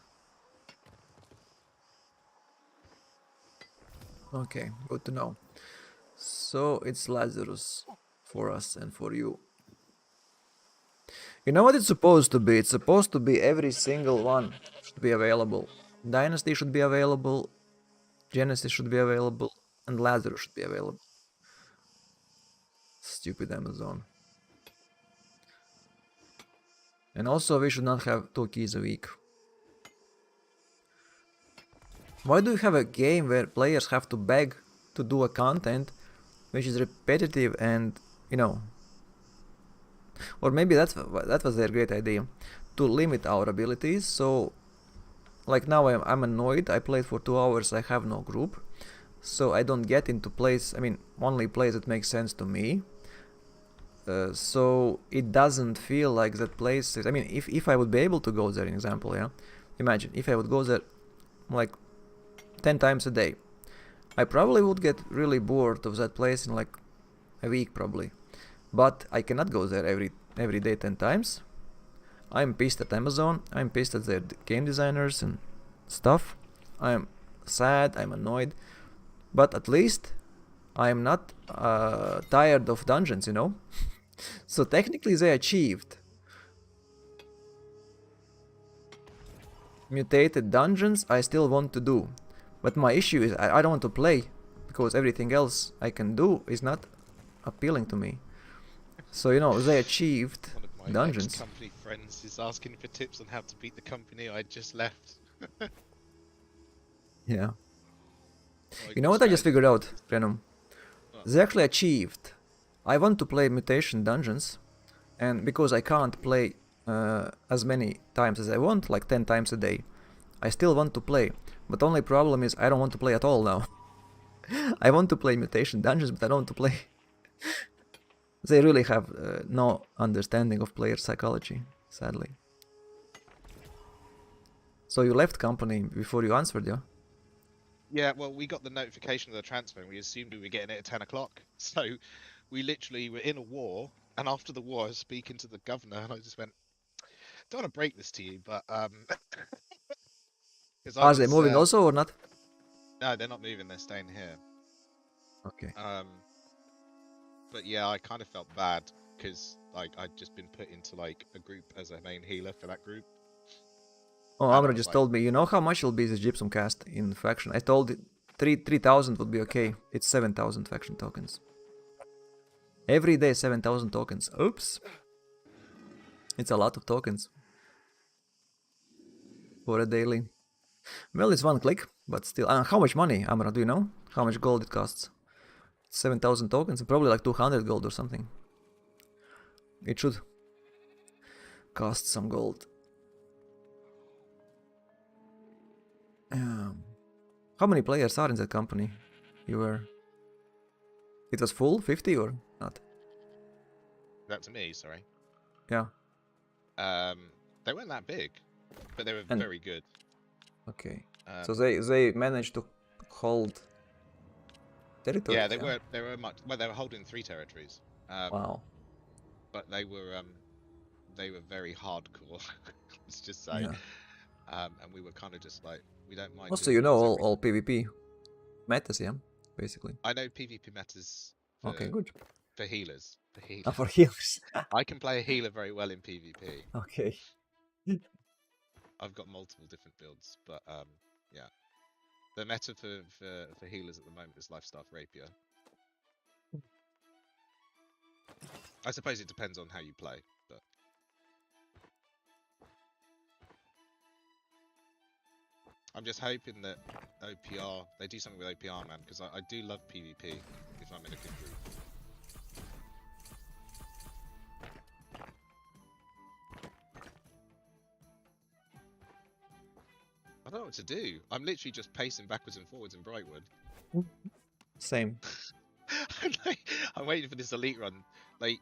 Okay, good to know. So it's Lazarus for us and for you. You know what it's supposed to be? It's supposed to be every single one should be available. Dynasty should be available, Genesis should be available, and Lazarus should be available. Stupid Amazon. And also we should not have 2 keys a week. Why do you have a game where players have to beg to do a content which is repetitive and, you know... Or maybe that was their great idea, to limit our abilities. So, like now I'm annoyed, I played for 2 hours, I have no group. So I don't get into plays, I mean, only plays that make sense to me. So it doesn't feel like that place is... I mean, if I would be able to go there, in example, yeah? Imagine, if I would go there like 10 times a day, I probably would get really bored of that place in like a week probably. But I cannot go there every day 10 times. I'm pissed at Amazon, I'm pissed at their game designers and stuff. I'm sad, I'm annoyed. But at least I'm not tired of dungeons, you know? So technically they achieved. Mutated dungeons I still want to do. But my issue is I don't want to play, because everything else I can do is not appealing to me. So, you know, they achieved One of my dungeons. ex-company friends is asking for tips on how to beat the company I just left. Yeah. Like, You know what I just strategy. figured out, Renum? What? They actually achieved. I want to play mutation dungeons, and because I can't play as many times as I want, like 10 times a day, I still want to play. But the only problem is I don't want to play at all now. I want to play mutation dungeons, but I don't want to play. They really have no understanding of player psychology, sadly. So you left company before you answered, yeah? Yeah, well, we got the notification of the transfer and we assumed we were getting it at 10 o'clock. So we literally were in a war. And after the war, I was speaking to the governor and I just went, don't want to break this to you, but... because I Are they was... moving also or not? No, they're not moving, they're staying here. Okay. But yeah, I kind of felt bad because like I'd just been put into like a group as a main healer for that group. Oh, And I Amra was just like, told me, you know how much will be this gypsum cast in faction? I told it 3,000 would be okay. It's 7,000 faction tokens. Every day 7,000 tokens. Oops. It's a lot of tokens. For a daily. Well, it's 1 click, but still. How much money, Amra, do you know? How much gold it costs? 7,000 tokens, probably like 200 gold or something. It should cost some gold. How many players are in that company? You were... It was full, 50 or not? that to me, sorry. Yeah. They weren't that big, but they were And very good. okay. Um, So they managed to hold territory. yeah, they were much well. They were holding 3 territories. Wow. But they were very hardcore. Let's just say. Yeah. And we were kind of just like, we don't mind Also, doing you know yours all PvP metas, yeah, basically. I know PvP matters Okay, good. for healers. For For healers. healers. I can play a healer very well in PvP. Okay. I've got multiple different builds, but yeah. The meta for healers at the moment is Lifestaff Rapier. I suppose it depends on how you play, but I'm just hoping that OPR, they do something with OPR, man, because I do love PvP if I'm in a good group. I don't know what to do. I'm literally just pacing backwards and forwards in Brightwood. Same. I'm waiting for this elite run. Like,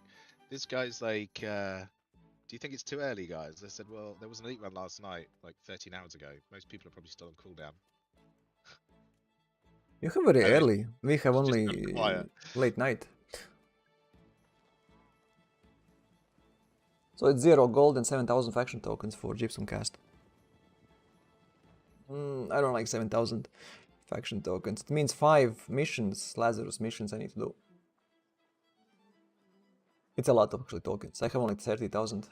this guy's like, do you think it's too early, guys? I said, well, there was an elite run last night, like 13 hours ago. Most people are probably still on cooldown. You have very And early. We have it's only just quiet. late night. So it's 0 gold and 7,000 faction tokens for Gypsum cast. I don't like 7,000 faction tokens. It means 5 missions, Lazarus missions I need to do. It's a lot of actually tokens. I have only 30,000.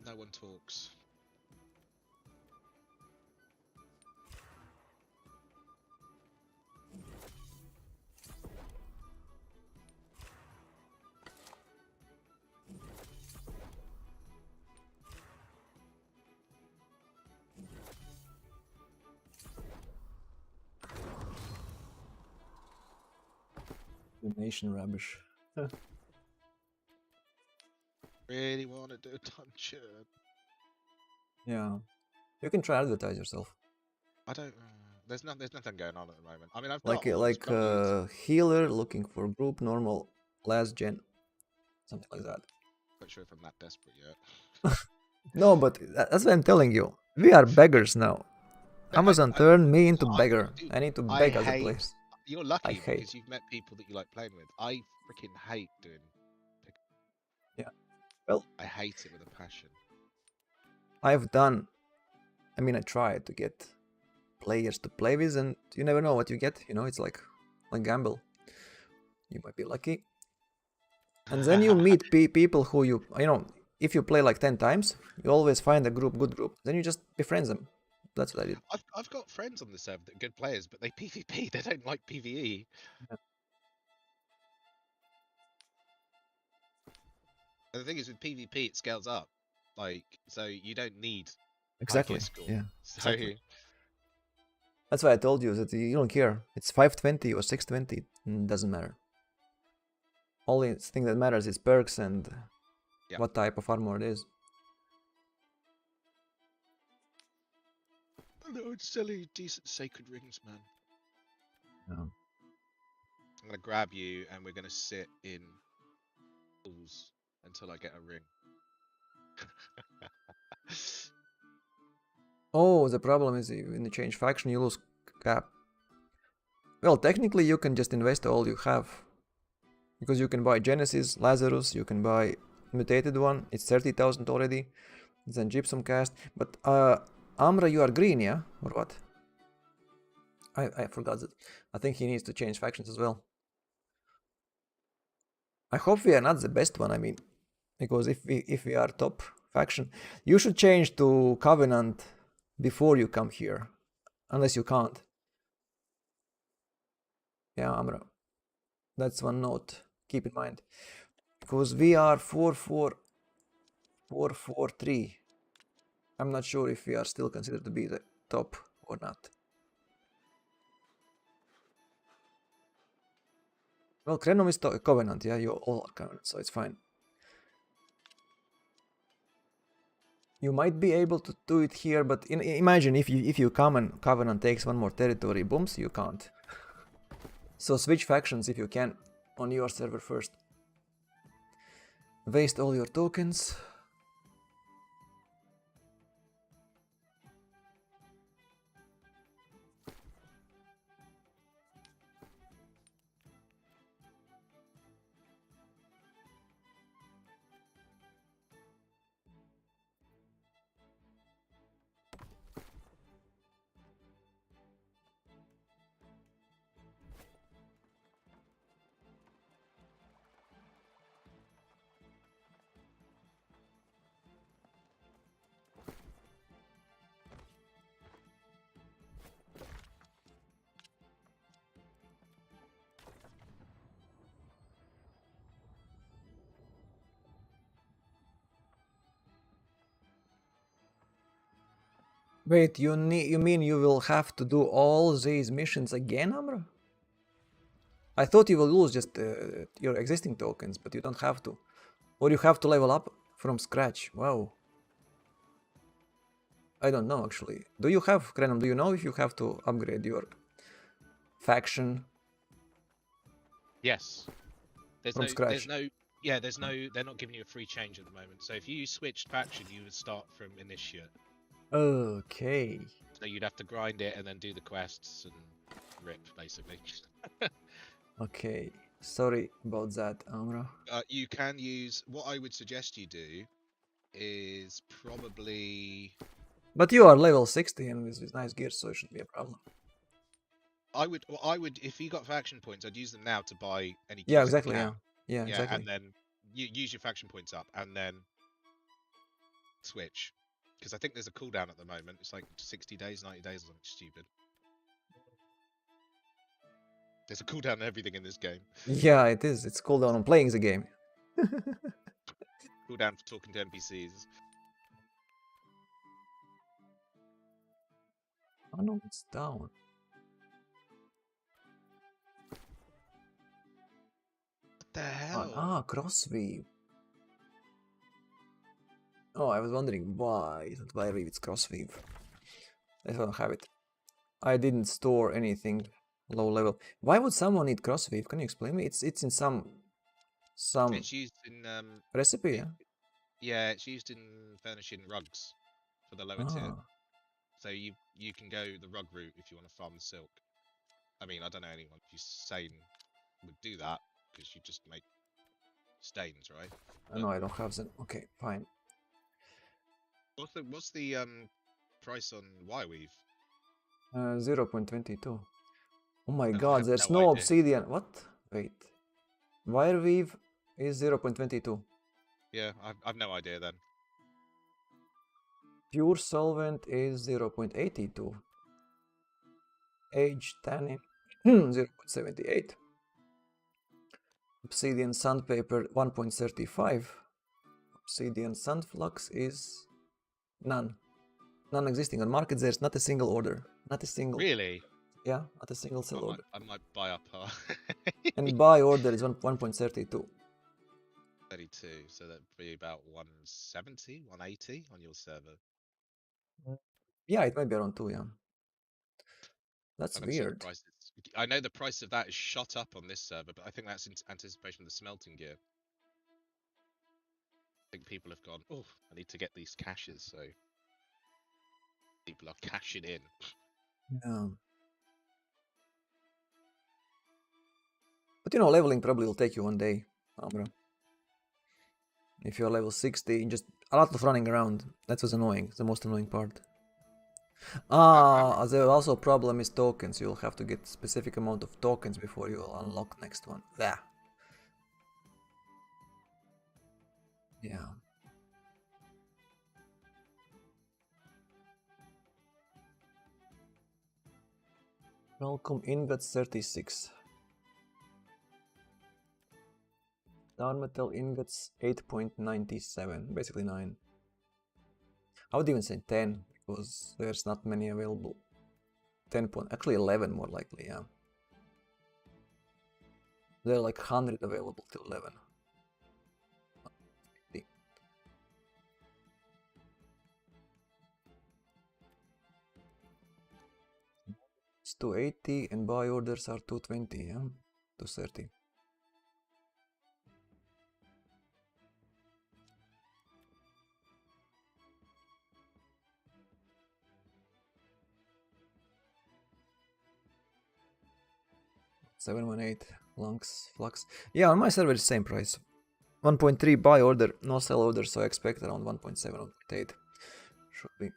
No one talks. Donation rubbish. Really want to do a dungeon. Yeah. You can try advertise yourself. I don't. There's nothing going on at the moment. I mean, I've Like got like healer looking for group normal last gen, something like that. Not sure if I'm that desperate yet. No, but that's what I'm telling you. We are beggars now. Amazon turned me into beggar. Dude, I need to I beg as a hate. place. You're lucky hate. because you've met people that you like playing with. I freaking hate doing. Yeah. Well, I hate it with a passion. I've done. I mean, I tried to get players to play with, and you never know what you get. You know, it's like gamble. You might be lucky, and then you meet people who you know. If you play like 10 times, you always find a good group. Then you just befriend them. That's what I did. I've got friends on the server that are good players, but they PvP. They don't like PvE. Yeah. And the thing is, with PvP, it scales up. Like, so you don't need Exactly. high gear score. Yeah. So Exactly. That's why I told you that you don't care. It's 520 or 620. Doesn't matter. Only thing that matters is perks and what type of armor it is. No, it's selling decent sacred rings, man. Yeah. I'm gonna grab you, and we're gonna sit in pools until I get a ring. Oh, the problem is when you change faction, you lose cap. Well, technically, you can just invest all you have. Because you can buy Genesis, Lazarus, you can buy Mutated one, it's 30,000 already. Then Gypsum cast. But Amra, you are green, yeah? Or what? I forgot that. I think he needs to change factions as well. I hope we are not the best one, I mean. Because if we are top faction, you should change to Covenant before you come here. Unless you can't. Yeah, Amra. That's one note. Keep in mind. Because we are 4-4-3. I'm not sure if we are still considered to be the top or not. Well, Krenom is Covenant, yeah, you all are Covenant, so it's fine. You might be able to do it here, but imagine if you come and Covenant takes one more territory, booms, you can't. So switch factions if you can on your server first. Waste all your tokens. Wait, you mean you will have to do all these missions again, Amra? I thought you will lose just your existing tokens, but you don't have to. Or you have to level up from scratch. Wow. I don't know actually. Do you have, Krenom, do you know if you have to upgrade your faction Yes. from scratch? There's no, they're not giving you a free change at the moment. So if you switched faction, you would start from initiate. Okay. So you'd have to grind it and then do the quests and rip, basically. Okay. Sorry about that, Amra. You can use, what I would suggest you do is probably, But you are level 60 and with nice gear, so it shouldn't be a problem. I would, if you got faction points, I'd use them now to buy any Yeah, gears that exactly, you yeah. can. Yeah, exactly. And then you use your faction points up and then switch. Because I think there's a cooldown at the moment. It's like 60 days, 90 days or something stupid. There's a cooldown on everything in this game. Yeah, it is. It's cooldown on playing the game. Cooldown for talking to NPCs. Oh no, it's down. What the hell? Crossweave. Oh, I was wondering why isn't Wireweave, it's Crossweave. I don't have it. I didn't store anything low level. Why would someone need Crossweave? Can you explain me? It's in some It's used in recipe, yeah? yeah, it's used in furnishing rugs for the lower tier. So you can go the rug route if you want to farm the silk. I mean, I don't know anyone who's sane would do that because you just make stains, right? No, I don't have them. Okay, fine. What's the price on Wireweave? 0.22. Oh my I god, have there's no no idea. obsidian. What? Wait. Wireweave is 0.22. Yeah, I've no idea then. Pure solvent is 0.82. Age tannin 0.78. Obsidian sandpaper 1.35. Obsidian sandflux is none. Non-existing on market. There's not a single order. Not a single. Really? Yeah, not a single sell order. I might buy up And buy order is 1.32. 32, so that'd be about 170, 180 on your server. Yeah, it might be around 2, yeah. That's I haven't seen the weird. prices. I know the price of that is shot up on this server, but I think that's in anticipation of the smelting gear. I think people have gone, oh, I need to get these caches, so people are cashing in. Yeah. But you know, leveling probably will take you 1 day, Amra. If you're level 60, just a lot of running around. That was annoying, the most annoying part. The also problem is tokens. You'll have to get specific amount of tokens before you unlock next one. Yeah. Yeah. Welcome ingots 36. Non-metal ingots 8.97, basically 9. I would even say 10 because there's not many available. 10 point, actually 11 more likely, yeah. There are like 100 available till 11. It's 280 and buy orders are 220, yeah? 230. $718 lunks flux. Yeah, on my server it's same price. 1.3 buy order, no sell order, so I expect around 1.7 or 1.8 should be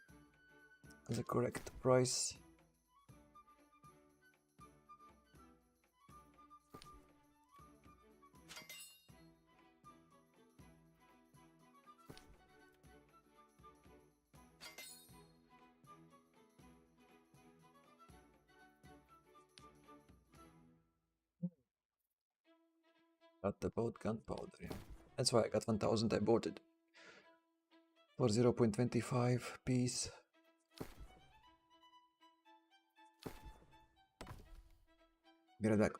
the correct price. Got about gunpowder, yeah. That's why I got 1000, I bought it for 0.25 piece. Get it back.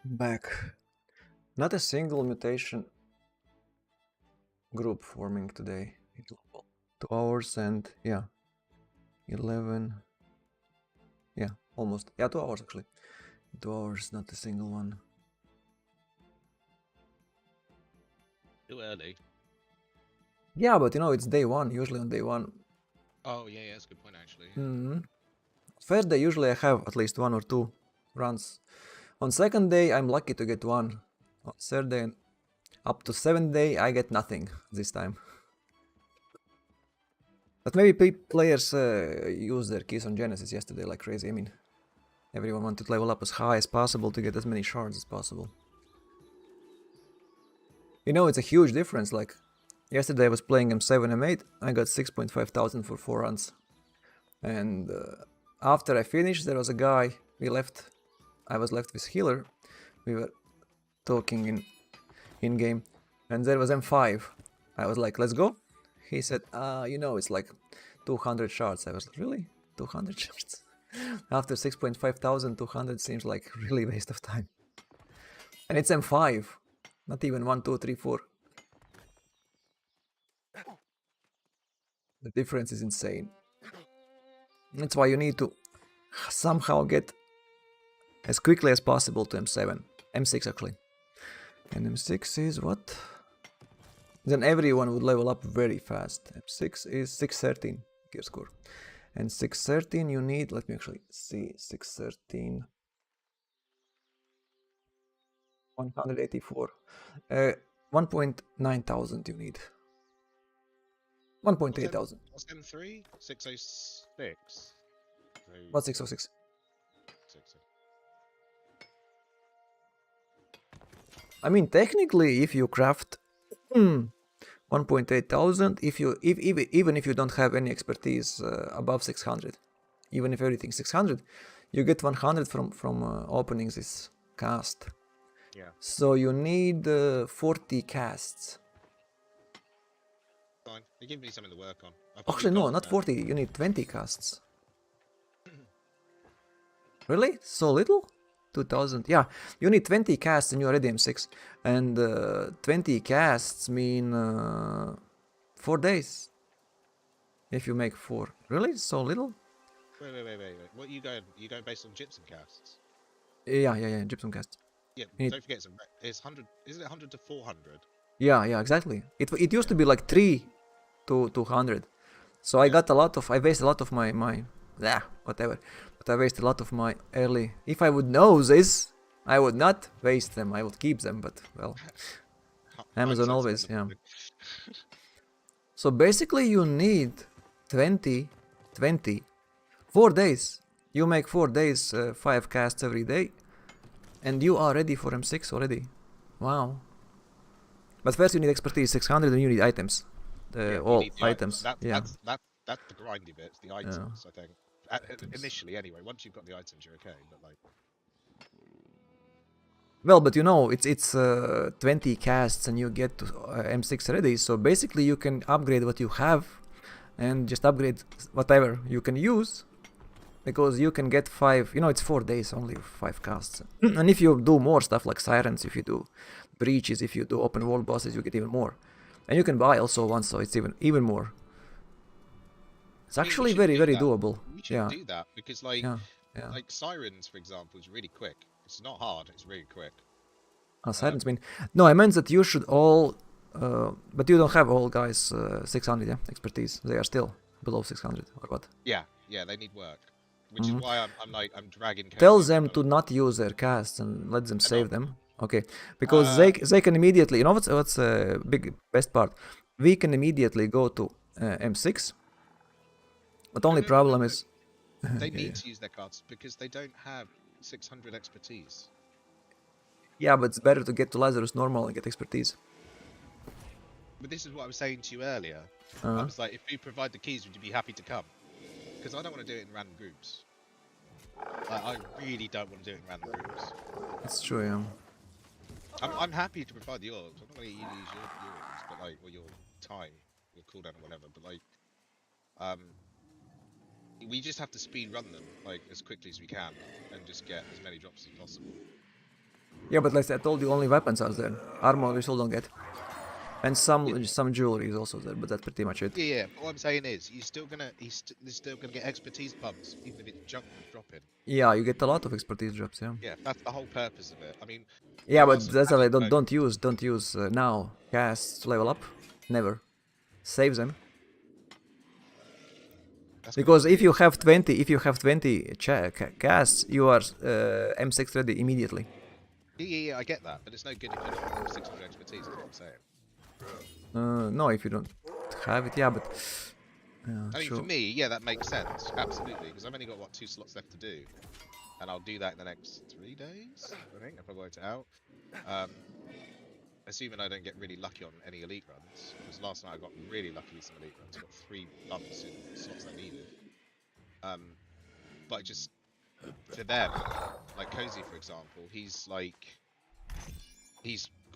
Back. Not a single mutation group forming today. 2 hours and yeah, 11. Yeah, almost. Yeah, 2 hours actually. 2 hours, not a single one. Too early. Yeah, but you know, it's day one, usually on day one. Oh, yeah, that's a good point, actually. First day, usually I have at least 1 or 2 runs. On second day, I'm lucky to get 1. On third day, up to 7th day, I get nothing this time. But maybe players use their keys on Genesis yesterday like crazy. I mean, everyone wanted to level up as high as possible to get as many shards as possible. You know, it's a huge difference. Like, yesterday I was playing M7, M8, I got 6.5 thousand for 4 runs. And after I finished, there was a guy, I was left with healer. We were talking in game, and there was M5. I was like, let's go. He said, you know, it's like 200 shards. I was like, really? 200 shards? After 6,500 seems like really waste of time. And it's M5, not even 1, 2, 3, 4. The difference is insane. That's why you need to somehow get as quickly as possible to M7. M6 actually. And M6 is what? Then everyone would level up very fast. M6 is 613 gear score. And 613 you need, let me actually see, 613. 184. 1.9 thousand you need. 1.8 thousand. What's M3? 606. What's 606? I mean, technically, if you craft 1.8 thousand, even if you don't have any expertise above 600, even if everything 600, you get 100 from opening this cast. Yeah. So you need 40 casts. Fine. They give me something to work on. Actually, no, not 40. You need 20 casts. Really? So little? 2000. Yeah, you need 20 casts and you're already M6. And 20 casts mean 4 days. If you make 4. Really? So little? Wait. What you going? You going based on gypsum casts? Yeah. Gypsum casts. Yeah. Need- Don't forget, it's 100. Isn't it 100 to 400? Yeah, exactly. It used to be like 3 to 200. So I got a lot of, I wasted a lot of my whatever. But I wasted a lot of my early, if I would know this, I would not waste them, I would keep them, but well, Amazon always, yeah. So basically you need 20, 4 days. You make 4 days, 5 casts every day, and you are ready for M6 already. Wow. But first you need expertise 600 and you need items. All items. That's the grindy bit. It's the items, I think. Initially, anyway. Once you've got the items, you're okay. But like, well, but you know, it's 20 casts and you get to M6 ready. So basically, you can upgrade what you have, and just upgrade whatever you can use, because you can get 5. You know, it's 4 days only, 5 casts. And if you do more stuff like sirens, if you do breaches, if you do open world bosses, you get even more. And you can buy also once, so it's even more. It's actually very doable. We should do that because like sirens, for example, is really quick. It's not hard. It's really quick. Sirens mean no. I meant that you should all, but you don't have all guys 600 expertise. They are still below 600 or what? Yeah, they need work, which is why I'm dragging. Tell them to not use their casts and let them save them. Okay, because they can immediately. You know what's best part? We can immediately go to M6. But only problem is they need to use their cards because they don't have 600 expertise. Yeah, but it's better to get to Lazarus normal and get expertise. But this is what I was saying to you earlier. I was like, if you provide the keys, would you be happy to come? Because I don't want to do it in random groups. Like, I really don't want to do it in random groups. It's true, yeah. I'm happy to provide the orbs. I'm not going to use yours, but like, or your time, your cooldown or whatever. But like, we just have to speed run them like as quickly as we can and just get as many drops as possible. Yeah, but like I told you, only weapons are there. Armor we still don't get, and some jewelry is also there, but that's pretty much it. Yeah. But what I'm saying is, he's still gonna get expertise bumps even if it's junk dropping. Yeah, you get a lot of expertise drops. Yeah. Yeah, that's the whole purpose of it. I mean. Yeah, but that's why don't use now casts to level up. Never. Save them. Because if you have 20 casts, you are M6 ready immediately. Yeah, I get that, but it's no good if you don't have 600 expertise. That's what I'm saying. No, if you don't have it, yeah, but. I mean, for me, yeah, that makes sense, absolutely, because I've only got 2 slots left to do, and I'll do that in the next 3 days. I think if I worked it out. Assuming I don't get really lucky on any elite runs, because last night I got really lucky with some elite runs. I got 3 bumps in slots I needed. But just for them, like Cozy for example, he's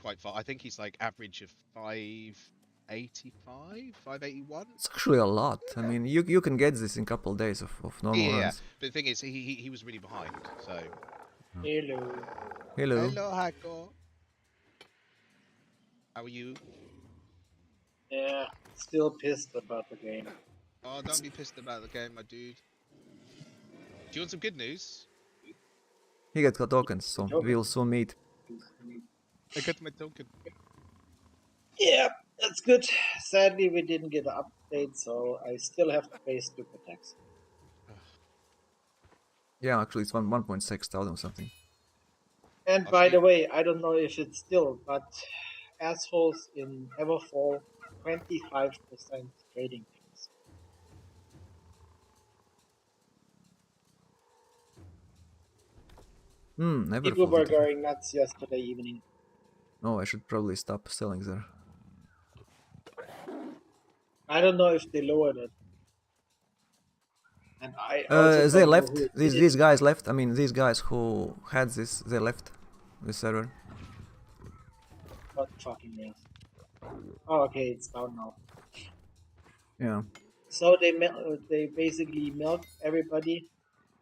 quite far. I think he's like average of 5 585, 581. It's actually a lot. I mean, you can get this in a couple days of normal Yeah, runs. but the thing is, he was really behind. So Hello. Hello. hello, Hako. How are you? Yeah, still pissed about the game. Oh, don't be pissed about the game, my dude. Do you want some good news? He got tokens, so Token. we'll soon meet. I got my token. Yeah, that's good. Sadly, we didn't get an update, so I still have to pay stupid tax. Yeah, actually, it's 1.6 thousand something. And I'll by see. the way, I don't know if it's still, but assholes in Everfall 25% trading fees. Never People were folded. going nuts yesterday evening. Oh, I should probably stop selling there. I don't know if they lowered it. And I also They don't know left. who it These is. these guys left. I mean, these guys who had this, they left the server. What fucking is? Oh, okay, it's down now. Yeah. So they basically milked everybody.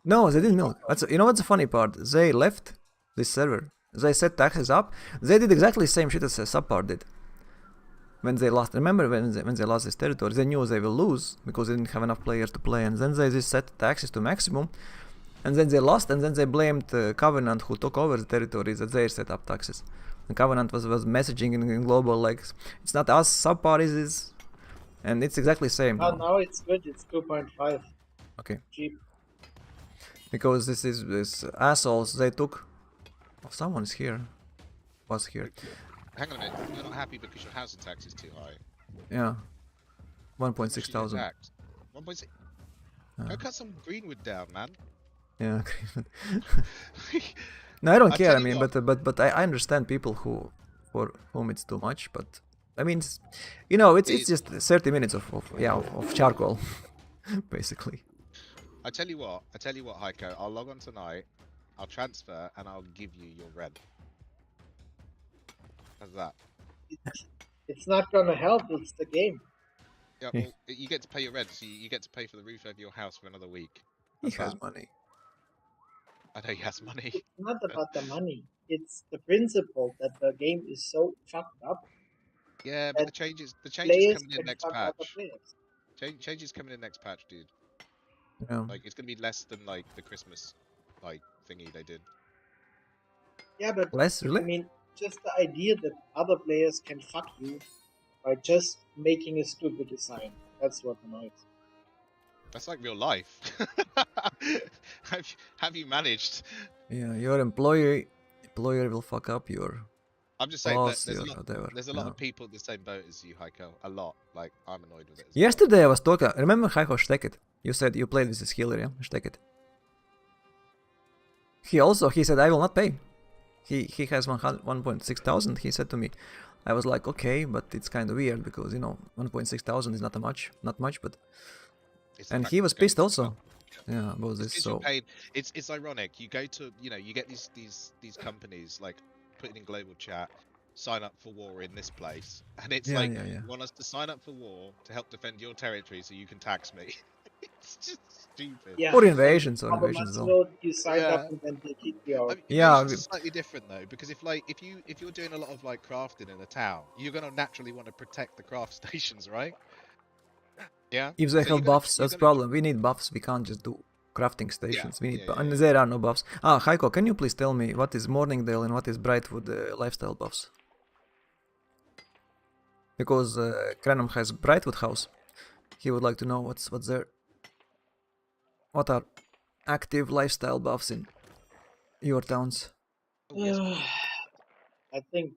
No, they didn't milk. You know what's the funny part? They left this server. They set taxes up. They did exactly the same shit as Subpart did. When they lost, remember when they lost this territory, they knew they will lose because they didn't have enough players to play, and then they just set taxes to maximum, and then they lost, and then they blamed Covenant who took over the territories that they set up taxes. The Covenant was messaging in global like, it's not us, Subpart is this, and it's exactly the same. Oh, now it's good. It's 2.5. Okay. Cheap. Because this assholes they took. Oh, someone is here. Was here. Hang on a minute. You're not happy because your housing tax is too high. Yeah. How 1.6 much do you get thousand. taxed? 1.6. Go cut some greenwood down, man. Yeah. No, I don't I'll care. I tell you mean, what. but I understand people for whom it's too much. But I mean, you know, it's just 30 minutes of charcoal, basically. I tell you what, Heiko. I'll log on tonight. I'll transfer and I'll give you your rent. How's that? It's not gonna help. It's the game. Yeah, well, you get to pay your rent, so you get to pay for the roof over your house for another week. He How's has that? money. I know he has money. It's not about the money. It's the principle that the game is so fucked up Yeah, but that the changes players coming in can next fuck other patch. players. Changes coming in next patch, dude. Yeah. Like it's gonna be less than like the Christmas like thingy they did. Yeah, but Less I really? mean, just the idea that other players can fuck you by just making a stupid design. That's what annoys. That's like real life. have you managed? Yeah, your employer will fuck up your I'm just saying that boss or whatever. there's a lot Yeah. of people in the same boat as you, Heiko. A lot. Like I'm annoyed with it as Yesterday I was talking. Remember Heiko Stekket? You said you played with this healer, yeah? Stekket. He said I will not pay. He has 1.6 thousand. He said to me, I was like, okay, but it's kind of weird because 1.6 thousand is not much, but It's the and fact he that was it's going pissed to also. sell. Yeah, about It's this. 'cause So you're paid. It's ironic. You go to you get these companies like putting in global chat, sign up for war in this place, and it's yeah, like yeah. you want us to sign up for war to help defend your territory so you can tax me. It's just stupid. Yeah. Or and invasions a couple as months well. ago, you signed up Yeah. and then they kicked you out. I mean, Yeah, invasions are slightly different though, because if you're doing a lot of like crafting in a town, you're gonna naturally want to protect the craft stations, right? Yeah. If they So you're have gonna buffs, you're that's the gonna problem. We need buffs. We can't just do crafting stations. We need, yeah, and yeah. there are no buffs. Heiko, can you please tell me what is Morningdale and what is Brightwood lifestyle buffs? Because Cranham has Brightwood house. He would like to know what's there. What are active lifestyle buffs in your towns? Oh, yes. I think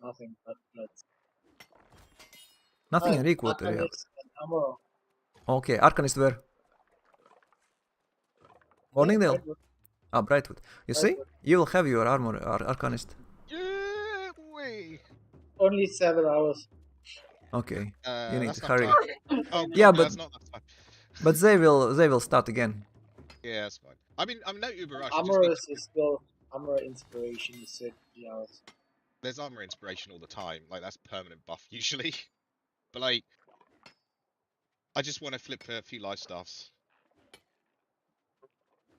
nothing, but let's. Nothing in Reekwater, yeah. Arcanist and Amuro. Okay, Arcanist where? Morningdale? Brightwood. You see? Brightwood. You will have your Arcanist. Yeah, way. Only 7 hours. Okay. You need That's to not hurry. time. Oh god, Yeah, no, but that's not enough time. but they will start again. Yeah, that's fine. I mean, I'm no uber rush. Amorous is still Amuro Inspiration is 60 hours. There's armor inspiration all the time. Like that's permanent buff usually. But like, I just want to flip a few lifestaffs.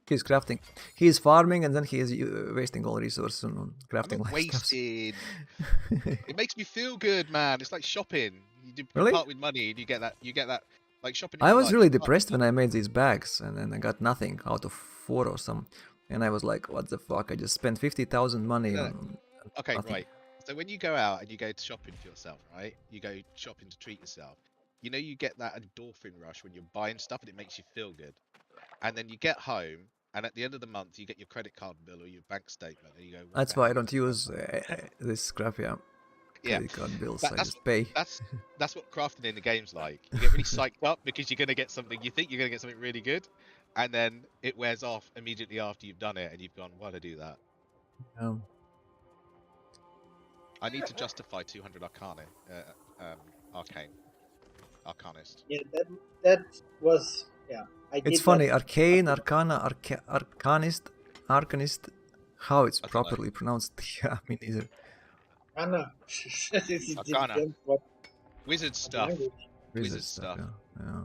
He's crafting. He's farming and then he is wasting all resources on I'm crafting not lifestyles. wasted. It makes me feel good, man. It's like shopping. You Really? part with money and you get that. You get that. Like shopping. In I real was life, really you part with depressed when money. I made these bags and then I got nothing out of 4 or some. And I was like, what the fuck? I just spent 50,000 money No, no. on Okay, nothing. right. So when you go out and you go to shopping for yourself, right? You go shopping to treat yourself. You know, you get that endorphin rush when you're buying stuff and it makes you feel good. And then you get home and at the end of the month you get your credit card bill or your bank statement and you go, what That's the why I hell don't is use this crap, yeah. Yeah, Credit card bills, that, I that's just pay. that's what crafting in the game's like. You get really psyched up because you're gonna get something. You think you're gonna get something really good, and then it wears off immediately after you've done it, and you've gone, "Why'd I do that?" Um, I need to justify 200 arcanist. Yeah, that was I it's did funny, that. Arcane, Arcana, Arcanist, how it's I don't know. properly pronounced. Yeah, me neither. Anna. It Arcana, depends what wizard stuff, language. Wizard wizard stuff, stuff, yeah.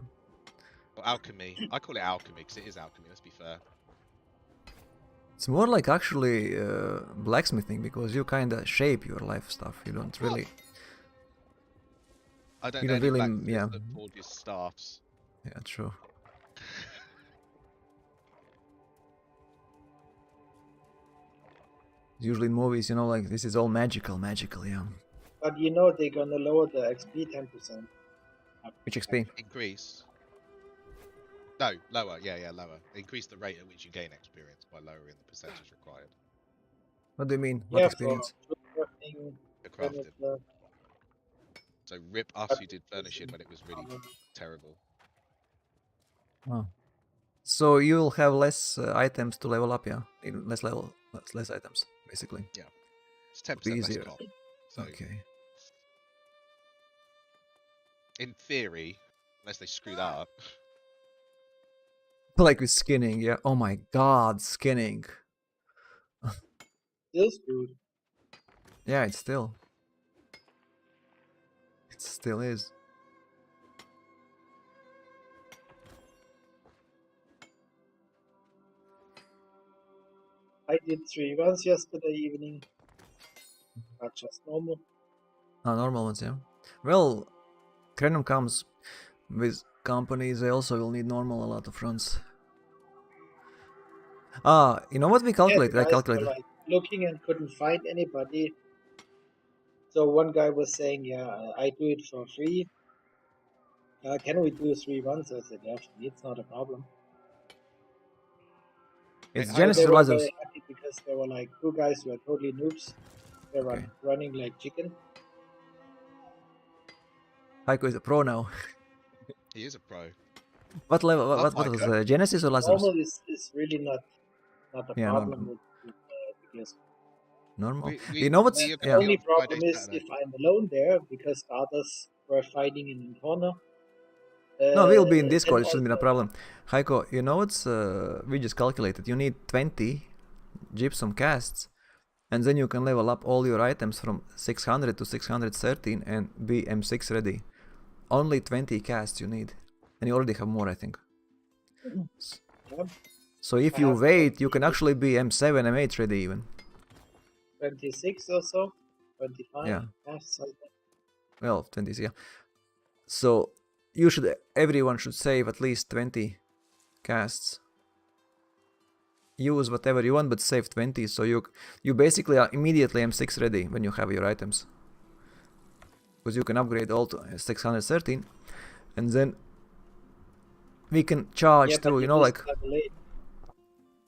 or alchemy. I call it alchemy because it is alchemy. Let's be fair. It's more like actually blacksmithing because you kinda shape your life stuff. You don't really, I don't you know don't any really, blacksmiths yeah, that forge your staffs. yeah, true. Usually in movies, you know, like this is all magical, yeah. But you know they're gonna lower the XP 10%. Which XP? Increase. No, lower. Yeah, lower. Increase the rate at which you gain experience by lowering the percentage required. What do you mean? What Yeah, experience? for crafting, The crafting. furniture, So rip us but who did furnishing when it was really terrible. Oh. So you'll have less items to level up, yeah? Less items, basically. Yeah. It's 10% less Easier. cost. So Okay. in theory, unless they screw that up. Like with skinning, yeah. Oh my god, skinning. still screwed. Yeah, it's still. It still is. I did 3 runs yesterday evening, but just normal. Normal ones, yeah. Well, Krenum comes with companies, they also will need normal a lot of runs. You know what we Yeah, calculated? the I guys calculated. were like looking and couldn't find anybody. So one guy was saying, "Yeah, I do it for free. Can we do 3 runs?" I said, "Yeah, for me it's not a problem." It's How So Genesis they or were Lazarus. very happy because they were like 2 guys who are totally noobs. They were Okay. running like chicken. Heiko is a pro now. He is a pro. What level? Love What was Heiko. Genesis or Lazarus? Normal is really not a Yeah, problem no, with because normal. We You know what's? we are the going to Yeah. be only on problem Friday, is Saturday. if I'm alone there because the others were fighting in the corner. No, we'll be in And Discord. It shouldn't be a also, problem. Heiko, you know what's? We just calculated. You need 20 gypsum casts, and then you can level up all your items from 600 to 613 and be M6 ready. Only 20 casts you need, and you already have more, I think. yeah, So if I you have wait, you can actually be M7, M8 ready even. 26 or so, 25. Yeah. Something. Well, 20s, yeah. So everyone should save at least 20 casts. Use whatever you want, but save 20, so you basically are immediately M6 ready when you have your items. Because you can upgrade all to 613, and then we can charge Yeah, through, but you it know, is like... kind of late.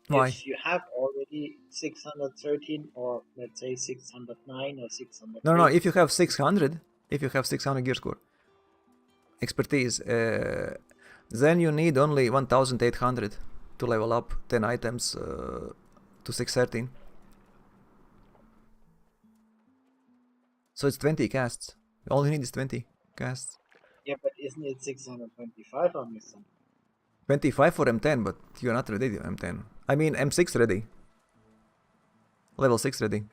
Why? If you have already 613 or let's say 609 or 608. No, if you have 600, gear score, expertise, then you need only 1800 to level up 10 items to 613. So it's 20 casts. All you need is 20 casts. Yeah, but isn't it 625 or missing? 25 for M10, but you're not ready to M10. I mean M6 ready. Level 6 ready.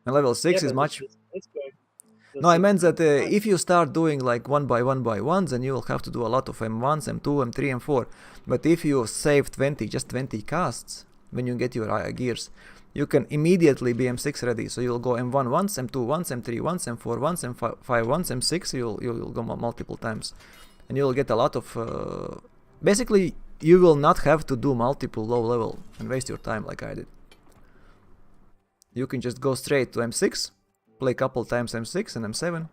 And level 6 Yeah, is but much... it's good. So No, I meant that 6.5. if you start doing like one by ones, then you will have to do a lot of M1s, M2, M3, M4. But if you save 20, just 20 casts, when you get your gears, you can immediately be M6 ready. So you'll go M1 once, M2 once, M3 once, M4 once, M5 once, M6. You'll go multiple times, and you'll get a lot of. Basically, you will not have to do multiple low level and waste your time like I did. You can just go straight to M6, play a couple times M6 and M7.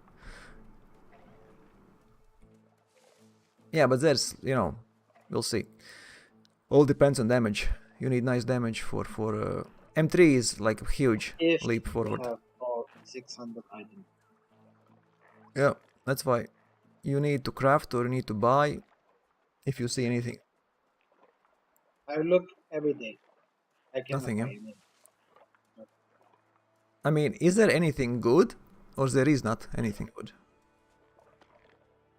Yeah, but there's, we'll see. All depends on damage. You need nice damage for M3 is like a huge If leap we forward. have all 600 items. Yeah, that's why you need to craft or you need to buy if you see anything. I look every day. I cannot Nothing, buy yeah. any. I mean, is there anything good or there is not anything good?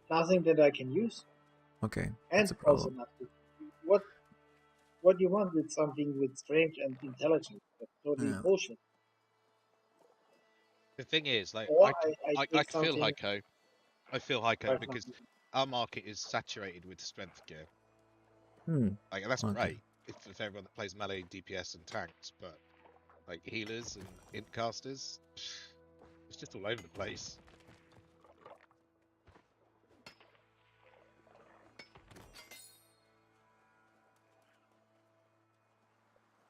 Nothing that I can use. Okay, And that's a also problem. not good. What do you want with something with strange and intelligence? That's totally Yeah. bullshit. The thing is, like, Or I I feel take something, Heiko. I feel for Heiko because example, our market is saturated with strength gear. Like, and that's Okay. great if everyone that plays melee, DPS, and tanks, but like healers and int casters, it's just all over the place.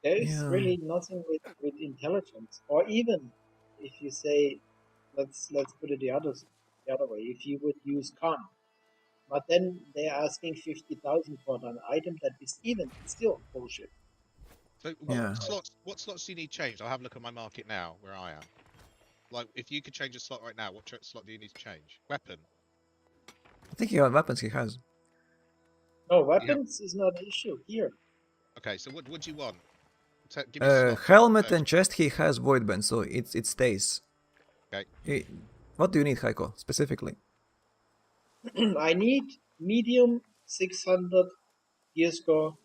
there is Yeah. really nothing with intelligence. Or even if you say, let's put it the other way. If you would use con, but then they're asking 50,000 for an item that is even still bullshit. So Yeah. what slots do you need changed? I'll have a look at my market now where I am. Like, if you could change a slot right now, what slot do you need to change? Weapon. I think he got weapons he has. No, weapons is not an issue here. Okay, so what do you want? Give me a slot. Helmet and chest he has void band, so it stays. Okay. What do you need, Heiko, specifically? I need medium 600 gear score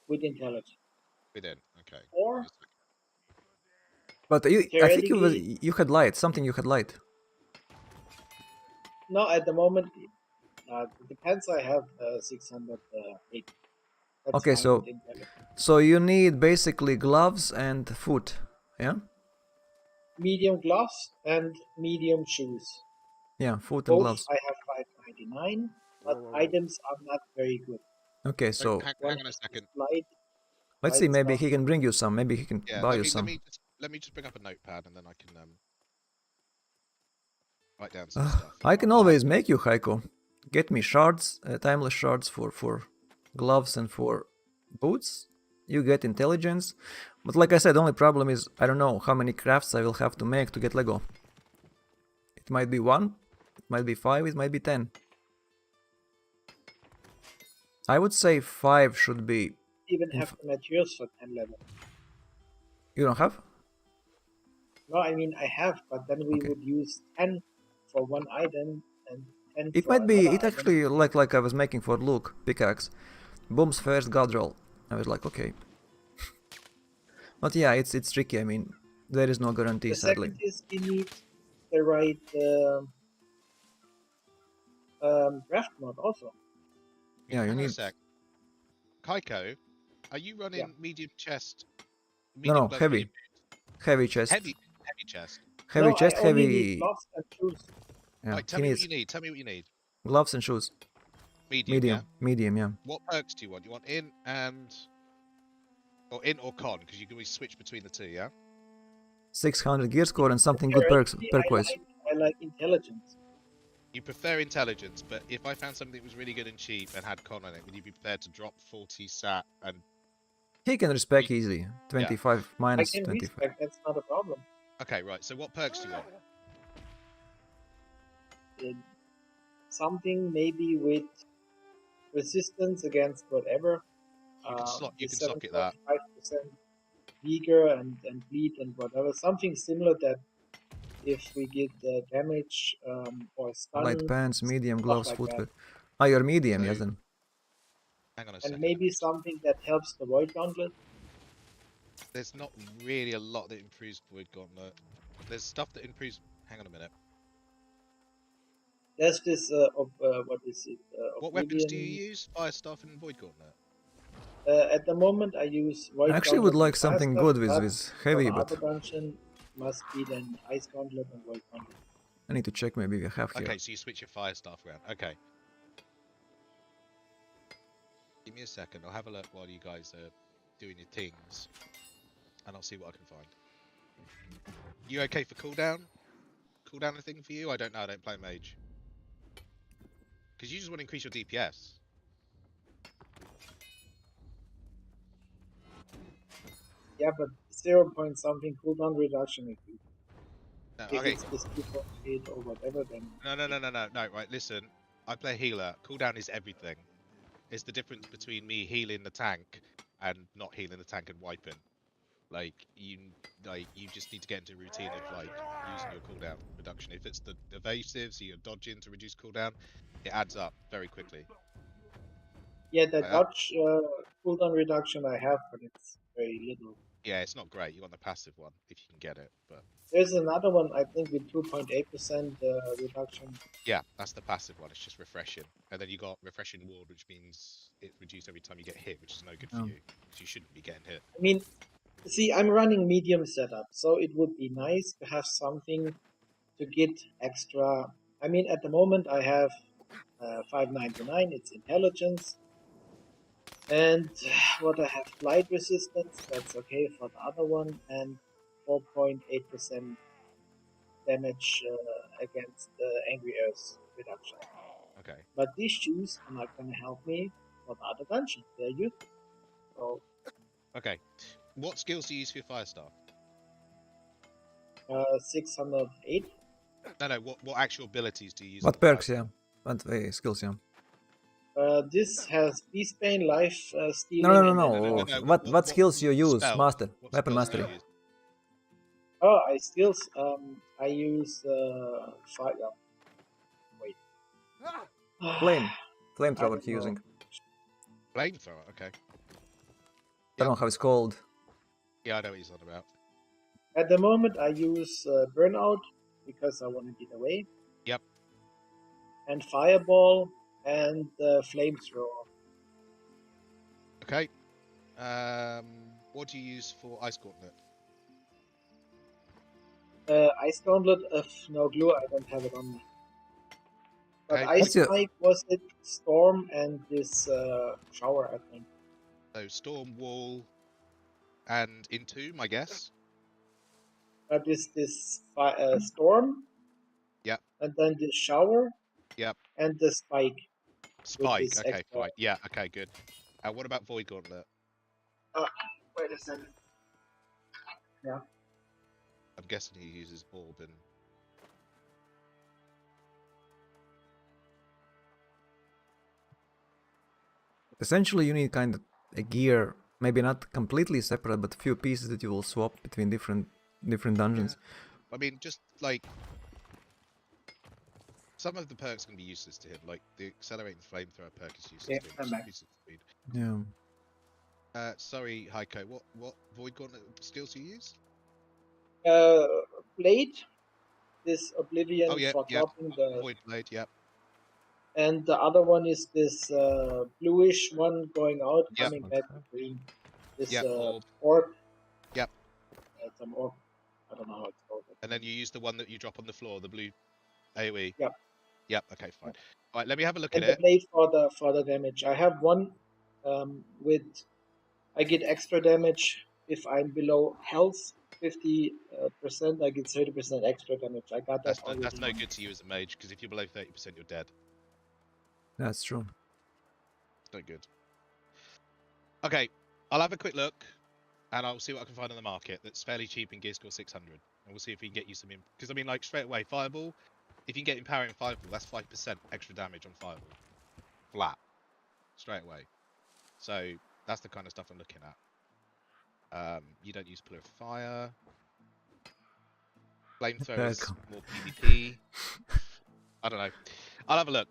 with intelligence. Within. Okay. Or But I think theoretically, you had light, something you had light. no, at the moment, it depends. I have 608. That's Okay, fine with intelligence. so you need basically gloves and foot, yeah? Medium gloves and medium shoes. Yeah, foot and Both gloves. I have 599, but items are not very good. Okay, so Hang on a second. let's see, maybe stuff. he can bring you some, maybe he can Yeah, buy let you me some. let me just bring up a notepad and then I can write down some stuff. I can always make you, Heiko. Get me shards, timeless shards for gloves and for boots. You get intelligence. But like I said, the only problem is I don't know how many crafts I will have to make to get Lego. It might be 1, it might be 5, it might be 10. I would say 5 should be... Even have the materials for 10 level. You don't have? No, I mean I have, but then we Okay. would use 10 for one item and 10 It for might be, another it item. actually like I was making for Luke, pickaxe. Booms first, god roll. I was like, okay. But yeah, it's tricky, I mean, there is no guarantee, The sadly. second is we need the right draft mod also. Yeah, you Hang on a need... sec. Kaiko, are you running Yeah. medium chest? No, glove, heavy. Heavy chest. Heavy chest. Heavy No, chest, I only need heavy... gloves and shoes. Yeah, Right, he tell me what needs you need. Tell me what you need. gloves and shoes. Medium, yeah? Medium, yeah. What perks do you want? You want in and... Or in or con, because you can always switch between the two, yeah? 600 gear score and something good perk-wise. I like intelligence. You prefer intelligence, but if I found something that was really good and cheap and had con on it, would you be prepared to drop 40 sat and... He can respec easy. 25 I minus can 25. respect, that's not a problem. Okay, right, so what perks do you want? Something maybe with resistance against whatever. You can socket the that. 7.5% vigor and bleed and whatever. Something similar that if we get damage or stun. Light pants, medium stuff gloves, like footwear. that. Ah, you're medium, So- yes then. Hang on a And second. maybe something that helps the Void Gauntlet. There's not really a lot that improves Void Gauntlet. There's stuff that improves... Hang on a minute. There's this what is it? What weapons do Oblivion. you use? Fire Staff and Void Gauntlet. At the moment, I use I Void actually would Gauntlet like and Fire something Staff, good but with for heavy, the but other dungeon must be then Ice Gauntlet and Void Gauntlet. I need to check maybe we have here. Okay, so you switch your Fire Staff around. Okay. Give me a second. I'll have a look while you guys are doing your things, and I'll see what I can find. You okay for cooldown? Cooldown a thing for you? I don't know. I don't play mage. Because you just want to increase your DPS. Yeah, but 0 point something cooldown reduction. No, If okay. it's this 2.8 or whatever, then No. Right, listen. I play healer. Cooldown is everything. It's the difference between me healing the tank and not healing the tank and wiping. Like you just need to get into a routine of like using your cooldown reduction. If it's the evasive, so you're dodging to reduce cooldown, it adds up very quickly. yeah, the Like, dodge cooldown reduction I have, but it's very little. yeah, it's not great. You want the passive one if you can get it, but There's another one I think with 2.8% reduction. yeah, that's the passive one. It's just refreshing, and then you got refreshing ward, which means it's reduced every time you get hit, which is no good for Oh. you because you shouldn't be getting hit. I mean, see, I'm running medium setup, so it would be nice to have something to get extra. I mean, at the moment I have 599, it's intelligence. And what I have flight resistance, that's okay for the other one, and 4.8% damage against the Angry Earth reduction. Okay. But these shoes are not going to help me for the other dungeon. They're useful. So, Okay. What skills do you use for your fire staff? 608. No. What actual abilities do you use? What on the fire perks, yeah? What skills, yeah? This has Beast Bane, Life Stealing, No. and No. then What skills you use? spell? Master, What weapon spells do mastery. you use? Oh, I use fire. Wait. Flame, I flamethrower don't know. using. Flamethrower. Okay. Don't know how it's called. Yeah, I know what he's on about. At the moment, I use Burnout because I want to get away. Yep. And Fireball and Flamethrower. Okay. What do you use for Ice Gauntlet? Ice Gauntlet, no glue, I don't have it on me. But Okay. Ice What's your- Spike was it Storm and this Shower, I think. So Storm, Wall, and Entomb, I guess. But this Storm. Yep. And then the Shower. Yep. And the Spike. Spike. this Okay, extra- fine. Yeah. Okay, good. What about Void Gauntlet? Wait a second. Yeah. I'm guessing he uses Orb and. Essentially, you need kind of a gear, maybe not completely separate, but a few pieces that you will swap between different dungeons. I mean, just like some of the perks can be useless to him. Like the accelerating flamethrower perk is useless Yeah, to him. I'm It's back. useless to speed. Yeah. Sorry, Heiko. What Void Gauntlet skills do you use? Blade. This Oblivion Oh yeah, for yeah. dropping the. Void Blade. Yep. And the other one is this bluish one going out, Yep. coming back to green. This Yep. Orb. orb. Yep. Some orb. I don't know how it's called. And then you use the one that you drop on the floor, the blue AoE. Yep. Yep. Okay, fine. All right, let me have a look And at the it. blade for the damage. I have one with I get extra damage if I'm below health 50%. I get 30% extra damage. I got that already. That's no good to you as a mage because if you're below 30%, you're dead. That's true. It's no good. Okay, I'll have a quick look, and I'll see what I can find on the market that's fairly cheap in gear score 600, and we'll see if we can get you some. Because I mean, like straight away, Fireball. If you can get empowering Fireball, that's 5% extra damage on Fireball, flat, straight away. So that's the kind of stuff I'm looking at. You don't use Pillar of Fire. Flamethrower is more PvP. I don't know. I'll have a look.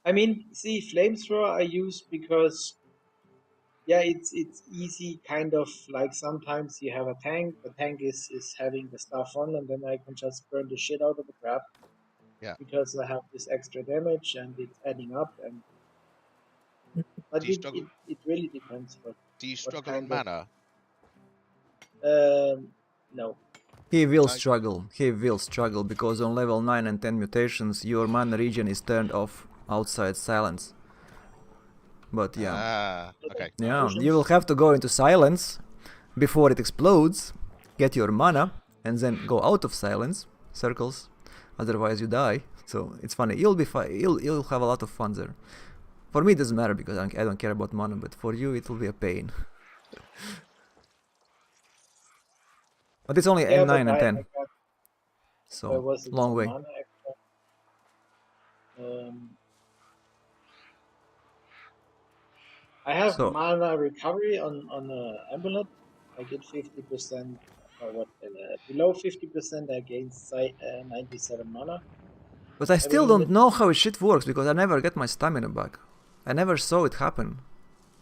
I mean, see, flamethrower I use because, yeah, it's easy, kind of like sometimes you have a tank, the tank is having the stuff on, and then I can just burn the shit out of the crap. Yeah. Because I have this extra damage and it's adding up, and but Do you struggle? it really depends Do you what struggle on kind of mana? no. He will No. struggle. He will struggle because on level 9 and 10 mutations, your mana regen is turned off outside silence. But yeah, Ah, okay. yeah, you will have to go into silence before it explodes, get your mana, and then go out of silence circles. Otherwise, you die. So it's funny. You'll be fine. You'll have a lot of fun there. For me, it doesn't matter because I don't care about mana, but for you, it will be a pain. But it's only Yeah, but M9 and 10, got, where so was it, long some way. mana extra? I have So mana recovery on amulet. I get 50%, or what? Below 50%, I gain 97 mana. but I Every still don't minute. know how shit works because I never get my stamina back. I never saw it happen.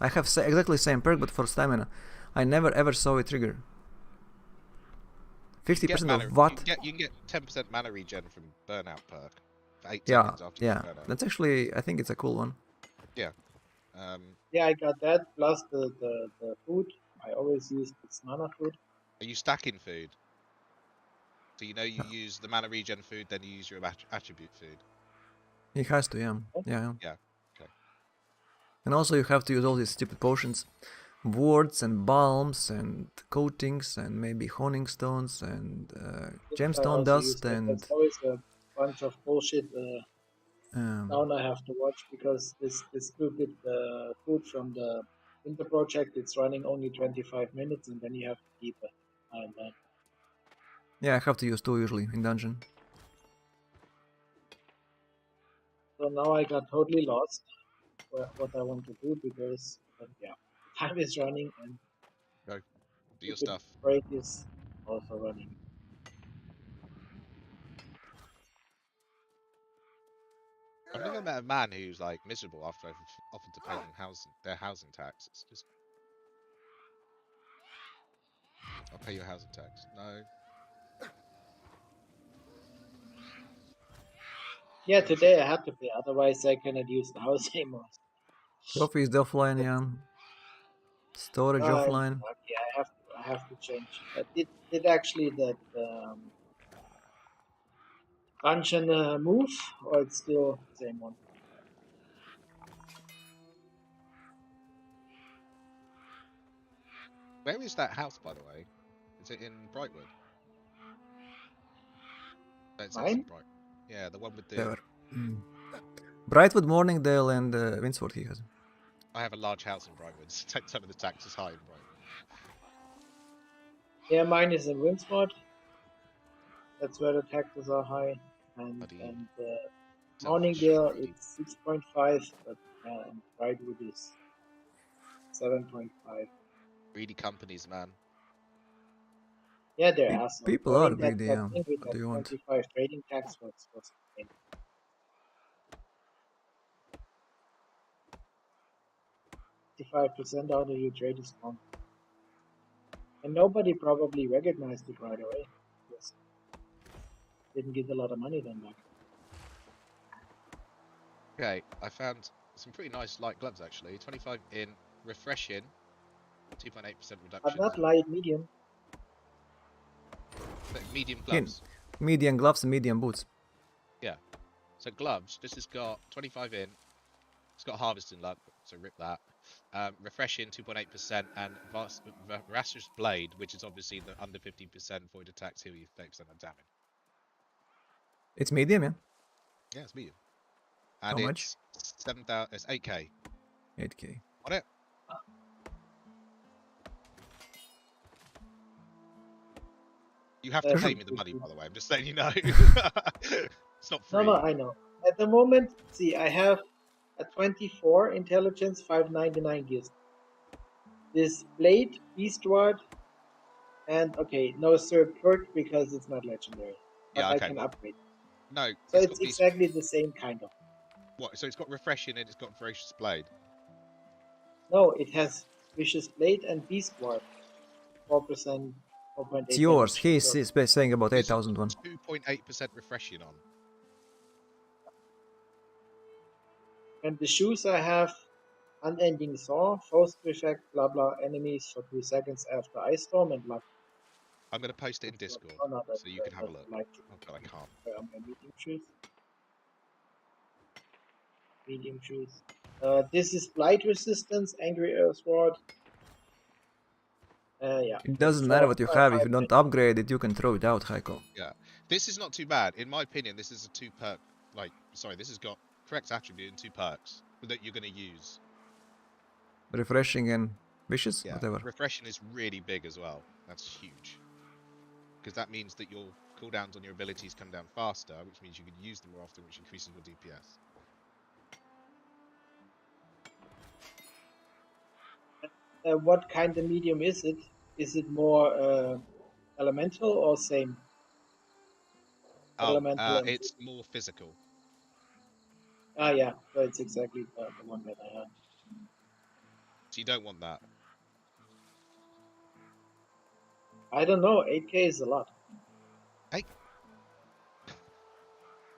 I have exactly the same perk, but for stamina, I never ever saw it trigger. You get 50% mana. of what? You can get 10% mana regen from burnout perk for 8 Yeah, seconds after yeah. you burn out. That's actually, I think it's a cool one. Yeah. Yeah, I got that plus the food. I always use this mana food. Are you stacking food? So you know you use the mana regen food, then you use your attribute food. It has to, yeah. Yeah. Yeah. Okay. And also you have to use all these stupid potions. Wards and balms and coatings and maybe honing stones and Yes, I gemstone also use dust that. and There's always a bunch of bullshit um, down I have to watch because this stupid food from the Winter Project, it's running only 25 minutes and then you have to keep it. And yeah, I have to use 2 usually in dungeon. so now I got totally lost what I want to do because yeah, time is running and Go. Do your stupid stuff. break is also running. I've never met a man who's like miserable after I've offered to pay them their housing tax. It's just, I'll pay your housing tax. No. Yeah, today I had to pay, otherwise I cannot use the house anymore. Trophy is offline, yeah. Storage offline. Okay, I have to change. Did actually that dungeon move, or it's still the same one? Where is that house, by the way? Is it in Brightwood? No, it's Mine? Bright. Yeah, the one with the. There. Brightwood, Morningdale, and Winsford he has. I have a large house in Brightwood. Some of the tax is high in Brightwood. Yeah, mine is in Winsford. That's where the taxes are high, and Bloody selfish. Morningdale Greedy, it's 6.5, but Brightwood is 7.5. greedy companies, man. Yeah, they're assholes. People I are mean greedy, that yeah. thing with What that do you want? 25 trading tax was insane. 55% out of your trade is gone. And nobody probably recognized it right away. Yes. Didn't get a lot of money then back. Okay, I found some pretty nice light gloves actually. 25 in, refreshing, 2.8% But reduction. not light, medium. Medium gloves. Medium gloves and medium boots. Yeah. So gloves. This has got 25 in. It's got harvesting luck, so rip that. Refreshing 2.8% and Raster's blade, which is obviously the under 50% void attacks heal you 30% of damage. It's medium, yeah. Yeah, it's medium. And How much? 7,000. It's 8k. 8k. On it. You have to pay me the money, by the way. I'm just letting you know. It's not free. No, I know. At the moment, see, I have a 24 intelligence, 599 gifts. This blade, Beastward, and okay, no third perk because it's not legendary. But Yeah, I okay. can Well, upgrade. no, So it's exactly the same kind of. What? So it's got refreshing and it's got voracious blade. No, it has Vicious Blade and Beast Ward. 4%, 4.8 It's yours. damage. He's saying about There's 8,001. 2.8% refreshing on. And the shoes I have Unending Saw, Faust Effect, blah blah, enemies for 2 seconds after Ice Storm, and luck. I'm going to post it in Discord Oh, no, so you can have a look. Like, Oh god, I can't. my medium shoes. Medium shoes. This is Blight Resistance, Angry Earth Ward. Yeah. It doesn't matter what you have. If you don't upgrade it, you can throw it out, Heiko. Yeah, this is not too bad. In my opinion, this is a 2 perk. Like, sorry, this has got correct attribute and 2 perks that you're going to use. Refreshing and vicious, Yeah, whatever. refreshing is really big as well. That's huge. Because that means that your cooldowns on your abilities come down faster, which means you can use them more often, which increases your DPS. What kind of medium is it? Is it more elemental or same? Elemental and It's more physical. Ah, yeah, so it's exactly the one that I have. So you don't want that. I don't know, 8k is a lot. Hey,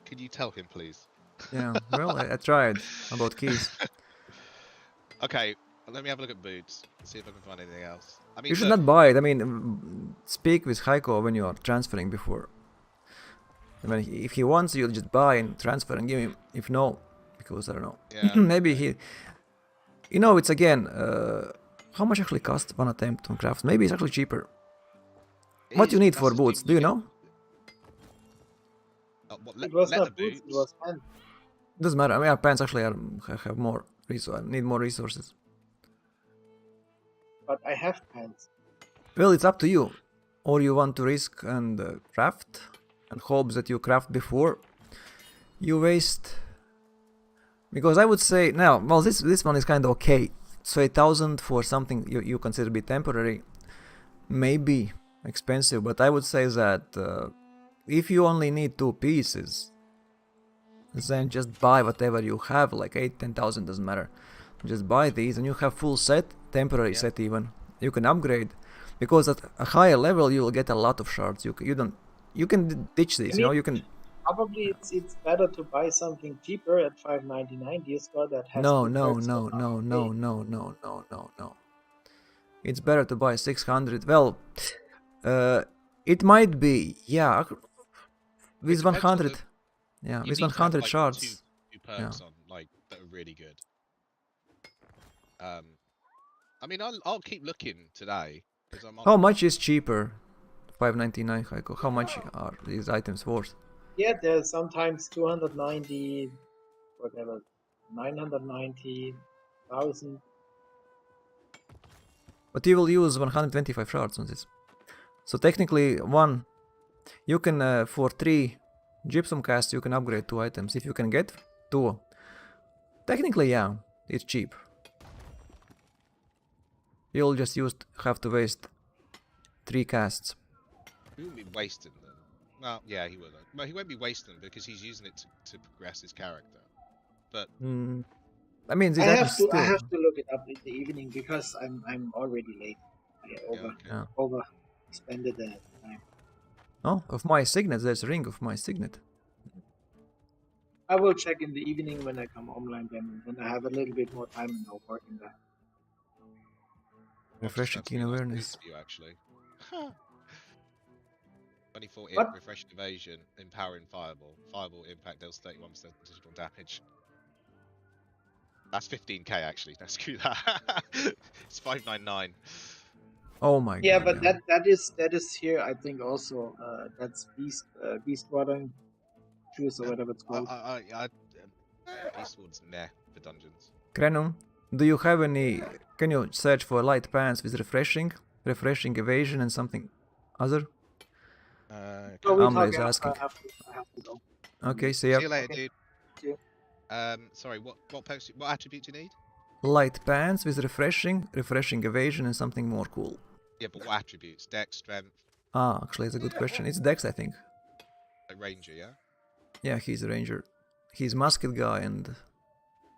can you tell him, please? Yeah, well, I tried about keys. Okay, let me have a look at boots. See if I can find anything else. I mean, You should look, not buy it. I mean, speak with Heiko when you are transferring before. I mean, if he wants, you'll just buy and transfer and give him. If no, because I don't know. Yeah, Maybe he. You know, it's again. How much actually costs one attempt on craft? Maybe it's actually cheaper. What you need for boots? Do you know? It was leather not boots, it was pants. Doesn't matter. I mean, our pants actually have more resources. Need more resources. But I have pants. Well, it's up to you. Or you want to risk and craft and hopes that you craft before you waste. Because I would say now, well, this one is kind of okay. So 8,000 for something you consider to be temporary, maybe expensive. But I would say that if you only need 2 pieces, then just buy whatever you have, like 8,000-10,000 doesn't matter. Just buy these and you have full set, temporary set even. You can upgrade, because at a higher level you will get a lot of shards. You can ditch these. You know, you can. Probably it's better to buy something cheaper at 599 DSCore that has No. It's better to buy 600. Well, it might be, yeah. With 100, yeah, with 100 shards. Two perks on, like, that are really good. I mean, I'll keep looking today. I'm on. How much is cheaper? 599, Heiko. How much are these items worth? Yeah, there's sometimes 290, whatever, 990, 1,000. But you will use 125 shards on this. So technically, you can for 3 gypsum casts you can upgrade 2 items. If you can get 2, technically, yeah, it's cheap. You'll just have to waste 3 casts. He won't be wasting them. Well, yeah, he will. Well, he won't be wasting them because he's using it to progress his character. But I mean, I have to look it up in the evening because I'm already late. I overspended the time. Oh, of my signet, there's a ring of my signet. I will check in the evening when I come online. Then I have a little bit more time and I'll work in that. Refreshing keen awareness. You actually. 24 What? refreshing evasion, empowering fireball. Fireball impact deals 31% additional damage. That's 15k actually. No, screw that. It's 599. Oh my god. Yeah, but that is here. I think also that's beast watering shoes or whatever it's called. Beastward's meh for dungeons. Krenum, do you have any? Can you search for light pants with refreshing evasion and something other? Amle is asking. I have to go. Okay, see ya. See you later, Okay. dude. See you. Sorry, what attribute do you need? Light pants with refreshing evasion and something more cool. Yeah, but what attributes? Dex, strength, Ah, actually, it's a good question. It's Dex, I think. a ranger, yeah? Yeah, he's a ranger. He's musket guy and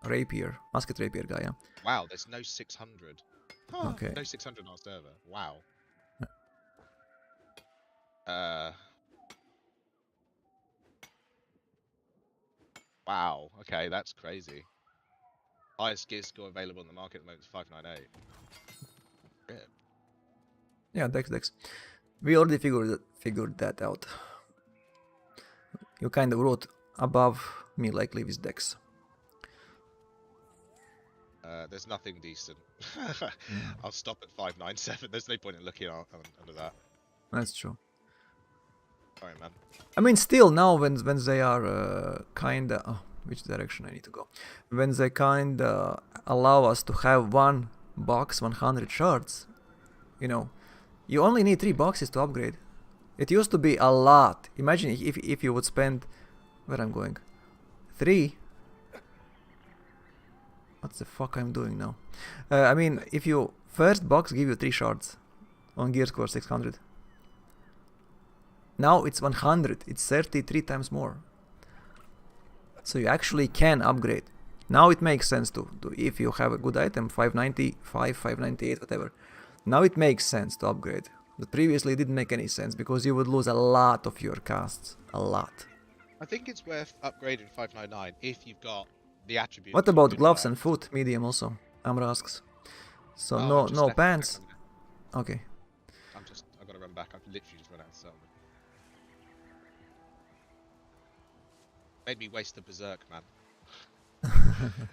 rapier. Musket rapier guy, yeah. Wow, there's no 600. Okay. No 600 on our server. Wow. Wow. Okay, that's crazy. Highest gear score available on the market at the moment is 598. Yeah. Yeah, Dex. We already figured that out. You kind of wrote above me likely with Dex. There's nothing decent. Yeah, I'll stop at 597. There's no point in looking under that. that's true. Sorry, man. I mean, still now when they are kinda which direction I need to go? When they kinda allow us to have one box 100 shards, you know, you only need 3 boxes to upgrade. It used to be a lot. Imagine if you would spend where I'm going 3. What the fuck I'm doing now? I mean, if you first box give you 3 shards on gear score 600. Now it's 100. It's 33 times more. So you actually can upgrade. Now it makes sense to if you have a good item, 595, 598, whatever. Now it makes sense to upgrade. But previously it didn't make any sense because you would lose a lot of your casts. A lot. I think it's worth upgrading 599 if you've got the attribute. What about gloves and foot? Medium also. Amra asks. So no pants. Okay. I've got to run back. I've literally just run out of settlement. Made me waste the berserk, man.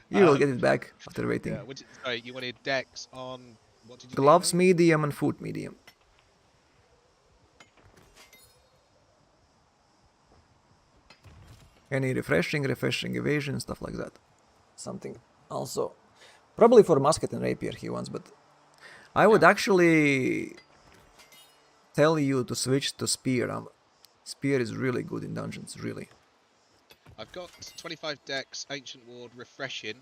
You will get it back after waiting. Yeah. Sorry, you wanted Dex on what did you? Gloves medium and foot medium. Any refreshing evasion, stuff like that. Something also. Probably for musket and rapier he wants, but I would actually tell you to switch to spear. Spear is really good in dungeons, really. I've got 25 Dex, Ancient Ward, Refreshing,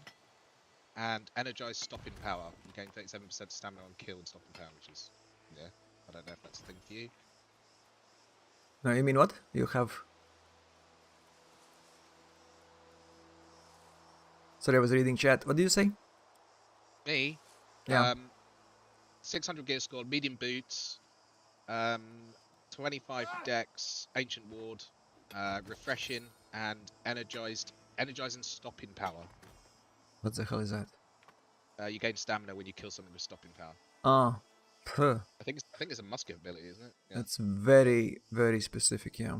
and Energized Stopping Power. You gain 37% stamina on kill and stopping power, which is, yeah, I don't know if that's a thing for you. No, you mean what? You have... Sorry, I was reading chat. What did you say? Me? Yeah. 600 gear score, medium boots, 25 Dex, Ancient Ward, Refreshing, and Energizing Stopping Power. What the hell is that? You gain stamina when you kill something with stopping power. Ah. Puh. I think it's a musket ability, isn't it? Yeah. That's very, very specific, yeah.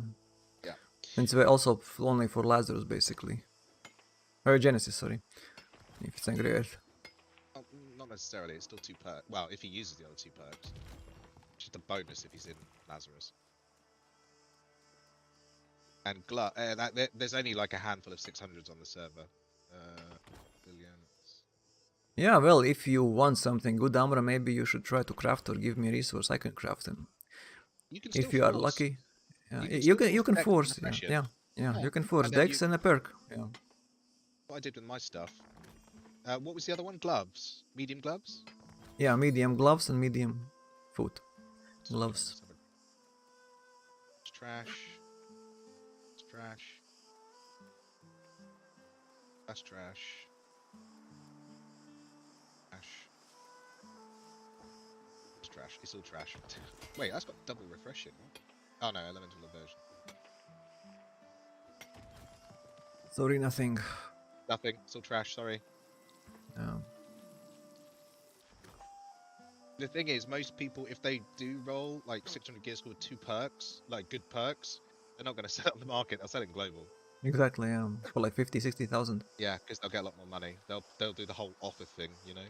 Yeah. And it's also only for Lazarus, basically. Or Genesis, sorry. If it's Angry Earth. Oh, not necessarily, it's still 2 perks. Well, if he uses the other 2 perks. Just a bonus if he's in Lazarus. And there's only like a handful of 600s on the server. Billions. Yeah, well, if you want something good, Amra, maybe you should try to craft or give me a resource. I can craft them. You can If you are lucky. Yeah, you can force. Yeah, you can force Dex and a perk. Yeah. What I did with my stuff. What was the other one? Gloves? Medium gloves? Yeah, medium gloves and medium foot. Gloves. It's trash. It's trash. That's trash. Trash. It's trash. It's all trash. Wait, that's got double refreshing. What? Oh no, elemental aversion. Sorry, nothing. Nothing. It's all trash. Sorry. Yeah. The thing is, most people, if they do roll like 600 gear score with 2 perks, like good perks, they're not going to sell on the market. They'll sell in global. Exactly. For like 50, 60,000. Yeah, because they'll get a lot more money. They'll do the whole offer thing, you know.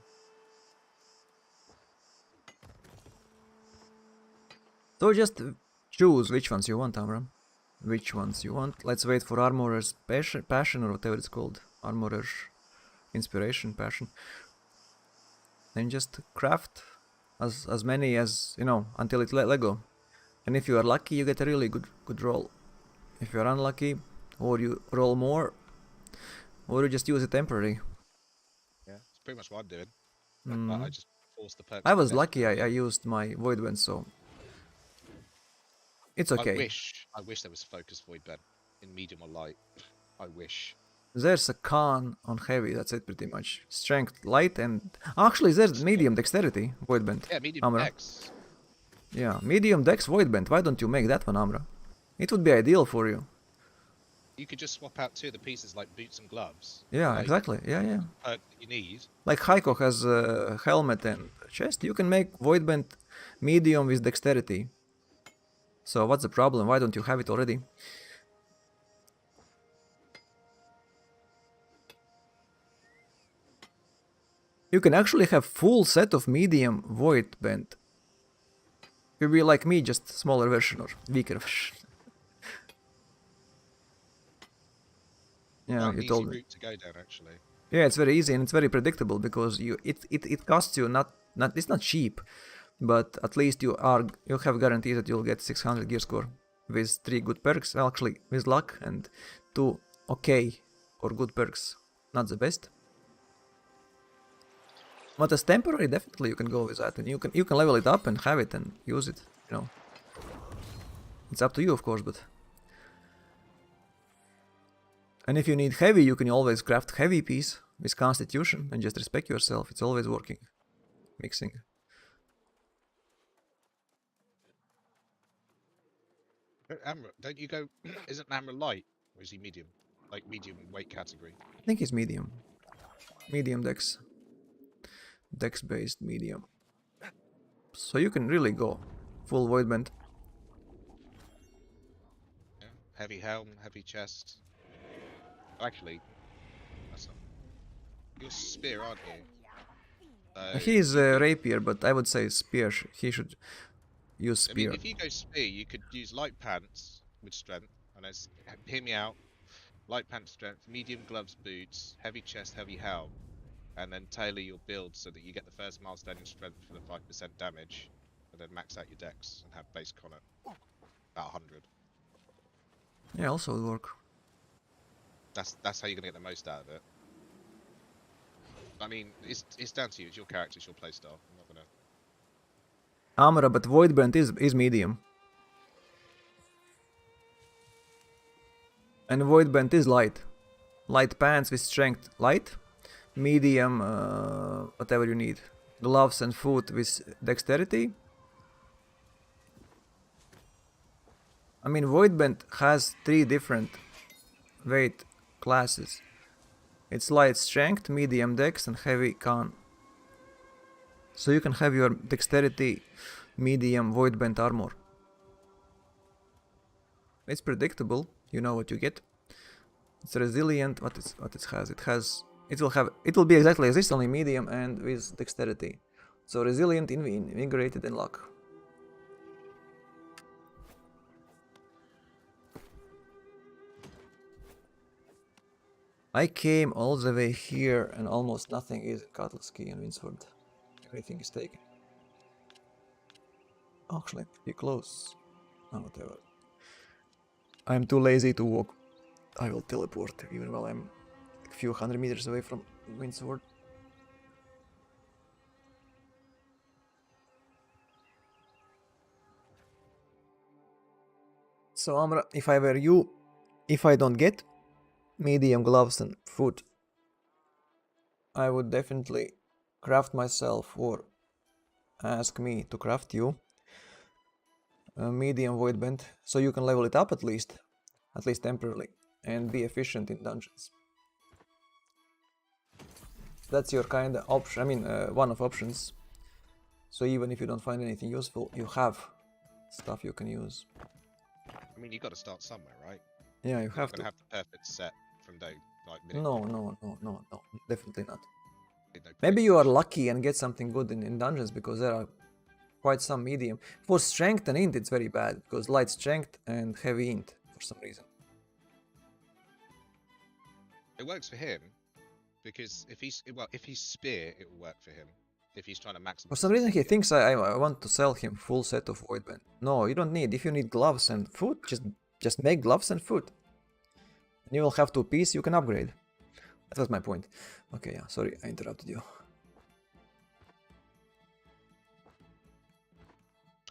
So just choose which ones you want, Amram. Which ones you want. Let's wait for Armorer's passion or whatever it's called. Armorer's inspiration, passion. Then just craft as many as, you know, until it's Lego. And if you are lucky, you get a really good roll. If you are unlucky, or you roll more, or you just use it temporary. Yeah, it's pretty much what I'm doing. Mm. I just forced the perks. I was lucky. I used my Void Vent, so it's okay. I wish there was focus Void Vent in medium or light. I wish. There's a con on heavy, that's it pretty much. Strength, light, and actually there's medium dexterity, void bent. Yeah, medium Amra. dex. Yeah, medium dex, void bent. Why don't you make that one, Amra? It would be ideal for you. You could just swap out 2 of the pieces like boots and gloves. Yeah, like, exactly. Yeah, yeah. Perk that you need. Like Heiko has a helmet and chest, you can make void bent medium with dexterity. So what's the problem? Why don't you have it already? You can actually have full set of medium void bent. You'll be like me, just smaller version or weaker version. Yeah, Quite an you easy told me. route to go down, actually. Yeah, it's very easy and it's very predictable because it costs you not it's not cheap, but at least you have guarantee that you'll get 600 gear score with 3 good perks, well, actually with luck, and 2 okay or good perks, not the best. But as temporary, definitely you can go with that, and you can level it up and have it and use it. You know, it's up to you, of course, but. And if you need heavy, you can always craft heavy piece with constitution and just respect yourself. It's always working. Mixing. Amra, don't you go... Isn't Amra light? Or is he medium? Like medium weight category. I think it's medium. Medium dex. Dex based medium. So you can really go full void bent. Yeah. Heavy helm, heavy chest. Oh, actually, that's not... You're spear, aren't you? He's a rapier, but I would say spear. He should use I spear. mean, if you go spear, you could use light pants with strength. And hear me out. Light pants, strength, medium gloves, boots, heavy chest, heavy helm, and then tailor your build so that you get the first milestone in strength for the 5% damage, and then max out your dex and have base con at about 100. Yeah, also would work. That's how you're gonna get the most out of it. I mean, it's down to you. It's your character, it's your playstyle. I'm not gonna. Amra, but void bent is medium. And void bent is light. Light pants with strength light. Medium, whatever you need. Gloves and foot with dexterity. I mean, void bent has 3 different weight classes. It's light strength, medium dex, and heavy con. So you can have your dexterity, medium, void bent armor. It's predictable. You know what you get. It's resilient. What it has? It will be exactly as this, only medium and with dexterity. So resilient, invigorated, and luck. I came all the way here and almost nothing is in Katlski and Winsford. Everything is taken. Actually, pretty close. Oh, whatever. I'm too lazy to walk. I will teleport even while I'm a few hundred meters away from Windsword. So Amra, if I were you, if I don't get medium gloves and food, I would definitely craft myself or ask me to craft you a medium void bent so you can level it up at least temporarily, and be efficient in dungeons. That's your kind of option, I mean one of options. So even if you don't find anything useful, you have stuff you can use. I mean, you got to start somewhere, right? Yeah, you You're have not to. gonna have the perfect set from day like minute. No, definitely not. No Maybe point. you are lucky and get something good in dungeons, because there are quite some medium. For strength and int it's very bad, because light strength and heavy int for some reason. It works for him because if he's spear, it will work for him. If he's trying to maximize. For some reason he thinks I want to sell him full set of void band. No, you don't need. If you need gloves and food, just make gloves and food. And you will have 2 pieces you can upgrade. That was my point. Okay, yeah, sorry, I interrupted you.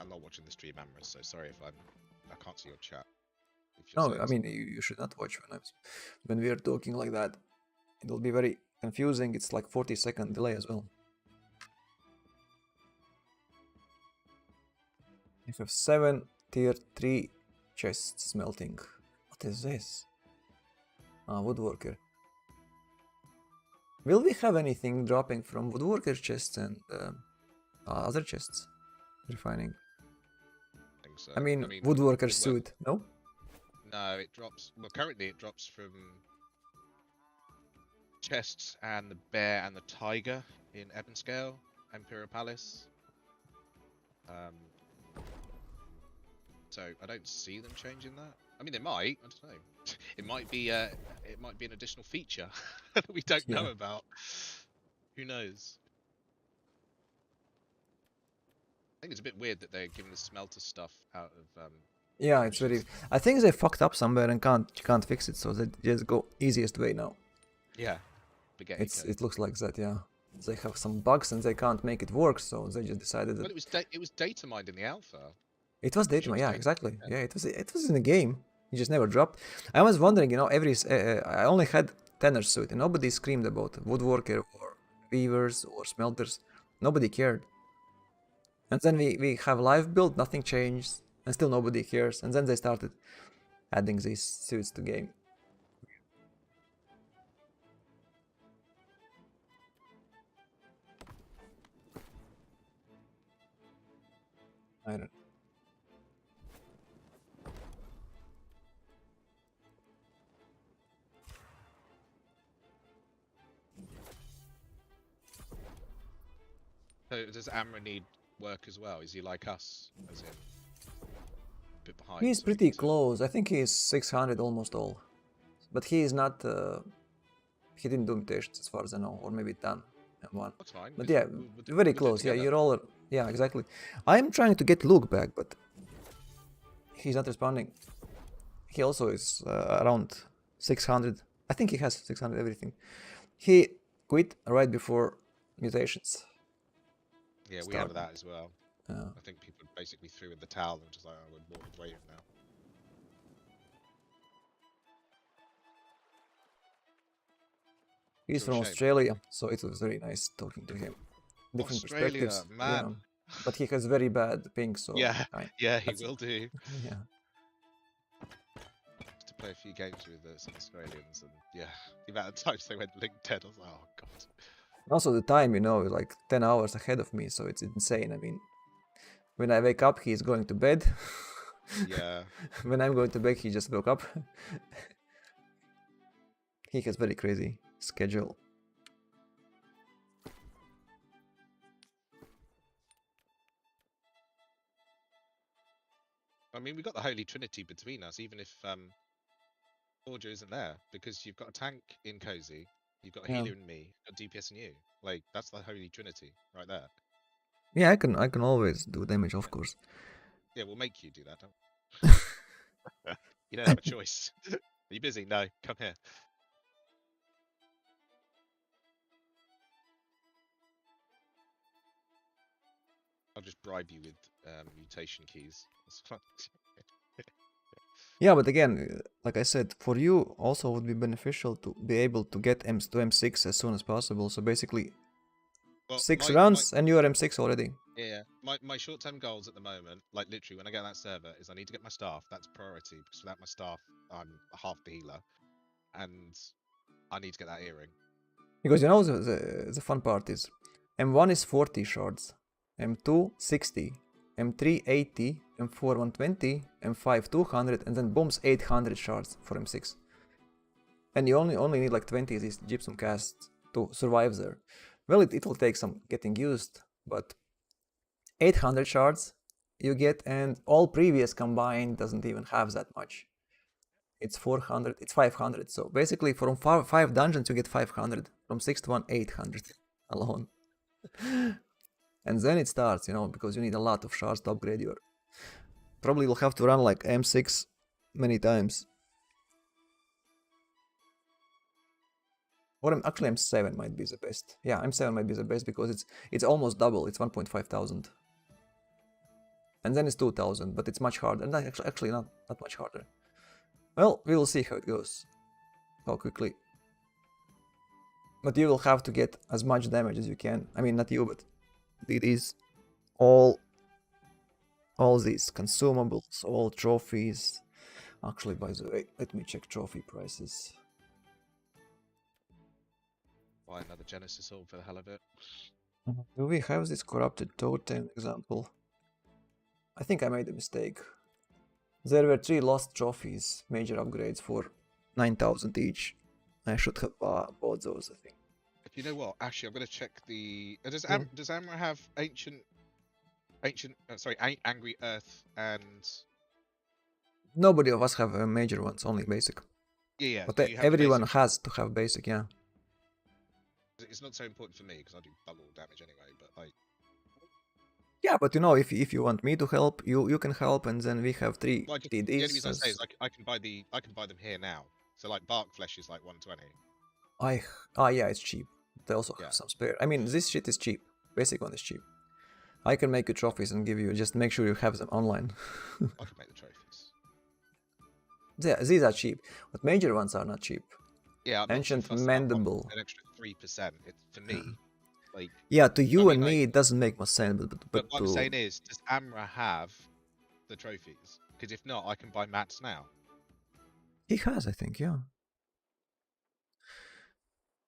I'm not watching the stream, Amorous, so sorry if I can't see your chat. If you're No, saying I mean you should not watch when we are talking like that. It will be very confusing. It's like 40-second delay as well. If you have 7 tier 3 chests smelting. What is this? Ah, woodworker. Will we have anything dropping from woodworker chests and other chests? Refining. think so. I mean woodworker suit, no? No, it drops. Well, currently it drops from chests and the bear and the tiger in Ebonscale, Imperial Palace. So I don't see them changing that. I mean, they might. I don't know. It might be an additional feature that we don't know about. Who knows? I think it's a bit weird that they're giving the smelter stuff out of. Yeah, it's very. I think they fucked up somewhere and can't fix it, so they just go easiest way now. Yeah, it looks like that. Yeah, they have some bugs and they can't make it work, so they just decided that. Well, it was data mined in the alpha. It was data mined, yeah, exactly. Yeah, it was in the game. It just never dropped. I was wondering, you know, I only had tenor suit, and nobody screamed about woodworker or weavers or smelters. Nobody cared. And then we have live build, nothing changed. And still nobody cares. And then they started adding these suits to game. I don't know. So does Amra need work as well? Is he like us? As in, a bit behind. He's pretty close. I think he's 600 almost all. But he is not... he didn't do mutations as far as I know. Or maybe done. M1. That's fine. But yeah, very close. Yeah, you're all... Yeah, exactly. I'm trying to get Luke back, but... he's not responding. He also is around 600. I think he has 600 everything. He quit right before mutations. Yeah, we have that as well. Yeah. I think people basically threw in the towel and just like, oh, we're more waiting now. He's from Australia, so it was very nice talking to him. Different perspectives, man. Yeah. But he has very bad ping, so yeah, he will do. Yeah. To play a few games with some Australians, and yeah, the amount of times they went linked dead, I was like, oh god. Also the time, you know, like 10 hours ahead of me, so it's insane. I mean, when I wake up, he's going to bed. Yeah. When I'm going to bed, he just woke up. He has very crazy schedule. I mean, we've got the Holy Trinity between us, even if Forger isn't there, because you've got a tank in Cozy, you've got a healer in me, you've got DPS in you. Like, that's the Holy Trinity right there. Yeah, I can always do damage, of course. Yeah, we'll make you do that, don't you don't have a choice. Are you busy? No, come here. I'll just bribe you with mutation keys. That's fun. Yeah, but again, like I said, for you also would be beneficial to be able to get to M6 as soon as possible. So basically, well, 6 rounds and you are M6 already. Yeah, my short-term goals at the moment, like literally when I get on that server, is I need to get my staff. That's priority, because without my staff, I'm half the healer. And I need to get that earring. Because you know the fun part is, M1 is 40 shards, M2 60, M3 80, M4 120, M5 200, and then booms 800 shards for M6. And you only need like 20 of these gypsum casts to survive there. Well, it will take some getting used, but 800 shards you get, and all previous combined doesn't even have that much. It's 400, it's 500. So basically from 5 dungeons you get 500, from 6th one 800 alone. And then it starts, you know, because you need a lot of shards to upgrade your... Probably will have to run like M6 many times. Or actually M7 might be the best. Yeah, M7 might be the best because it's almost double, it's 1,500. And then it's 2,000, but it's much harder. And actually not much harder. Well, we will see how it goes. How quickly. But you will have to get as much damage as you can. I mean, not you, but it is all these consumables, all trophies. Actually, by the way, let me check trophy prices. Buy another Genesis Orb for the hell of it. Do we have this corrupted totem example? I think I made a mistake. There were 3 lost trophies, major upgrades for 9,000 each. I should have bought those, I think. You know what? Actually, I'm going to check the. Does Yeah. Does Amra have Angry Earth and? Nobody of us have major ones, only basic. Yeah. But do you have the everyone basic? has to have basic, yeah. It's not so important for me because I do bubble damage anyway. But like. Yeah, but you know, if you want me to help, you can help, and then we have 3 Well, the TDs. only reason I say is I can buy them here now. So like Bark Flesh is like 120. Yeah, it's cheap. They also have some spare. I mean, this shit is cheap. Basic one is cheap. I can make you trophies and give you. Just make sure you have them online. I can make the trophies. Yeah, these are cheap, but major ones are not cheap. Yeah, I'm Ancient not so fussed about Mandible. an extra 3%. It's for me. Like. Yeah, to you I mean, and me, like, it doesn't make much sense. But what I'm saying is, does Amra have the trophies? Because if not, I can buy mats now. He has, I think, yeah.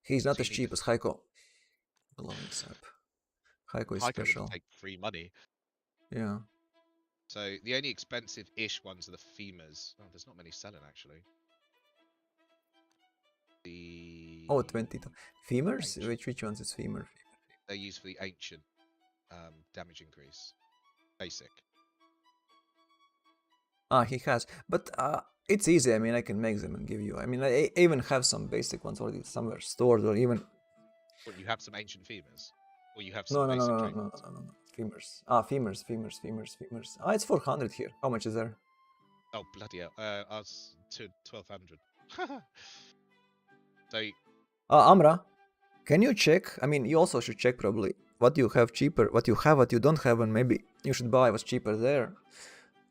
He's not as cheap as Heiko. Belonging sap. Heiko is special. Take free money. Yeah. So the only expensive-ish ones are the femurs. Oh, there's not many selling actually. Oh, 20. Femurs? Which ones is femur? They're used for the ancient damage increase. Basic. He has. But it's easy. I mean, I can make them and give you. I mean, I even have some basic ones already somewhere stored, or even. What, you have some ancient femurs? Or you have some No. basic Femurs. Femurs. It's 400 here. How much is there? Oh, bloody hell. I was to 1200. So. Amra, can you check? I mean, you also should check probably what you have cheaper, what you don't have, and maybe you should buy what's cheaper there.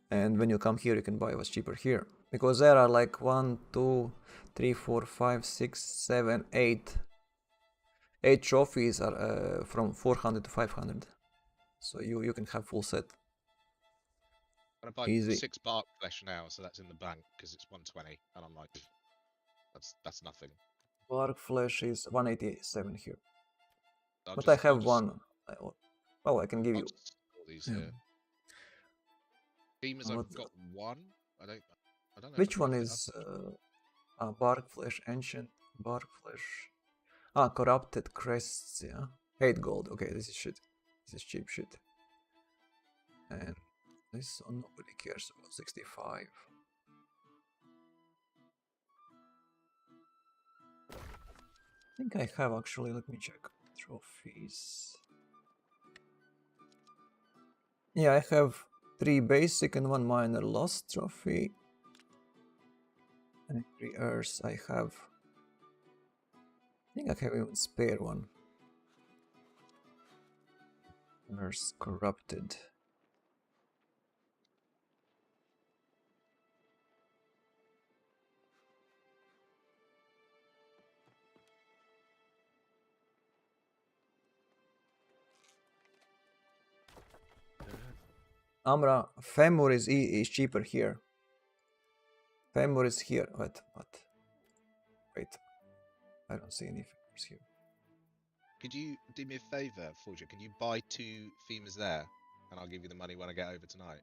And when you come here, you can buy what's cheaper here. Because there are like 1, 2, 3, 4, 5, 6, 7, 8. 8 trophies are from 400 to 500. So you can have full set. I'm gonna buy Easy. 6 Bark Flesh now, so that's in the bank because it's 120, and I'm like, that's nothing. Bark Flesh is 187 here. But I have one. Well, I can give you. All these here. Femurs, I've got one. I don't know. Which one is Bark Flesh Ancient? Bark Flesh. Corrupted Crests, yeah. 8 gold. Okay, this is shit. This is cheap shit. And this one nobody cares about. 65. I think I have actually. Let me check. Trophies. Yeah, I have 3 basic and 1 minor lost trophy. Angry Earth, I have. I think I have even spare one. Earth Corrupted. Amra, Femur is cheaper here. Femur is here. Wait. I don't see any femurs here. Could you do me a favour, Forger? Can you buy 2 femurs there, and I'll give you the money when I get over tonight?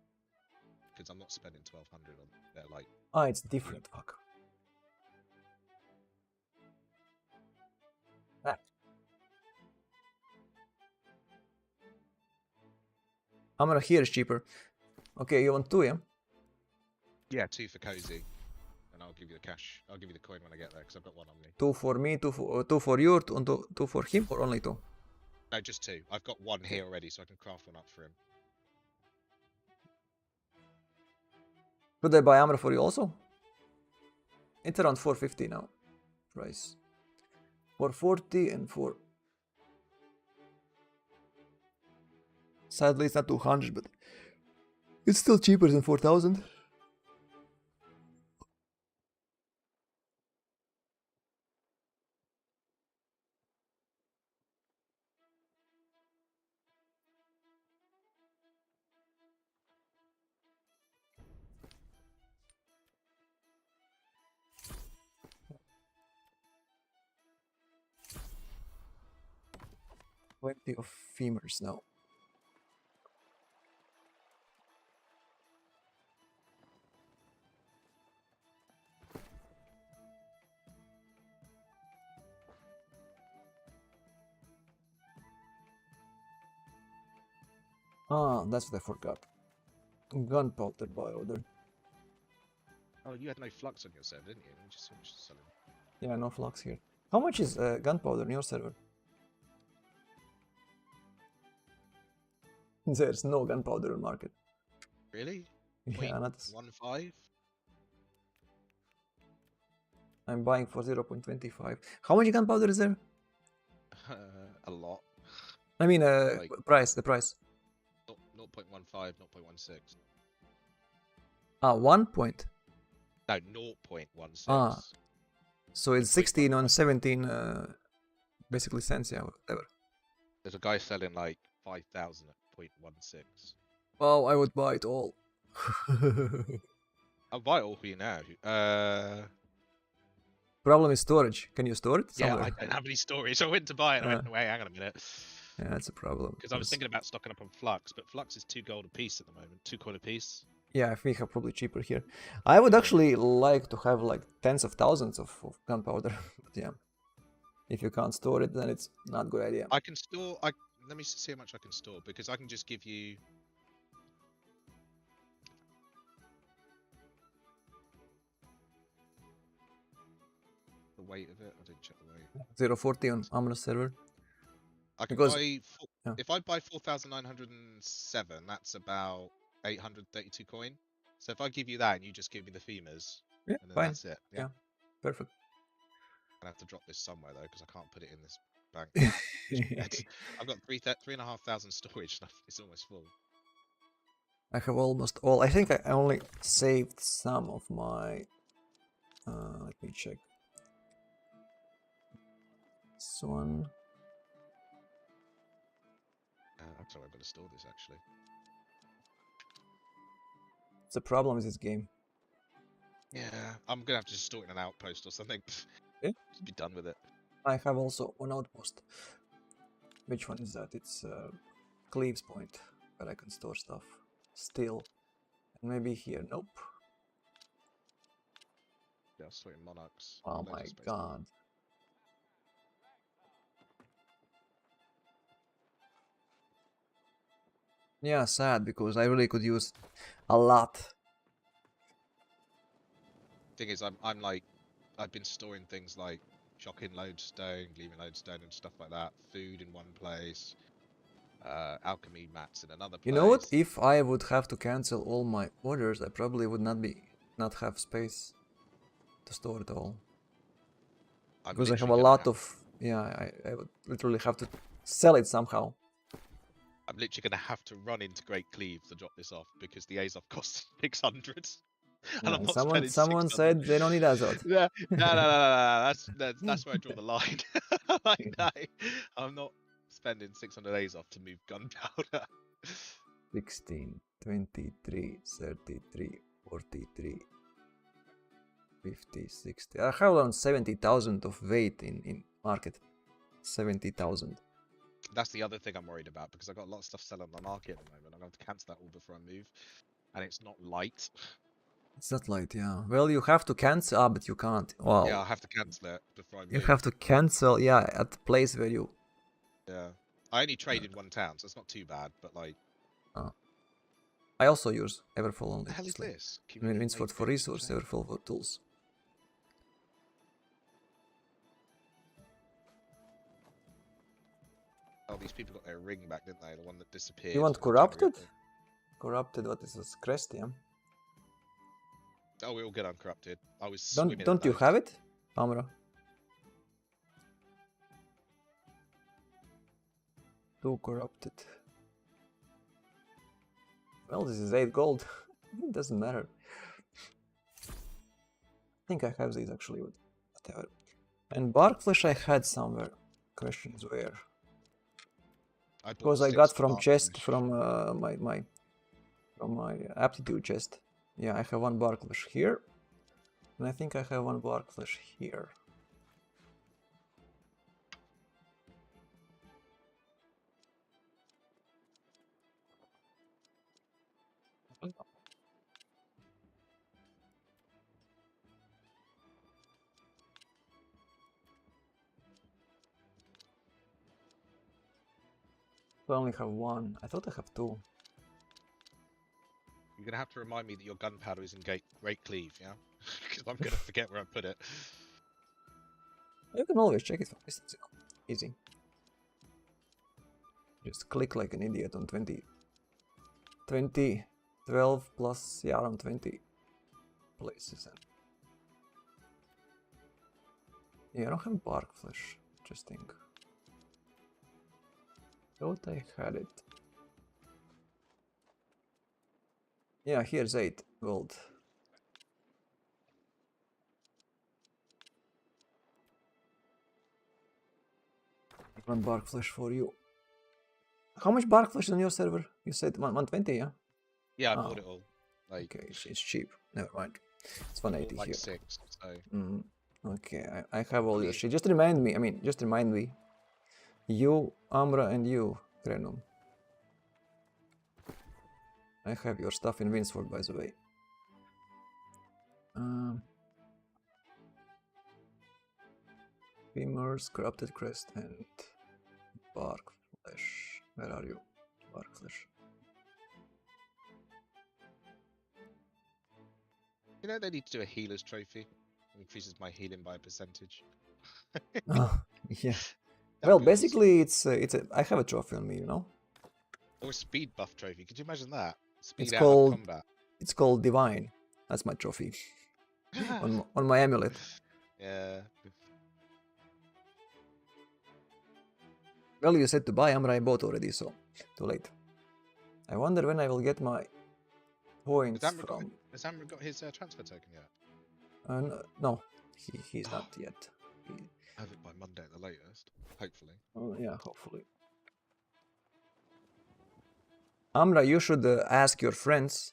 Because I'm not spending 1200 on there. Like. It's different. Fuck. Amra here is cheaper. Okay, you want 2, yeah? Yeah, 2 for Cozy, and I'll give you the cash. I'll give you the coin when I get there because I've got 1 on me. 2 for me, 2 for you, 2 for him, or only 2? No, just 2. I've got 1 here already, so I can craft 1 up for him. Could I buy Amra for you also? It's around 450 now. Price. 440 and 4. Sadly, it's not 200, but it's still cheaper than 4000. 20 of femurs now. Ah, that's what I forgot. Gunpowder by order. Oh, you had no flux on your server, didn't you? You just finished selling. Yeah, no flux here. How much is gunpowder in your server? There's no gunpowder on market. Really? Yeah, not. 0.15? I'm buying for 0.25. How much gunpowder is there? A lot. I mean, Like- price, the price. 0.15, 0.16. Ah, 1 point. No, 0.16. Ah. So it's 16 on 0.15. 17, basically cents, yeah, whatever. There's a guy selling like 5,000 at 0.16. Wow, I would buy it all. I'll buy it all for you now. Problem is storage. Can you store it Yeah, somewhere? I don't have any storage. So I went to buy it and I went, wait, hang on a minute. Yeah, that's a problem. Because I was thinking about stocking up on Flux, but Flux is 2 gold a piece at the moment. 2 coin a piece. Yeah, I think probably cheaper here. I would actually like to have like tens of thousands of gunpowder. But yeah, if you can't store it, then it's not a good idea. I can store. Let me see how much I can store because I can just give you. The weight of it. I didn't check the weight. 0.40 on Amro's server. I can Because- buy. yeah. If I buy 4,907, that's about 832 coin. So if I give you that and you just give me the femurs, Yeah, and then fine. that's it. Yeah. Yeah. Perfect. I have to drop this somewhere though because I can't put it in this bank. I've got 3,500 storage. It's almost full. I have almost all. I think I only saved some of my. Let me check. This one. Actually, I'm going to store this actually. The problem is this game. Yeah, I'm gonna have to just store it in an outpost or something. Yeah. Just be done with it. I have also one outpost. Which one is that? It's Cleaves Point, where I can store stuff. Still. And maybe here. Nope. Yeah, I'll store it in Monarchs. Oh Loads of my space. god. Yeah, sad because I really could use a lot. Thing is, I'm like, I've been storing things like shocking lodestone, gleaming lodestone, and stuff like that. Food in one place. Alchemy mats in another place. You know what? If I would have to cancel all my orders, I probably would not have space to store it all. I'm Because I have a literally lot gonna of, yeah, I would literally have to sell it somehow. I'm literally gonna have to run into Great Cleave to drop this off because the Azov costs 600. And Yeah, I'm not someone spending 600. said they don't need Azot. No. That's where I draw the line. Like, no, I'm not spending 600 Azov to move gunpowder. 16, 23, 33, 43, 50, 60. I have around 70,000 of weight in market. 70,000. That's the other thing I'm worried about because I've got a lot of stuff selling on the market at the moment. I'm going to have to cancel that all before I move. And it's not light. It's not light, yeah. Well, you have to cancel. Ah, but you can't. Wow. Yeah, I'll have to cancel it before I move. You have to cancel, yeah, at the place where you. Yeah. I only traded one town, so it's not too bad, but like. I also use Everfall only. What the hell is obviously. this? I mean, Winsford for resource, Everfall for tools. Oh, these people got their ring back, didn't they? The one that disappeared. You want in the January corrupted? update. Corrupted, what is this? Crestium? Oh, we all get uncorrupted. I was swimming in Don't you those. have it? Amra? 2 corrupted. Well, this is 8 gold. It doesn't matter. I think I have these actually, but whatever. And bark flesh I had somewhere. Questions where? I bought Because I 6 got from bark chest flesh. from my aptitude chest. Yeah, I have 1 bark flesh here, and I think I have 1 bark flesh here. I only have one. I thought I have two. You're gonna have to remind me that your gunpowder is in Great Cleave, yeah? Because I'm gonna forget where I put it. You can always check it from distance. Easy. Just click like an idiot on 20. 12 plus, yeah, around 20 places. And yeah, I don't have bark flesh. Interesting. Thought I had it. Yeah, here's 8 gold. One bark flesh for you. How much bark flesh is on your server? You said 120, yeah? Yeah, I Oh. bought it all. Like, Okay, it's cheap. Never mind. It's I bought 180 like here. 6, so... Okay, I have all I your mean- shit. Just remind me. You, Amra, and you, Krenum. I have your stuff in Winsford, by the way. Femurs, corrupted crest, and bark flesh. Where are you? Bark flesh. You know they need to do a healer's trophy? It increases my healing by a percentage. Oh, yeah. That Well, would be awesome. basically, I have a trophy on me, you know. Or a speed buff trophy. Could you imagine that? Speed It's out called of combat. It's called Divine. That's my trophy on my amulet. Yeah. Well, you said to buy Amra, I bought already, so too late. I wonder when I will get my points Has Amra from. got his transfer token yet? No, he's not yet. Have it by Monday at the latest. Hopefully. Oh yeah, hopefully. Amra, you should ask your friends.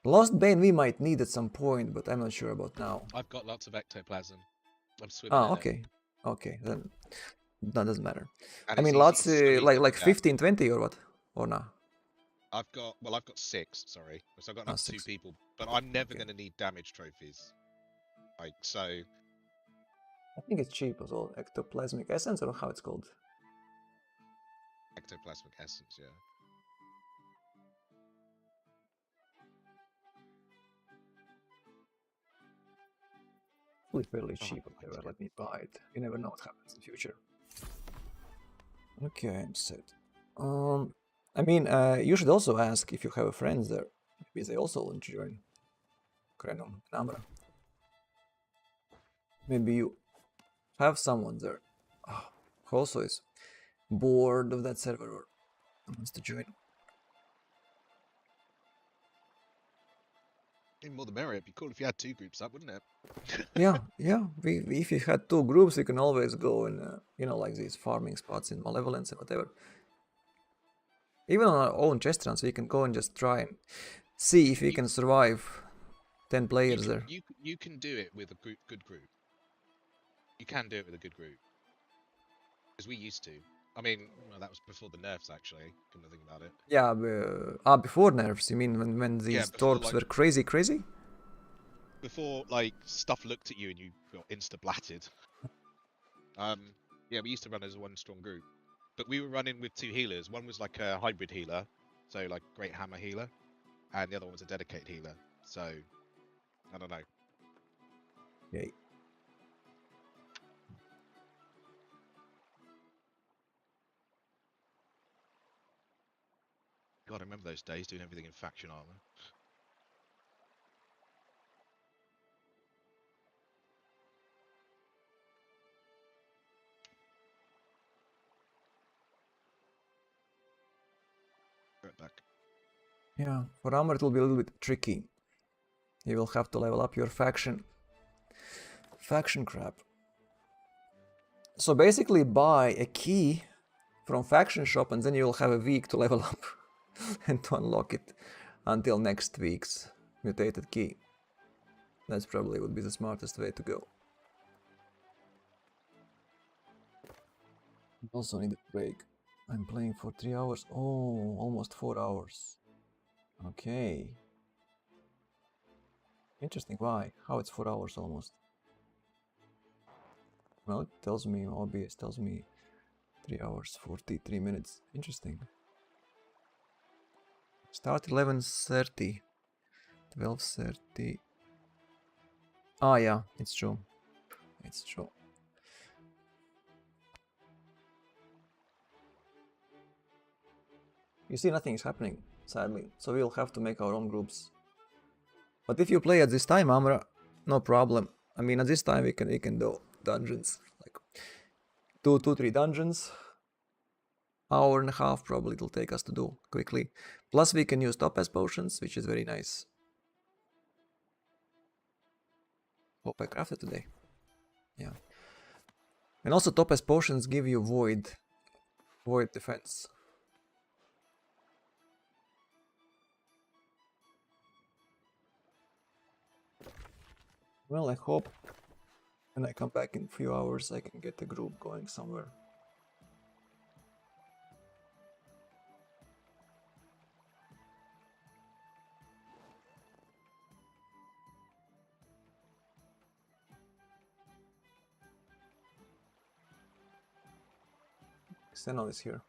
Lost Bane we might need at some point, but I'm not sure about now. I've got lots of ectoplasm. I'm swimming in okay. Okay, then that doesn't matter. it. I mean, lots like 15, 20 or what? Or not? I've got 6, sorry. So I've got another 2 6. people. But I'm never Okay. gonna need damage trophies. Like, so I think it's cheap as well. Ectoplasmic essence or how it's called? ectoplasmic essence, yeah. It's fairly Oh, cheap. I Okay, well, like let me buy it. You never know what happens in the future. Okay, I'm set. I mean, you should also ask if you have friends there, because they also want to join. Krenum and Amra. Maybe you have someone there who also is bored of that server or wants to join. Even more the merrier. It'd be cool if you had 2 groups up, wouldn't it? yeah. If you had 2 groups, we can always go in, like these farming spots in Malevolence and whatever. Even on our own chest runs, we can go and just try and see if we can survive 10 players there. You can do it with a good group. You can do it with a good group. Because we used to. I mean, well, that was before the nerfs, actually. Come to think about it. Yeah, before nerfs, you mean when these torps like, were crazy? Before, like, stuff looked at you and you got insta-blatted. Yeah, we used to run as one strong group. But we were running with 2 healers. One was like a hybrid healer, so like Great Hammer healer. And the other one was a dedicated healer. So, I don't know. Yay. God, I remember those days doing everything in faction armor. Right back. Yeah, for armor it will be a little bit tricky. You will have to level up your faction crap. So basically buy a key from faction shop and then you will have a week to level up and to unlock it until next week's mutated key. That's probably would be the smartest way to go. Also need a break. I'm playing for 3 hours. Oh, almost 4 hours. Okay. Interesting. Why? How it's 4 hours almost? Well, it tells me, OBS tells me 3 hours 43 minutes. Interesting. Start 11:30. 12:30. Ah, yeah, it's true. It's true. You see, nothing is happening, sadly. So we'll have to make our own groups. But if you play at this time, Amra, no problem. I mean, at this time we can do dungeons, like 3 dungeons. Hour and a half probably it'll take us to do quickly. Plus we can use topaz potions, which is very nice. Hope I crafted today. Yeah. And also topaz potions give you void defense. Well, I hope when I come back in a few hours I can get a group going somewhere. Xenol is here.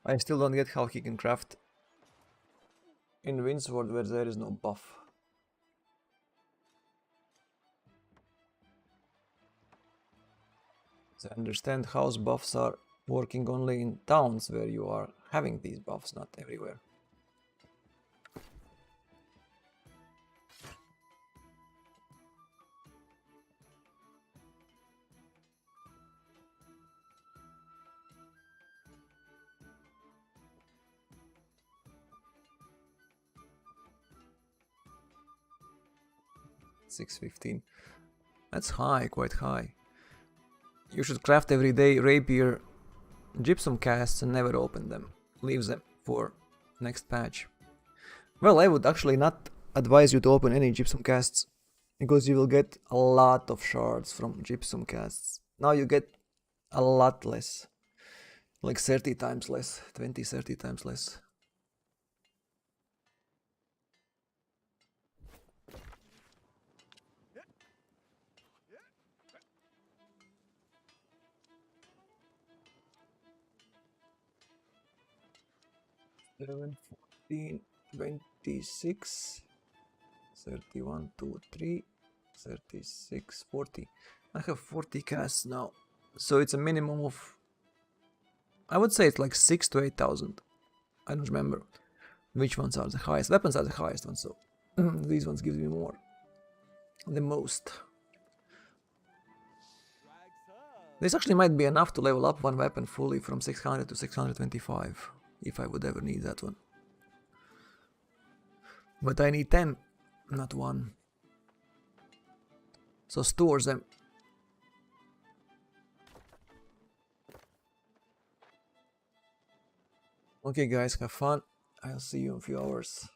I still don't get how he can craft in Windsword where there is no buff. So I understand house buffs are working only in towns where you are having these buffs, not everywhere. $6.15. That's high, quite high. You should craft every day rapier gypsum casts and never open them. Leave them for next patch. Well, I would actually not advise you to open any gypsum casts because you will get a lot of shards from gypsum casts. Now you get a lot less. Like 30 times less, 20, 30 times less. Eleven, 14, 26, 31, 2, 3, 36, 40. I have 40 casts now. So it's a minimum of, I would say it's like 6 to 8,000. I don't remember which ones are the highest. Weapons are the highest ones, so these ones give me more. The most. This actually might be enough to level up one weapon fully from 600 to 625, if I would ever need that one. But I need 10, not 1. So store them. Okay guys, have fun. I'll see you in a few hours.